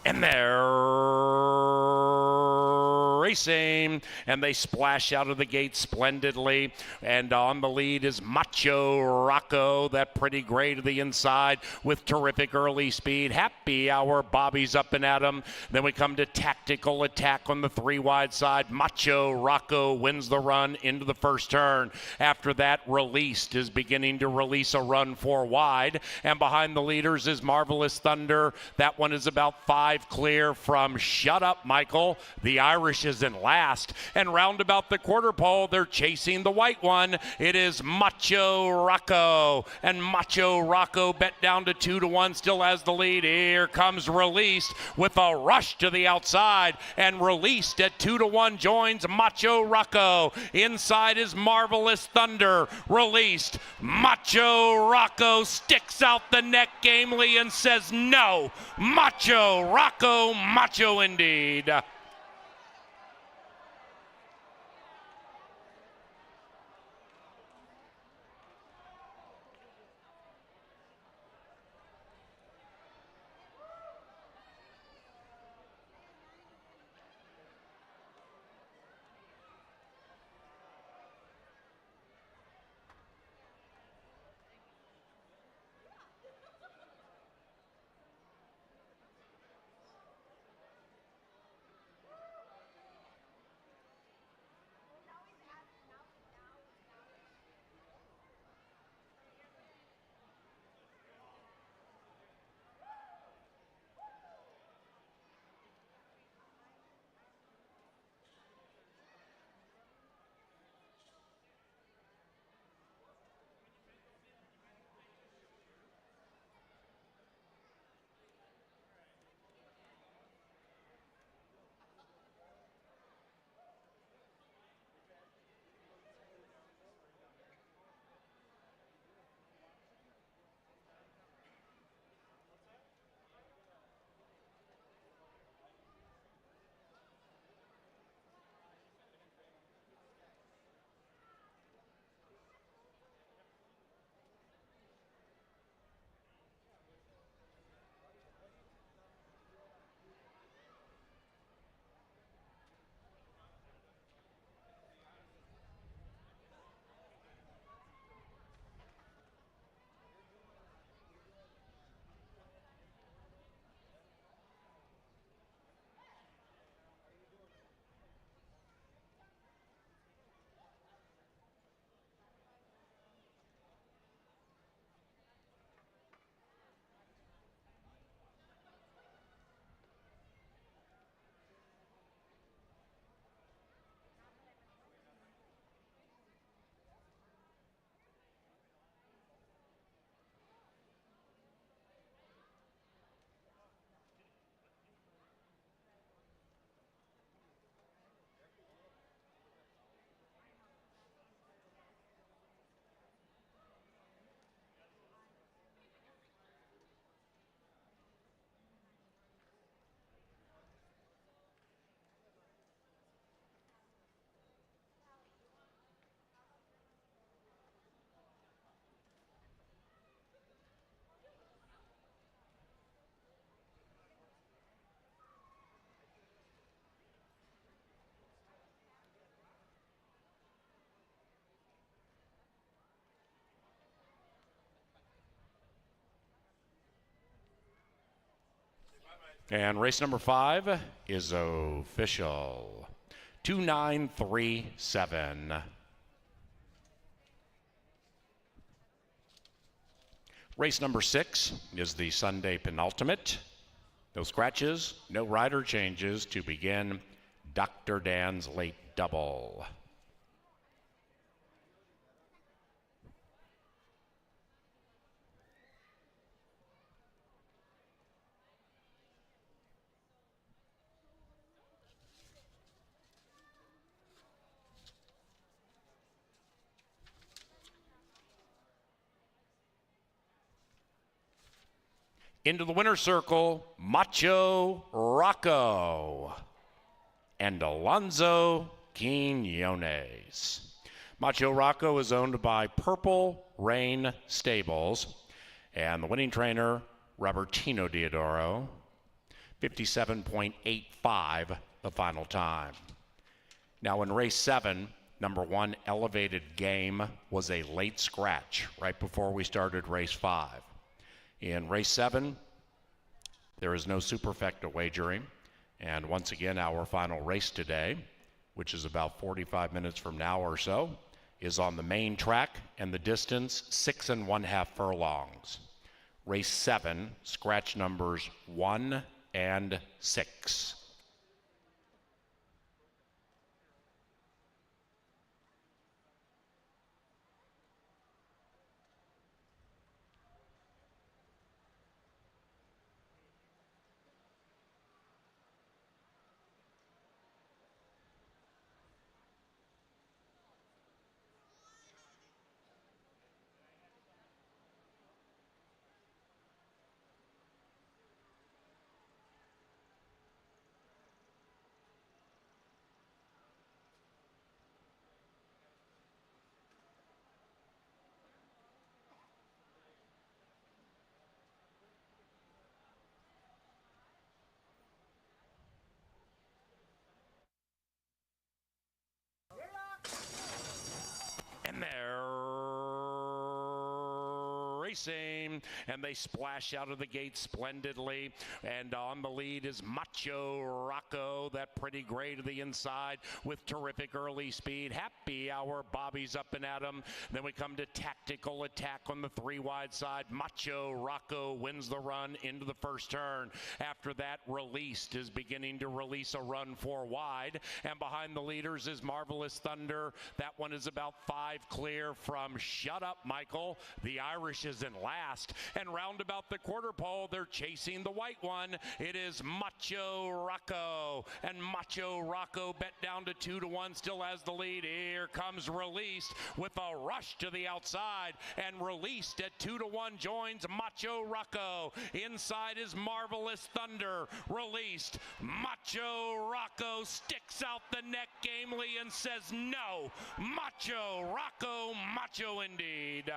And they're racing, and they splash out of the gate splendidly. And on the lead is Macho Rocco, that pretty gray to the inside with terrific early speed. Happy Hour, Bobby's up and at him. Then we come to Tactical Attack on the 3 wide side. Macho Rocco wins the run into the first turn. After that, Released is beginning to release a run 4 wide. And behind the leaders is Marvelous Thunder. That one is about 5 clear from Shut Up, Michael. The Irish is in last. And round about the quarter pole, they're chasing the white one. It is Macho Rocco. And Macho Rocco bet down to 2-1, still has the lead. Here comes Released with a rush to the outside. And Released at 2-1 joins Macho Rocco. Inside is Marvelous Thunder. Released. Macho Rocco sticks out the neck gamely and says no. Macho Rocco, macho indeed. And race number 5 is official. 2937. Race number 6 is the Sunday penultimate. No scratches, no rider changes to begin Dr. Dan's late double. Into the winner's circle, Macho Rocco and Alonzo Quinones. Macho Rocco is owned by Purple Rain Stables, and the winning trainer, Robertino Diodoro, 57.85 the final time. Now in race 7, number 1 Elevated Game was a late scratch right before we started race 5. In race 7, there is no superfecta wagering. And once again, our final race today, which is about 45 minutes from now or so, is on the main track, and the distance 6 1/2 furlongs. Race 7, scratch numbers 1 and 6. And they're racing, and they splash out of the gate splendidly. And on the lead is Macho Rocco, that pretty gray to the inside with terrific early speed. Happy Hour, Bobby's up and at him. Then we come to Tactical Attack on the 3 wide side. Macho Rocco wins the run into the first turn. After that, Released is beginning to release a run 4 wide. And behind the leaders is Marvelous Thunder. That one is about 5 clear from Shut Up, Michael. The Irish is in last. And round about the quarter pole, they're chasing the white one. It is Macho Rocco. And Macho Rocco bet down to 2 1, still has the lead. Here comes Released with a rush to the outside. And Released at 2 1 joins Macho Rocco. Inside is Marvelous Thunder. Released. Macho Rocco sticks out the neck gamely and says no. Macho Rocco, macho indeed.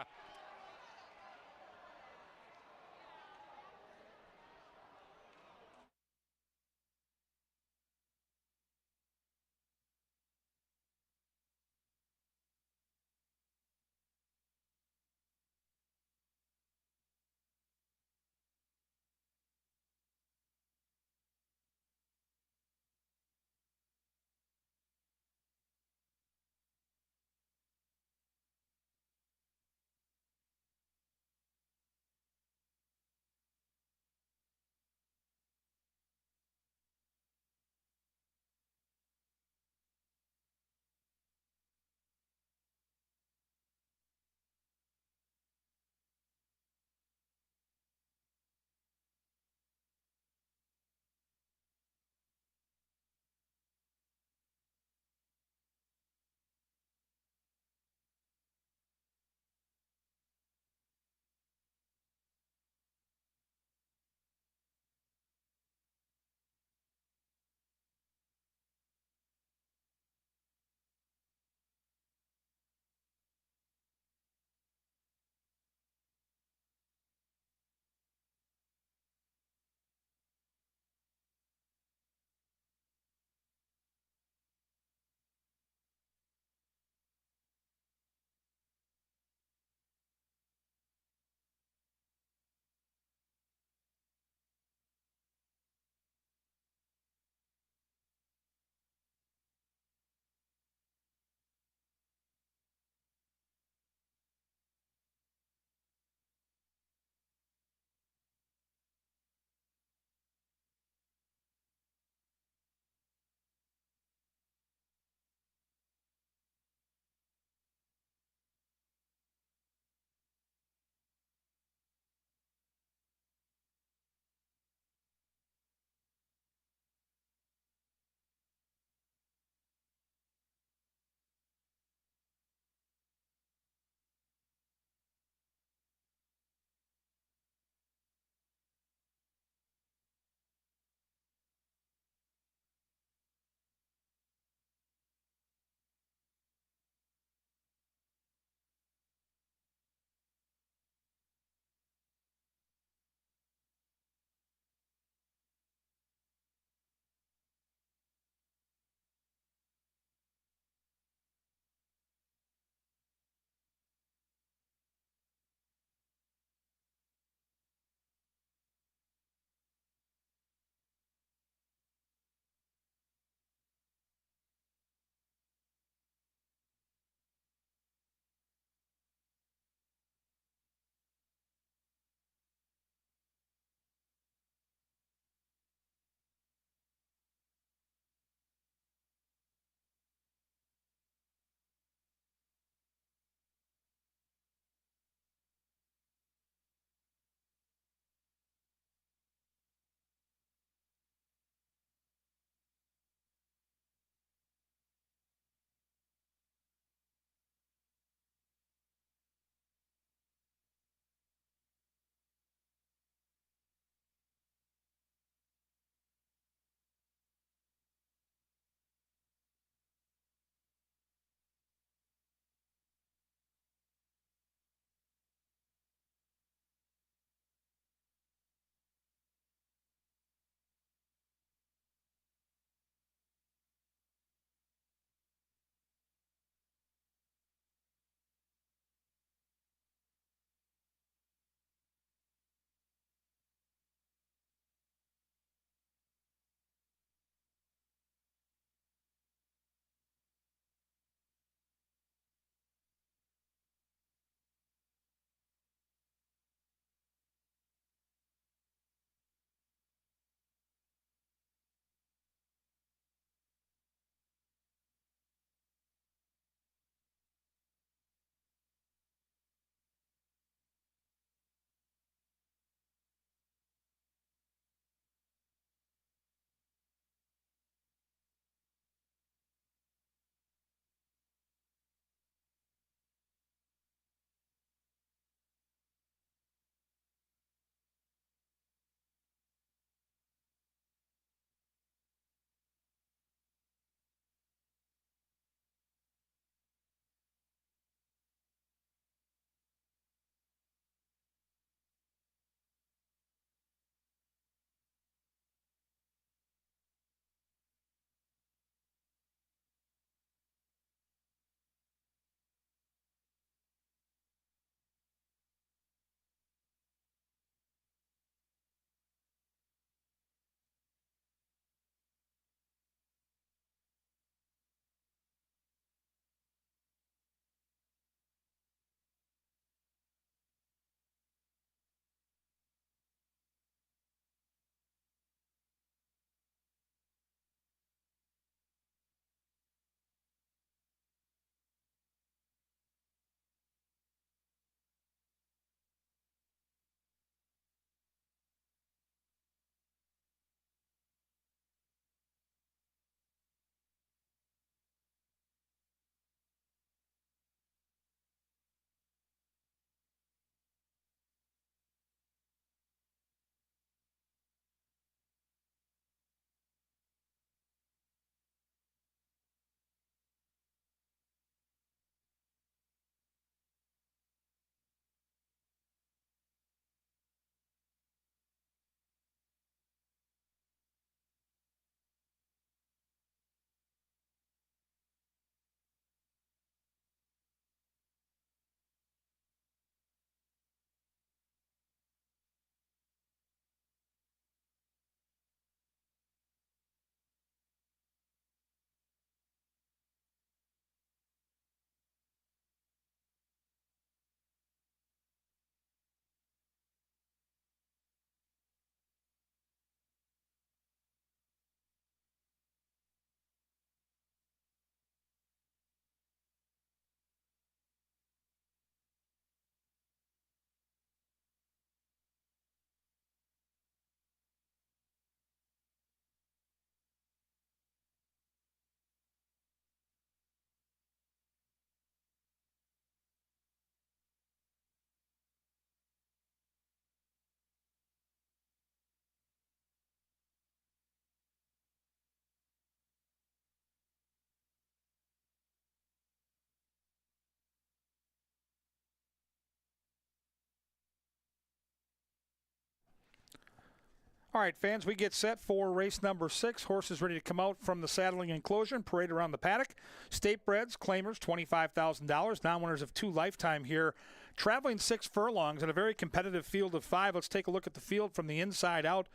All right, fans, we get set for race number 6. Horses ready to come out from the saddling enclosure and parade around the paddock. State breds, claimers, $25,000. Non-winners of 2 lifetime here. Traveling 6 furlongs in a very competitive field of 5. Let's take a look at the field from the inside out.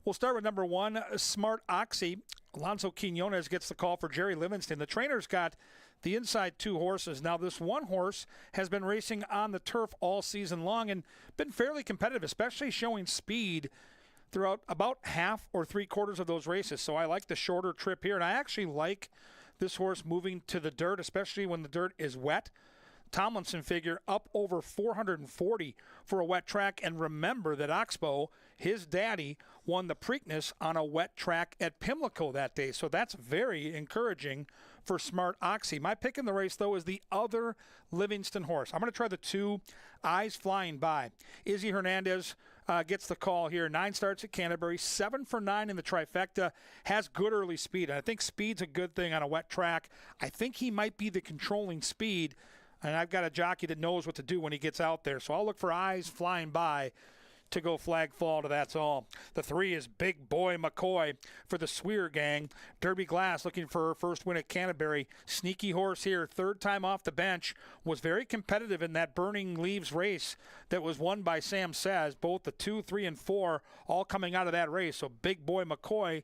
We'll start with number 1, Smart Oxy. Alonso Quinones gets the call for Jerry Livingston. The trainer's got the inside 2 horses. Now, this one horse has been racing on the turf all season long and been fairly competitive, especially showing speed throughout about half or 3/4 of those races. So I like the shorter trip here, and I actually like this horse moving to the dirt, especially when the dirt is wet. Tomlinson figure up over 440 for a wet track. And remember that Oxbow, his daddy, won the Preakness on a wet track at Pimlico that day. So that's very encouraging for Smart Oxy. My pick in the race, though, is the other Livingston horse. I'm going to try the 2, Eyes Flying By. Izzy Hernandez gets the call here. 9 starts at Canterbury, 7 for 9 in the trifecta, has good early speed. And I think speed's a good thing on a wet track. I think he might be the controlling speed. And I've got a jockey that knows what to do when he gets out there. So I'll look for Eyes Flying By to go flag fall to That's All. The 3 is Big Boy McCoy for the Sweer gang. Derby Glass looking for her first win at Canterbury. Sneaky horse here, 3rd time off the bench. Was very competitive in that Burning Leaves race that was won by Sam Says. Both the 2, 3, and 4 all coming out of that race. So Big Boy McCoy,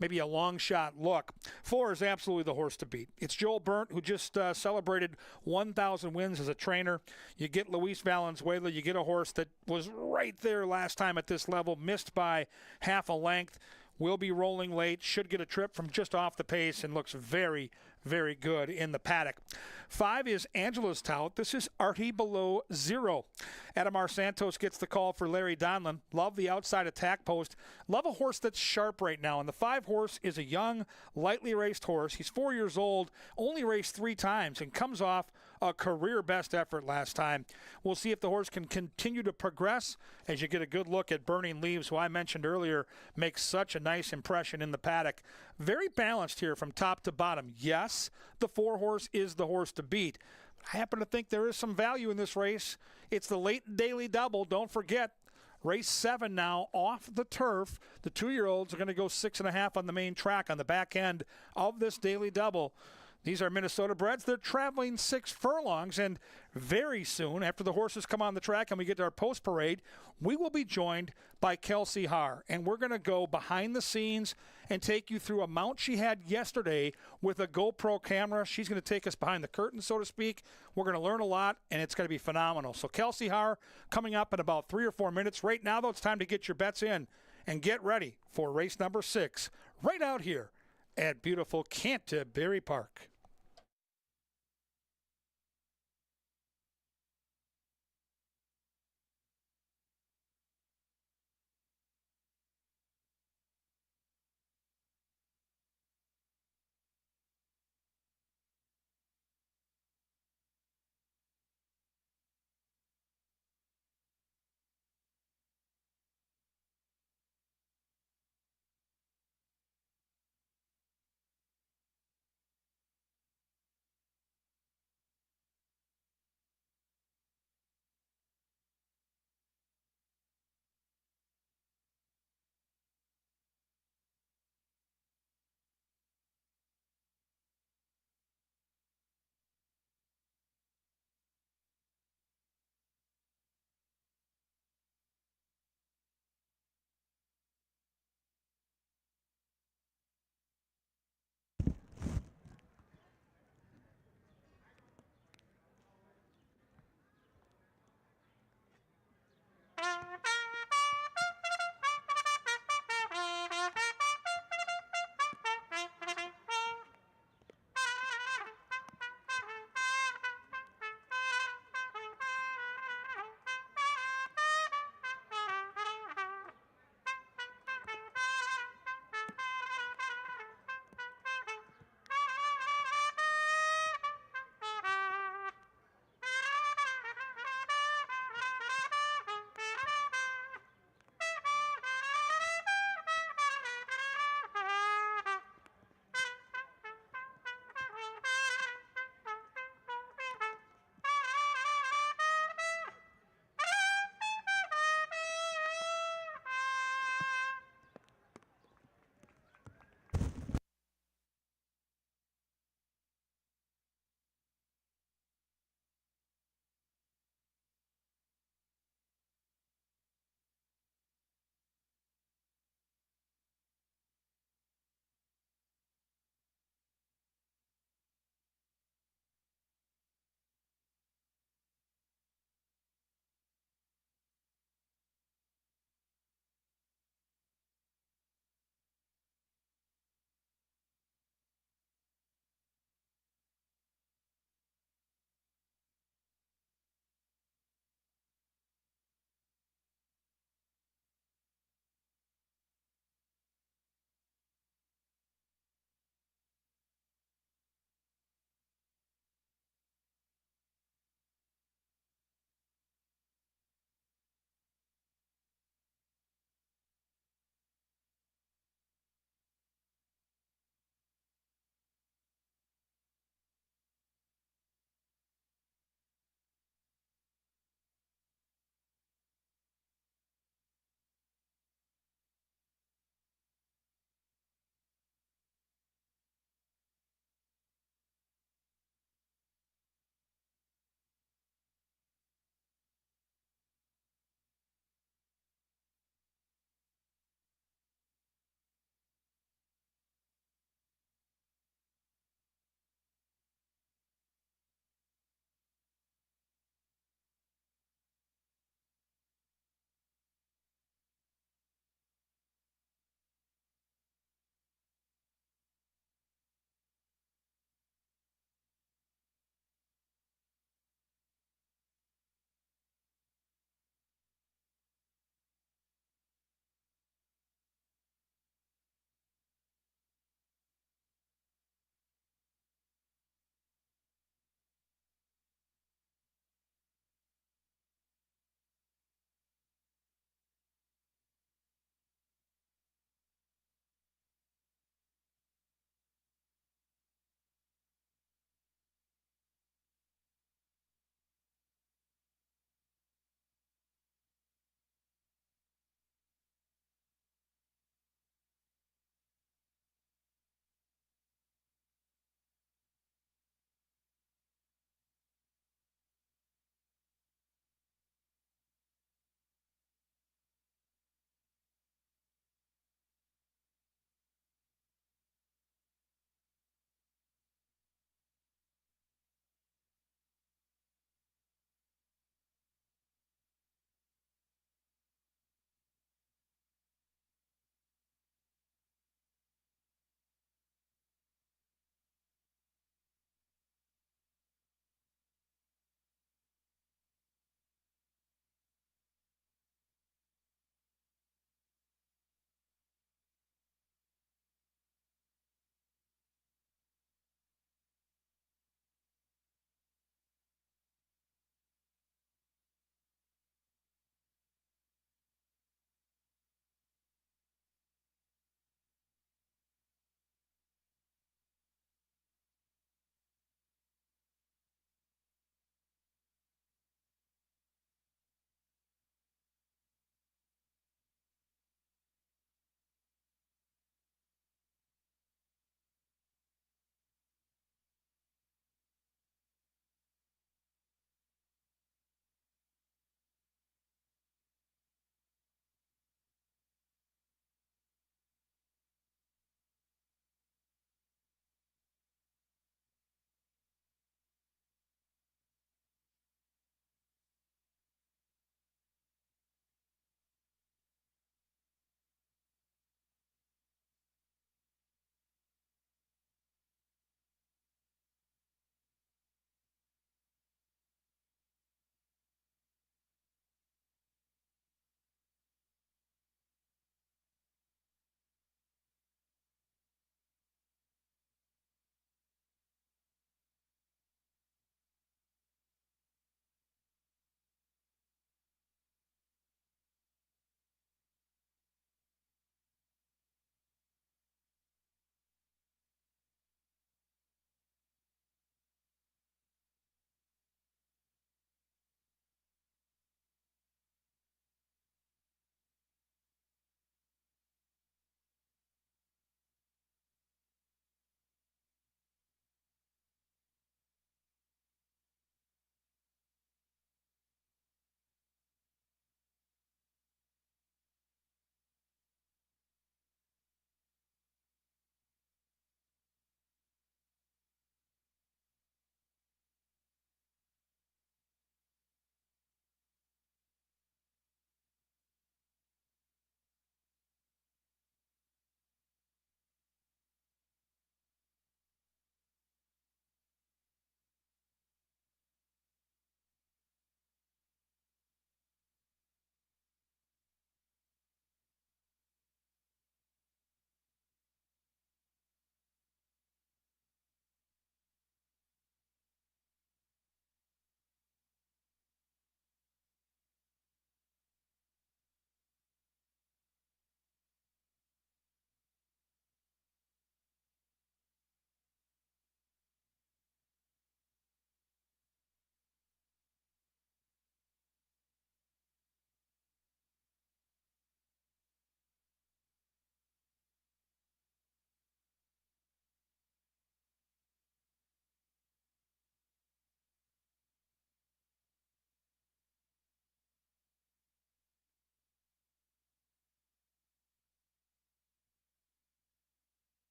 maybe a long shot look. 4 is absolutely the horse to beat. It's Joel Burnt, who just celebrated 1,000 wins as a trainer. You get Luis Valenzuela. You get a horse that was right there last time at this level, missed by half a length. Will be rolling late, should get a trip from just off the pace, and looks very, very good in the paddock. 5 is Angela's Tout. This is Artie Below Zero. Adamar Santos gets the call for Larry Donlin. Love the outside attack post. Love a horse that's sharp right now. And the 5 horse is a young, lightly raced horse. He's 4 years old, only raced 3 times, and comes off a career best effort last time. We'll see if the horse can continue to progress as you get a good look at Burning Leaves, who I mentioned earlier makes such a nice impression in the paddock. Very balanced here from top to bottom. Yes, the 4 horse is the horse to beat. I happen to think there is some value in this race. It's the late daily double. Don't forget, race 7 now off the turf. The 2-year-olds are going to go 6.5 on the main track on the back end of this daily double. These are Minnesota breds. They're traveling 6 furlongs, and very soon, after the horses come on the track and we get to our post parade, we will be joined by Kelsey Haar, and we're going to go behind the scenes and take you through a mount she had yesterday with a GoPro camera. She's going to take us behind the curtain, so to speak. We're going to learn a lot, and it's going to be phenomenal. So Kelsey Haar coming up in about 3 or 4 minutes. Right now, though, it's time to get your bets in and get ready for race number 6 right out here at beautiful Canterbury Park.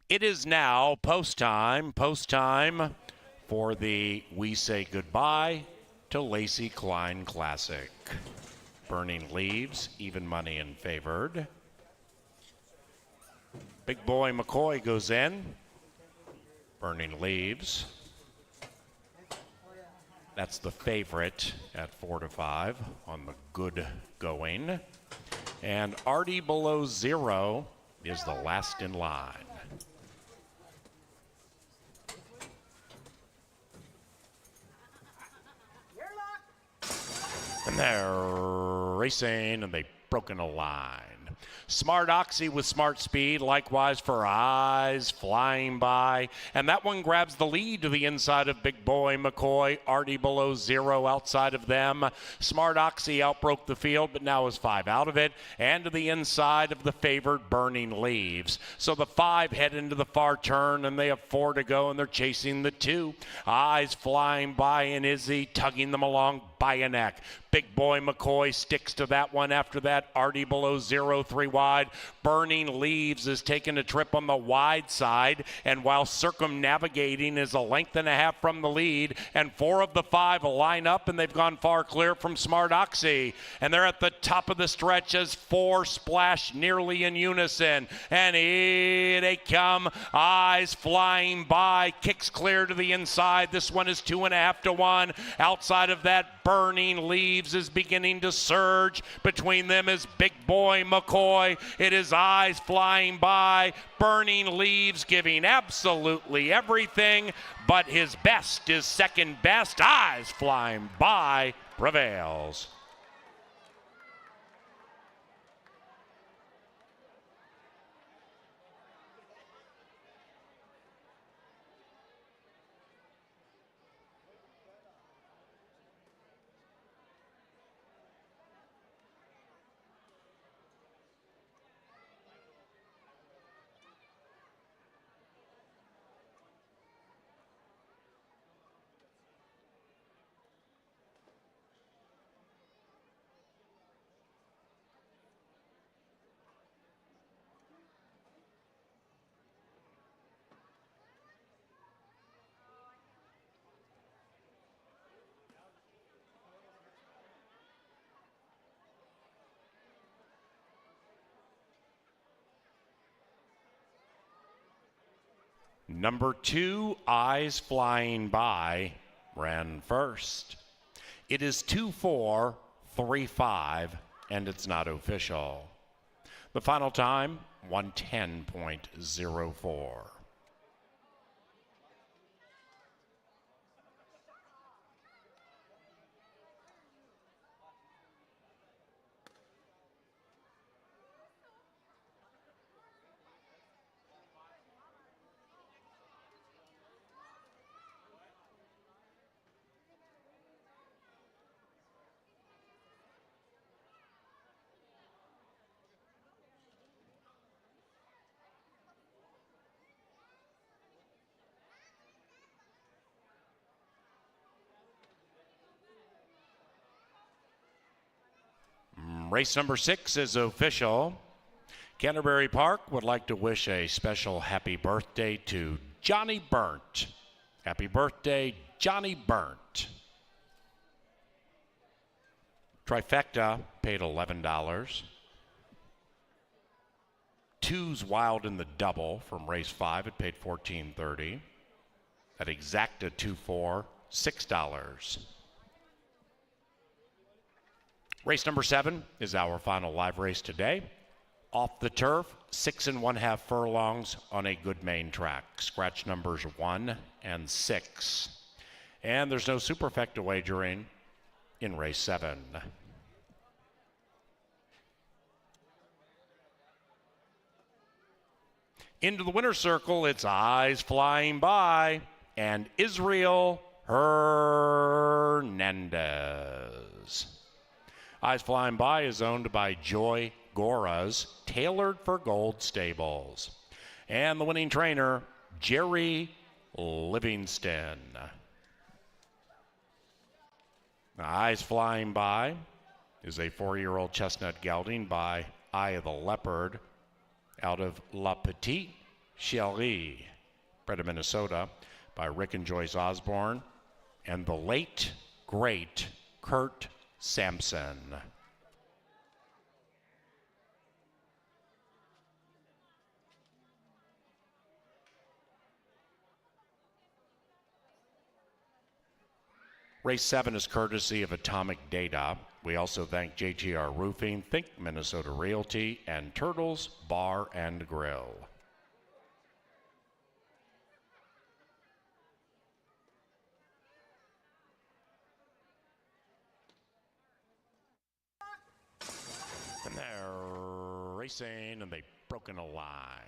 It is now post time for the We Say Goodbye to Lacey Klein Classic. Burning Leaves, even money and favored. Big Boy McCoy goes in. Burning Leaves. That's the favorite at 4-5 on the good going. And Artie Below Zero is the last in line. And they're racing, and they've broken a line. Smart Oxy with Smart Speed, likewise for Eyes Flying By. And that one grabs the lead to the inside of Big Boy McCoy. Artie Below Zero outside of them. Smart Oxy outbroke the field, but now is 5 out of it. And to the inside of the favored Burning Leaves. So the 5 head into the far turn, and they have 4 to go, and they're chasing the 2. Eyes Flying By and Izzy tugging them along by a neck. Big Boy McCoy sticks to that one. After that, Artie Below Zero, 3 wide. Burning Leaves is taking a trip on the wide side, and while circumnavigating is a length and a half from the lead, and 4 of the 5 line up, and they've gone far clear from Smart Oxy, and they're at the top of the stretch as 4 splash nearly in unison, and here they come. Eyes Flying By, kicks clear to the inside. This one is 2.5 to 1. Outside of that, Burning Leaves is beginning to surge. Between them is Big Boy McCoy. It is Eyes Flying By. Burning Leaves giving absolutely everything, but his best is second best. Eyes Flying By prevails. Number 2, Eyes Flying By, ran first. It is 2-4, 3-5, and it's not official. The final time, 110.04. Race number 6 is official. Canterbury Park would like to wish a special happy birthday to Johnny Burnt. Happy birthday, Johnny Burnt. Trifecta paid $11. Two's Wild in the Double from race 5, it paid $14.30. At Exacta 2-4, $6. Race number 7 is our final live race today. Off the turf, 6 1/2 furlongs on a good main track. Scratch numbers 1 and 6. And there's no superfecta wagering in race 7. Into the winner's circle, it's Eyes Flying By and Israel Hernandez. Eyes Flying By is owned by Joy Goras, Tailored for Gold Stables. And the winning trainer, Jerry Livingston. Eyes Flying By is a 4-year-old chestnut gelding by Eye of the Leopard out of La Petite. Shelley, bred of Minnesota by Rick and Joyce Osborne, and the late, great Kurt Sampson. Race 7 is courtesy of Atomic Data. We also thank JTR Roofing, Think Minnesota Realty, and Turtles Bar and Grill. And they're racing, and they've broken a line.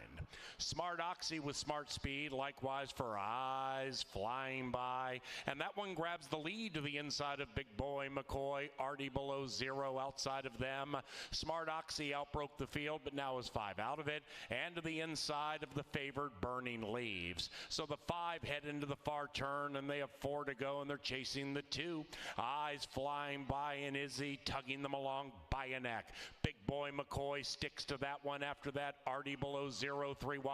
Smart Oxy with Smart Speed, likewise for Eyes Flying By. And that one grabs the lead to the inside of Big Boy McCoy. Artie below 0 outside of them. Smart Oxy outbroke the field, but now is 5 out of it. And to the inside of the favored Burning Leaves. So the 5 head into the far turn, and they have 4 to go, and they're chasing the 2. Eyes Flying By and Izzy tugging them along by a neck. Big Boy McCoy sticks to that one. After that, Artie below 0, 3 wide.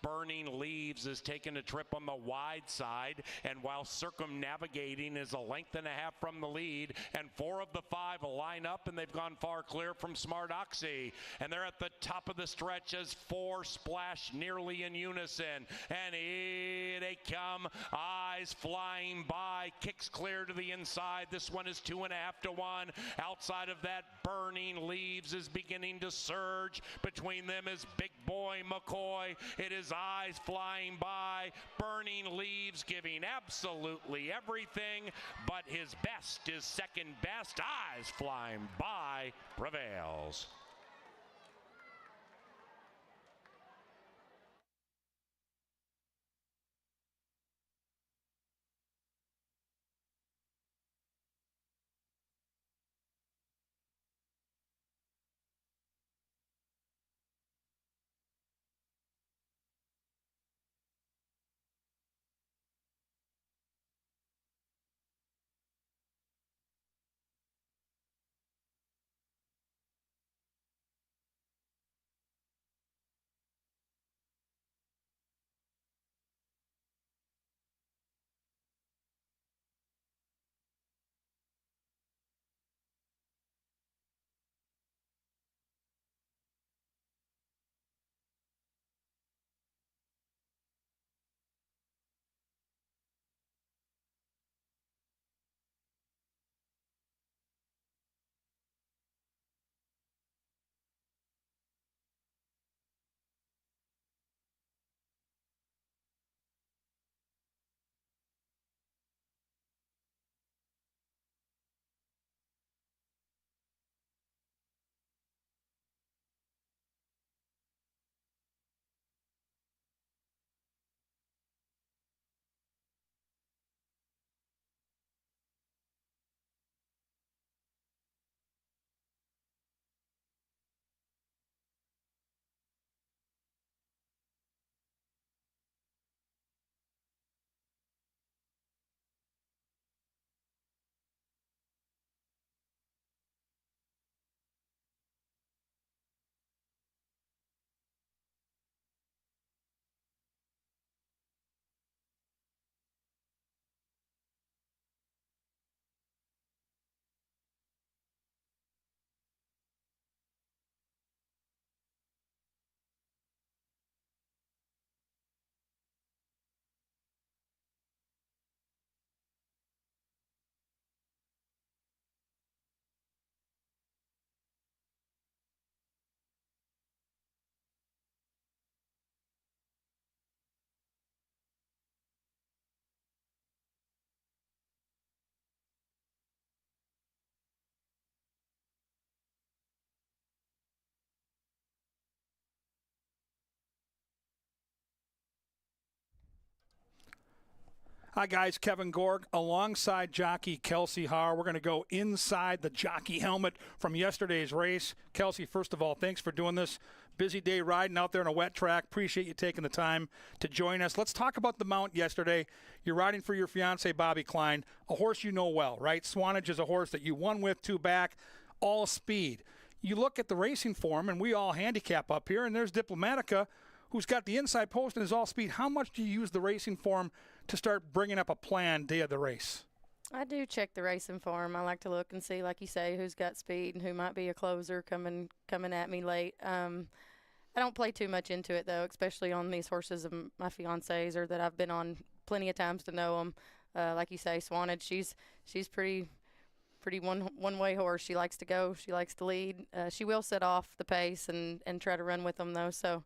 Burning Leaves is taking a trip on the wide side, and while circumnavigating is a length and a half from the lead, and 4 of the 5 line up, and they've gone far clear from Smart Oxy, and they're at the top of the stretch as 4 splash nearly in unison, and here they come. Eyes Flying By kicks clear to the inside. This one is 2.5 to 1. Outside of that, Burning Leaves is beginning to surge. Between them is Big Boy McCoy. It is Eyes Flying By. Burning Leaves giving absolutely everything, but his best is second best. Eyes Flying By prevails. Hi, guys. Kevin Gorg alongside jockey Kelsey Haar. We're going to go inside the jockey helmet from yesterday's race. Kelsey, first of all, thanks for doing this. Busy day riding out there on a wet track. Appreciate you taking the time to join us. Let's talk about the mount yesterday. You're riding for your fiance, Bobby Klein, a horse you know well, right? Swanage is a horse that you won with, 2 back, all speed. You look at the racing form, and we all handicap up here, and there's Diplomatica, who's got the inside post and is all speed. How much do you use the racing form to start bringing up a plan day of the race? I do check the racing form. I like to look and see, like you say, who's got speed and who might be a closer coming at me late. I don't play too much into it, though, especially on these horses of my fiance's or that I've been on plenty of times to know them. Like you say, Swanage, she's pretty one-way horse. She likes to go. She likes to lead. She will set off the pace and try to run with them, though. So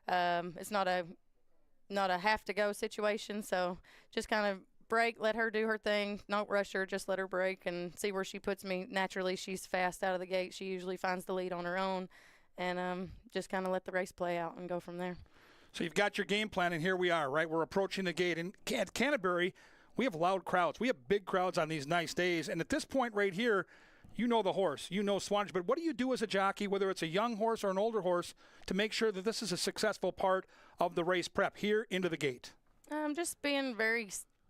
it's not a have-to-go situation. So just kind of break, let her do her thing. Don't rush her. Just let her break and see where she puts me. Naturally, she's fast out of the gate. She usually finds the lead on her own. And just kind of let the race play out and go from there. So you've got your game plan, and here we are, right? We're approaching the gate. And at Canterbury, we have loud crowds. We have big crowds on these nice days. And at this point right here, you know the horse. You know Swanage. But what do you do as a jockey, whether it's a young horse or an older horse, to make sure that this is a successful part of the race prep here into the gate? Just being very,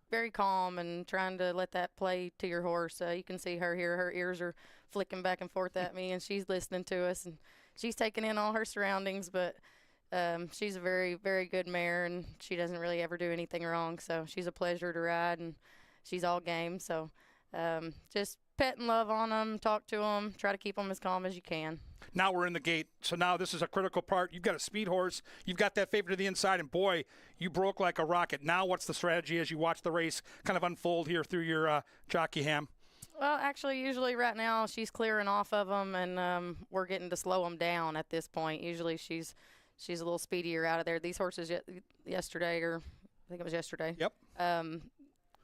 very calm and trying to let that play to your horse. You can see her here. Her ears are flicking back and forth at me, and she's listening to us. And she's taking in all her surroundings, but she's a very, very good mare, and she doesn't really ever do anything wrong. So she's a pleasure to ride, and she's all game. So just pet and love on them, talk to them, try to keep them as calm as you can. Now we're in the gate, so now this is a critical part. You've got a speed horse. You've got that favorite to the inside, and, boy, you broke like a rocket. Now what's the strategy as you watch the race kind of unfold here through your jockey ham? Well, actually, usually right now she's clearing off of them, and we're getting to slow them down at this point. Usually she's a little speedier out of there. These horses yesterday, or I think it was yesterday. Yep.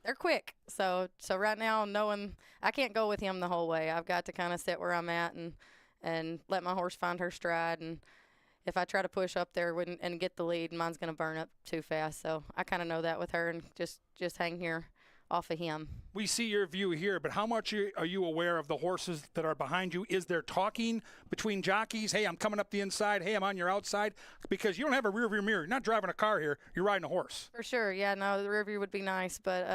They're quick. So right now, knowing I can't go with him the whole way. I've got to kind of sit where I'm at and let my horse find her stride. And if I try to push up there and get the lead, mine's going to burn up too fast. So I kind of know that with her and just hang here off of him. We see your view here, but how much are you aware of the horses that are behind you? Is there talking between jockeys? Hey, I'm coming up the inside. Hey, I'm on your outside. Because you don't have a rear view mirror. You're not driving a car here. You're riding a horse. For sure. Yeah, no, the rear view would be nice. But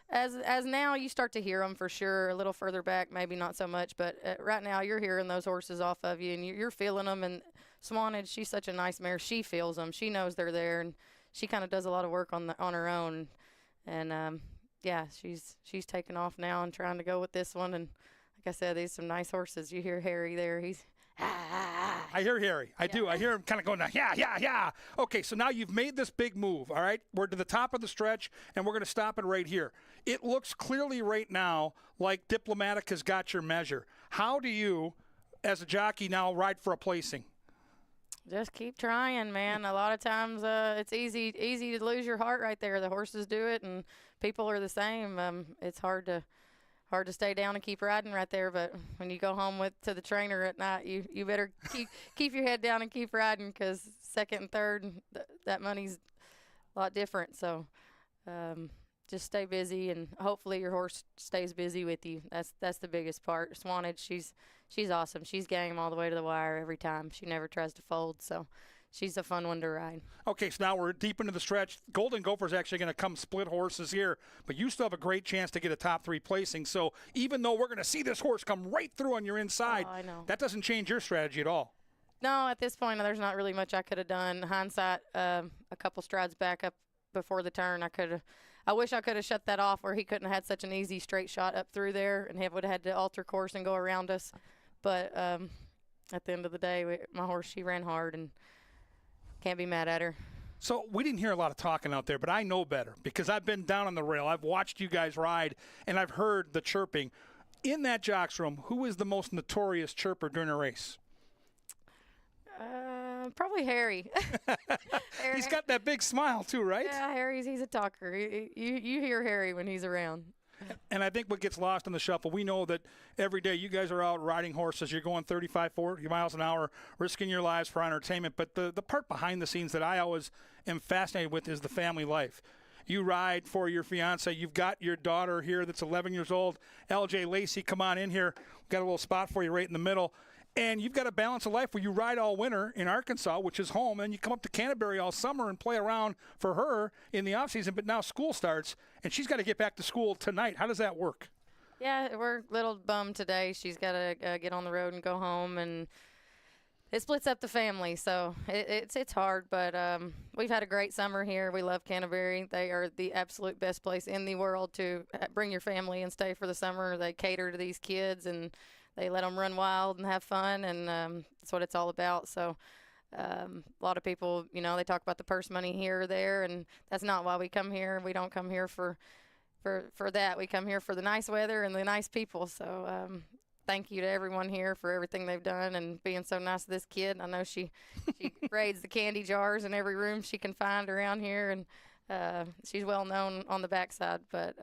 as now you start to hear them for sure. A little further back, maybe not so much. But right now you're hearing those horses off of you, and you're feeling them. And Swanage, she's such a nice mare. She feels them. She knows they're there, and she kind of does a lot of work on her own. And yeah, she's taking off now and trying to go with this one. And like I said, these some nice horses. You hear Harry there. He's I hear Harry. I do. I hear him kind of going, yeah. Okay, so now you've made this big move, all right? We're to the top of the stretch, and we're going to stop it right here. It looks clearly right now like Diplomatic has got your measure. How do you, as a jockey, now ride for a placing? Just keep trying, man. A lot of times it's easy to lose your heart right there. The horses do it, and people are the same. It's hard to stay down and keep riding right there. But when you go home to the trainer at night, you better keep your head down and keep riding, because second and third, that money's a lot different. So just stay busy, and hopefully your horse stays busy with you. That's the biggest part. Swanage, she's awesome. She's game all the way to the wire every time. She never tries to fold, so she's a fun one to ride. Okay, so now we're deep into the stretch. Golden Gopher's actually going to come split horses here, but you still have a great chance to get a top 3 placing. So even though we're going to see this horse come right through on your inside, I know. That doesn't change your strategy at all. No, at this point, there's not really much I could have done. Hindsight, a couple strides back up before the turn, I wish I could have shut that off where he couldn't have had such an easy straight shot up through there, and he would have had to alter course and go around us. But at the end of the day, my horse, she ran hard, and can't be mad at her. So we didn't hear a lot of talking out there, but I know better because I've been down on the rail. I've watched you guys ride, and I've heard the chirping. In that jocks room, who is the most notorious chirper during a race? Probably Harry. He's got that big smile too, right? Yeah, he's a talker. You hear Harry when he's around. And I think what gets lost in the shuffle, we know that every day you guys are out riding horses. You're going 35, 40 miles an hour, risking your lives for entertainment. But the part behind the scenes that I always am fascinated with is the family life. You ride for your fiance. You've got your daughter here that's 11 years old. LJ Lacey, come on in here. We've got a little spot for you right in the middle. And you've got a balance of life where you ride all winter in Arkansas, which is home, and you come up to Canterbury all summer and play around for her in the off-season. But now school starts, and she's got to get back to school tonight. How does that work? Yeah, we're a little bummed today. She's got to get on the road and go home, and it splits up the family, so it's hard. But we've had a great summer here. We love Canterbury. They are the absolute best place in the world to bring your family and stay for the summer. They cater to these kids, and they let them run wild and have fun, and that's what it's all about. So a lot of people, you know, they talk about the purse money here or there, and that's not why we come here. We don't come here for that. We come here for the nice weather and the nice people. So thank you to everyone here for everything they've done and being so nice to this kid. I know she raids the candy jars in every room she can find around here, and she's well known on the backside. But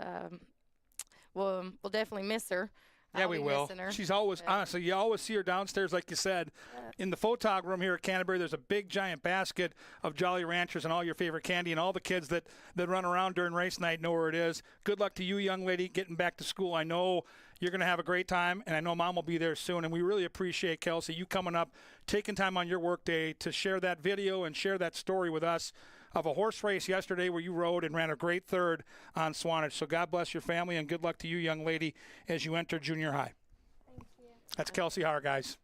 we'll definitely miss her. Yeah, we will. She's always, honestly, you always see her downstairs, like you said. In the photog room here at Canterbury, there's a big, giant basket of Jolly Ranchers and all your favorite candy, and all the kids that run around during race night know where it is. Good luck to you, young lady, getting back to school. I know you're going to have a great time, and I know Mom will be there soon, and we really appreciate, Kelsey, you coming up, taking time on your work day to share that video and share that story with us of a horse race yesterday where you rode and ran a great third on Swanage. So God bless your family, and good luck to you, young lady, as you enter junior high. Thank you. That's Kelsey Haar, guys.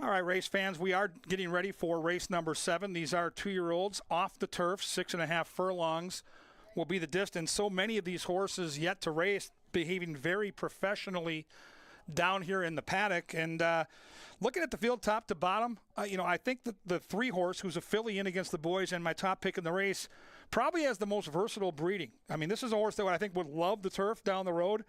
All right, race fans, we are getting ready for race number 7. These are 2-year-olds off the turf, 6.5 furlongs will be the distance. So many of these horses yet to race, behaving very professionally down here in the paddock. And looking at the field top to bottom, I think that the 3-horse, who's a filly in against the boys and my top pick in the race, probably has the most versatile breeding. I mean, this is a horse that I think would love the turf down the road.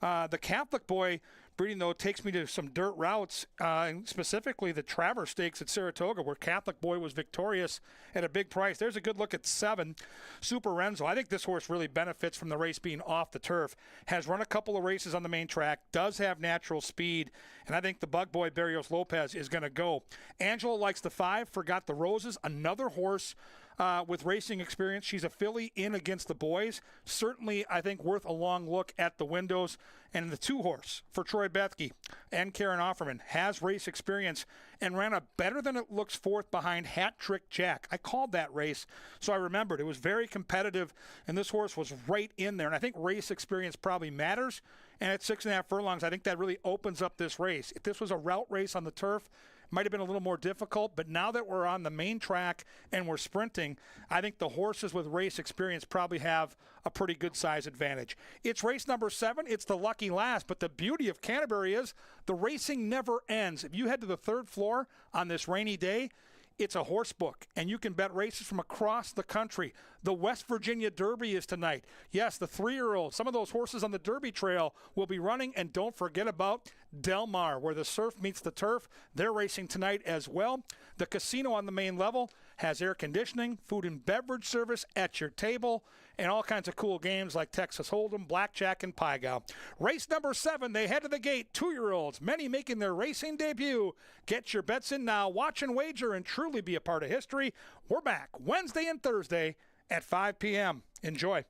The Catholic Boy breeding, though, takes me to some dirt routes, and specifically the Travers Stakes at Saratoga, where Catholic Boy was victorious at a big price. There's a good look at 7, Super Renzo. I think this horse really benefits from the race being off the turf. Has run a couple of races on the main track, does have natural speed, and I think the Bug Boy Barrios Lopez is going to go. Angela likes the 5, Forgot the Roses, another horse with racing experience. She's a filly in against the boys. Certainly, I think, worth a long look at the windows. And the 2-horse for Troy Bethke and Karen Offerman has race experience and ran a better than it looks 4th behind Hat Trick Jack. I called that race, so I remembered. It was very competitive, and this horse was right in there. And I think race experience probably matters. And at 6.5 furlongs, I think that really opens up this race. If this was a route race on the turf, might have been a little more difficult, but now that we're on the main track and we're sprinting, I think the horses with race experience probably have a pretty good size advantage. It's race number 7. It's the lucky last, but the beauty of Canterbury is the racing never ends. If you head to the 3rd floor on this rainy day, it's a horse book, and you can bet races from across the country. The West Virginia Derby is tonight. Yes, the 3-year-olds, some of those horses on the Derby Trail will be running, and don't forget about Del Mar, where the surf meets the turf. They're racing tonight as well. The casino on the main level has air conditioning, food and beverage service at your table, and all kinds of cool games like Texas Hold'em, Blackjack, and Pai Gow. Race number 7, they head to the gate. 2-year-olds, many making their racing debut. Get your bets in now. Watch and wager and truly be a part of history. We're back Wednesday and Thursday at 5 p.m. Enjoy.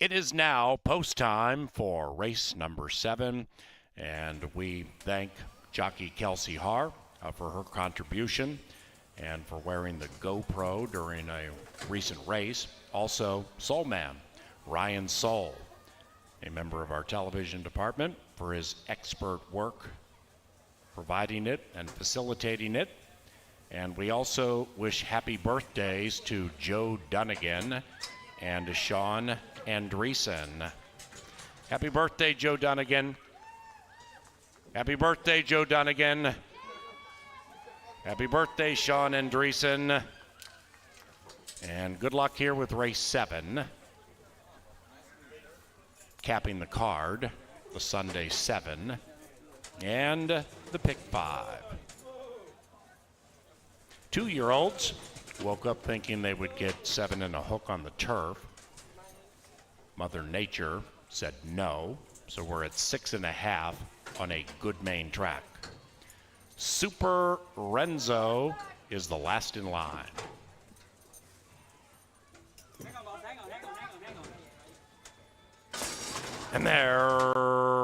It is now post time for race number 7, and we thank jockey Kelsey Haar for her contribution and for wearing the GoPro during a recent race. Also, Soul Man, Ryan Soul, a member of our television department, for his expert work providing it and facilitating it. And we also wish happy birthdays to Joe Dunnigan and Sean Andreessen. Happy birthday, Joe Dunnigan. Happy birthday, Joe Dunnigan. Happy birthday, Sean Andreessen. And good luck here with race 7. Capping the card, the Sunday 7, and the pick 5. 2-year-olds woke up thinking they would get 7 and a hook on the turf. Mother Nature said no, so we're at 6.5 on a good main track. Super Renzo is the last in line. And they're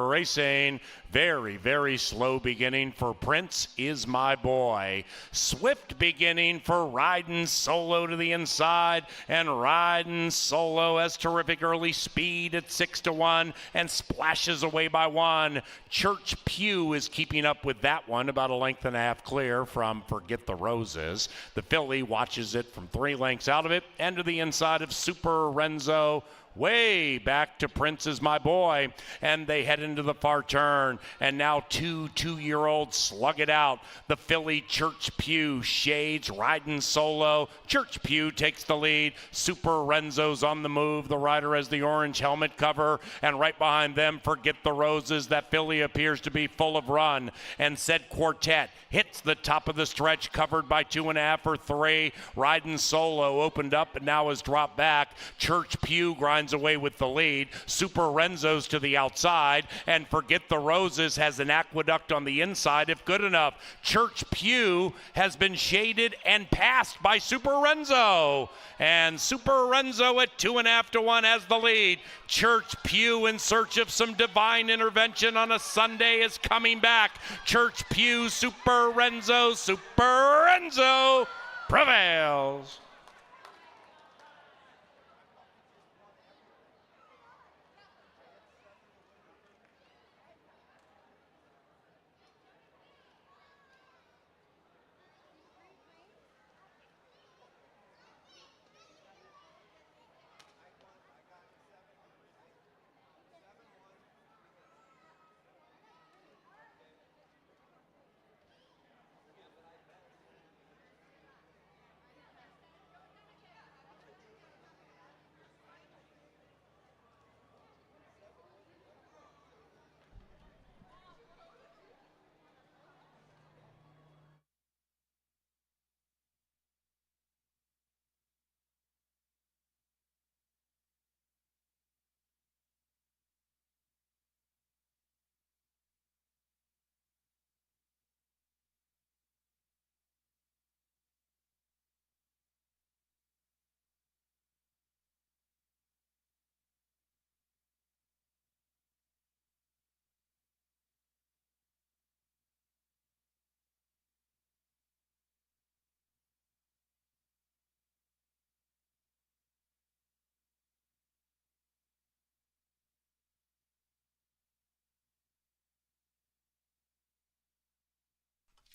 racing. Very, very slow beginning for Prince Is My Boy. Swift beginning for Riding Solo to the inside. And Riding Solo has terrific early speed at 6-1 and splashes away by 1. Church Pew is keeping up with that one, about a length and a half clear from Forget the Roses. The filly watches it from 3 lengths out of it and to the inside of Super Renzo. Way back to Prince Is My Boy, and they head into the far turn, and now 2-year-olds slug it out. The filly Church Pew shades Riding Solo. Church Pew takes the lead. Super Renzo's on the move. The rider has the orange helmet cover, and right behind them, Forget the Roses. That filly appears to be full of run, and said Quartet hits the top of the stretch, covered by 2.5 or 3. Riding Solo opened up and now has dropped back. Church Pew grinds away with the lead. Super Renzo's to the outside, and Forget the Roses has an aqueduct on the inside if good enough. Church Pew has been shaded and passed by Super Renzo, and Super Renzo at 2.5-1 has the lead. Church Pew, in search of some divine intervention on a Sunday, is coming back. Church Pew, Super Renzo prevails.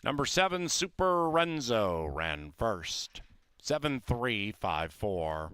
Number 7, Super Renzo, ran first. 7-3-5-4.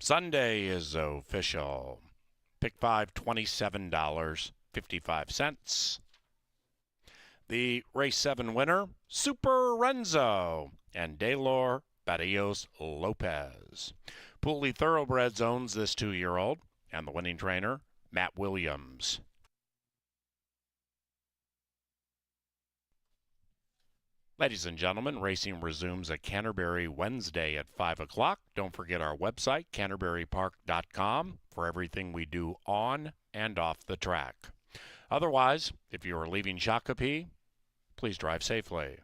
Sunday is official. Pick 5, $27.55. The race 7 winner, Super Renzo and Daylor Barrios Lopez. Pooley Thoroughbreds owns this 2-year-old, and the winning trainer, Matt Williams. Ladies and gentlemen, racing resumes at Canterbury Wednesday at 5 o'clock. Don't forget our website, canterburypark.com, for everything we do on and off the track. Otherwise, if you are leaving Shakopee, please drive safely.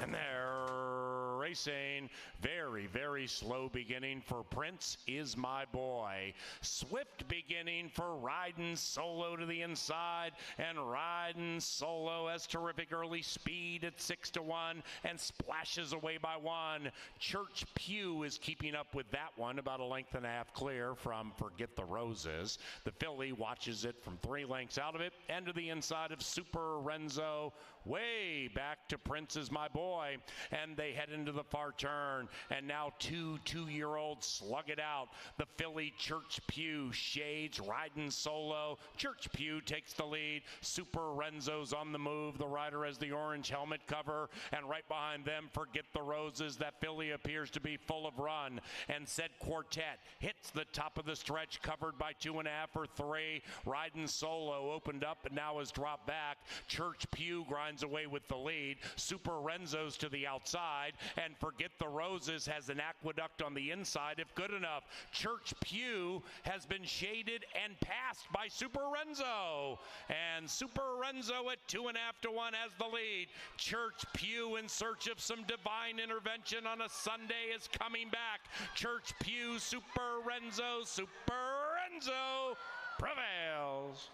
And they're racing. Very, very slow beginning for Prince Is My Boy. Swift beginning for Riding Solo to the inside. And Riding Solo has terrific early speed at 6-1 and splashes away by 1. Church Pew is keeping up with that one, about a length and a half clear from Forget the Roses. The filly watches it from 3 lengths out of it and to the inside of Super Renzo. Way back to Prince Is My Boy, and they head into the far turn, and now 2-year-olds slug it out. The filly Church Pew shades Riding Solo. Church Pew takes the lead. Super Renzo's on the move. The rider has the orange helmet cover, and right behind them, Forget the Roses. That filly appears to be full of run, and said Quartet hits the top of the stretch, covered by 2.5 or 3. Riding Solo opened up and now has dropped back. Church Pew grinds away with the lead. Super Renzo's to the outside, and Forget the Roses has an aqueduct on the inside if good enough. Church Pew has been shaded and passed by Super Renzo, and Super Renzo at 2.5-1 has the lead. Church Pew, in search of some divine intervention on a Sunday, is coming back. Church Pew, Super Renzo prevails.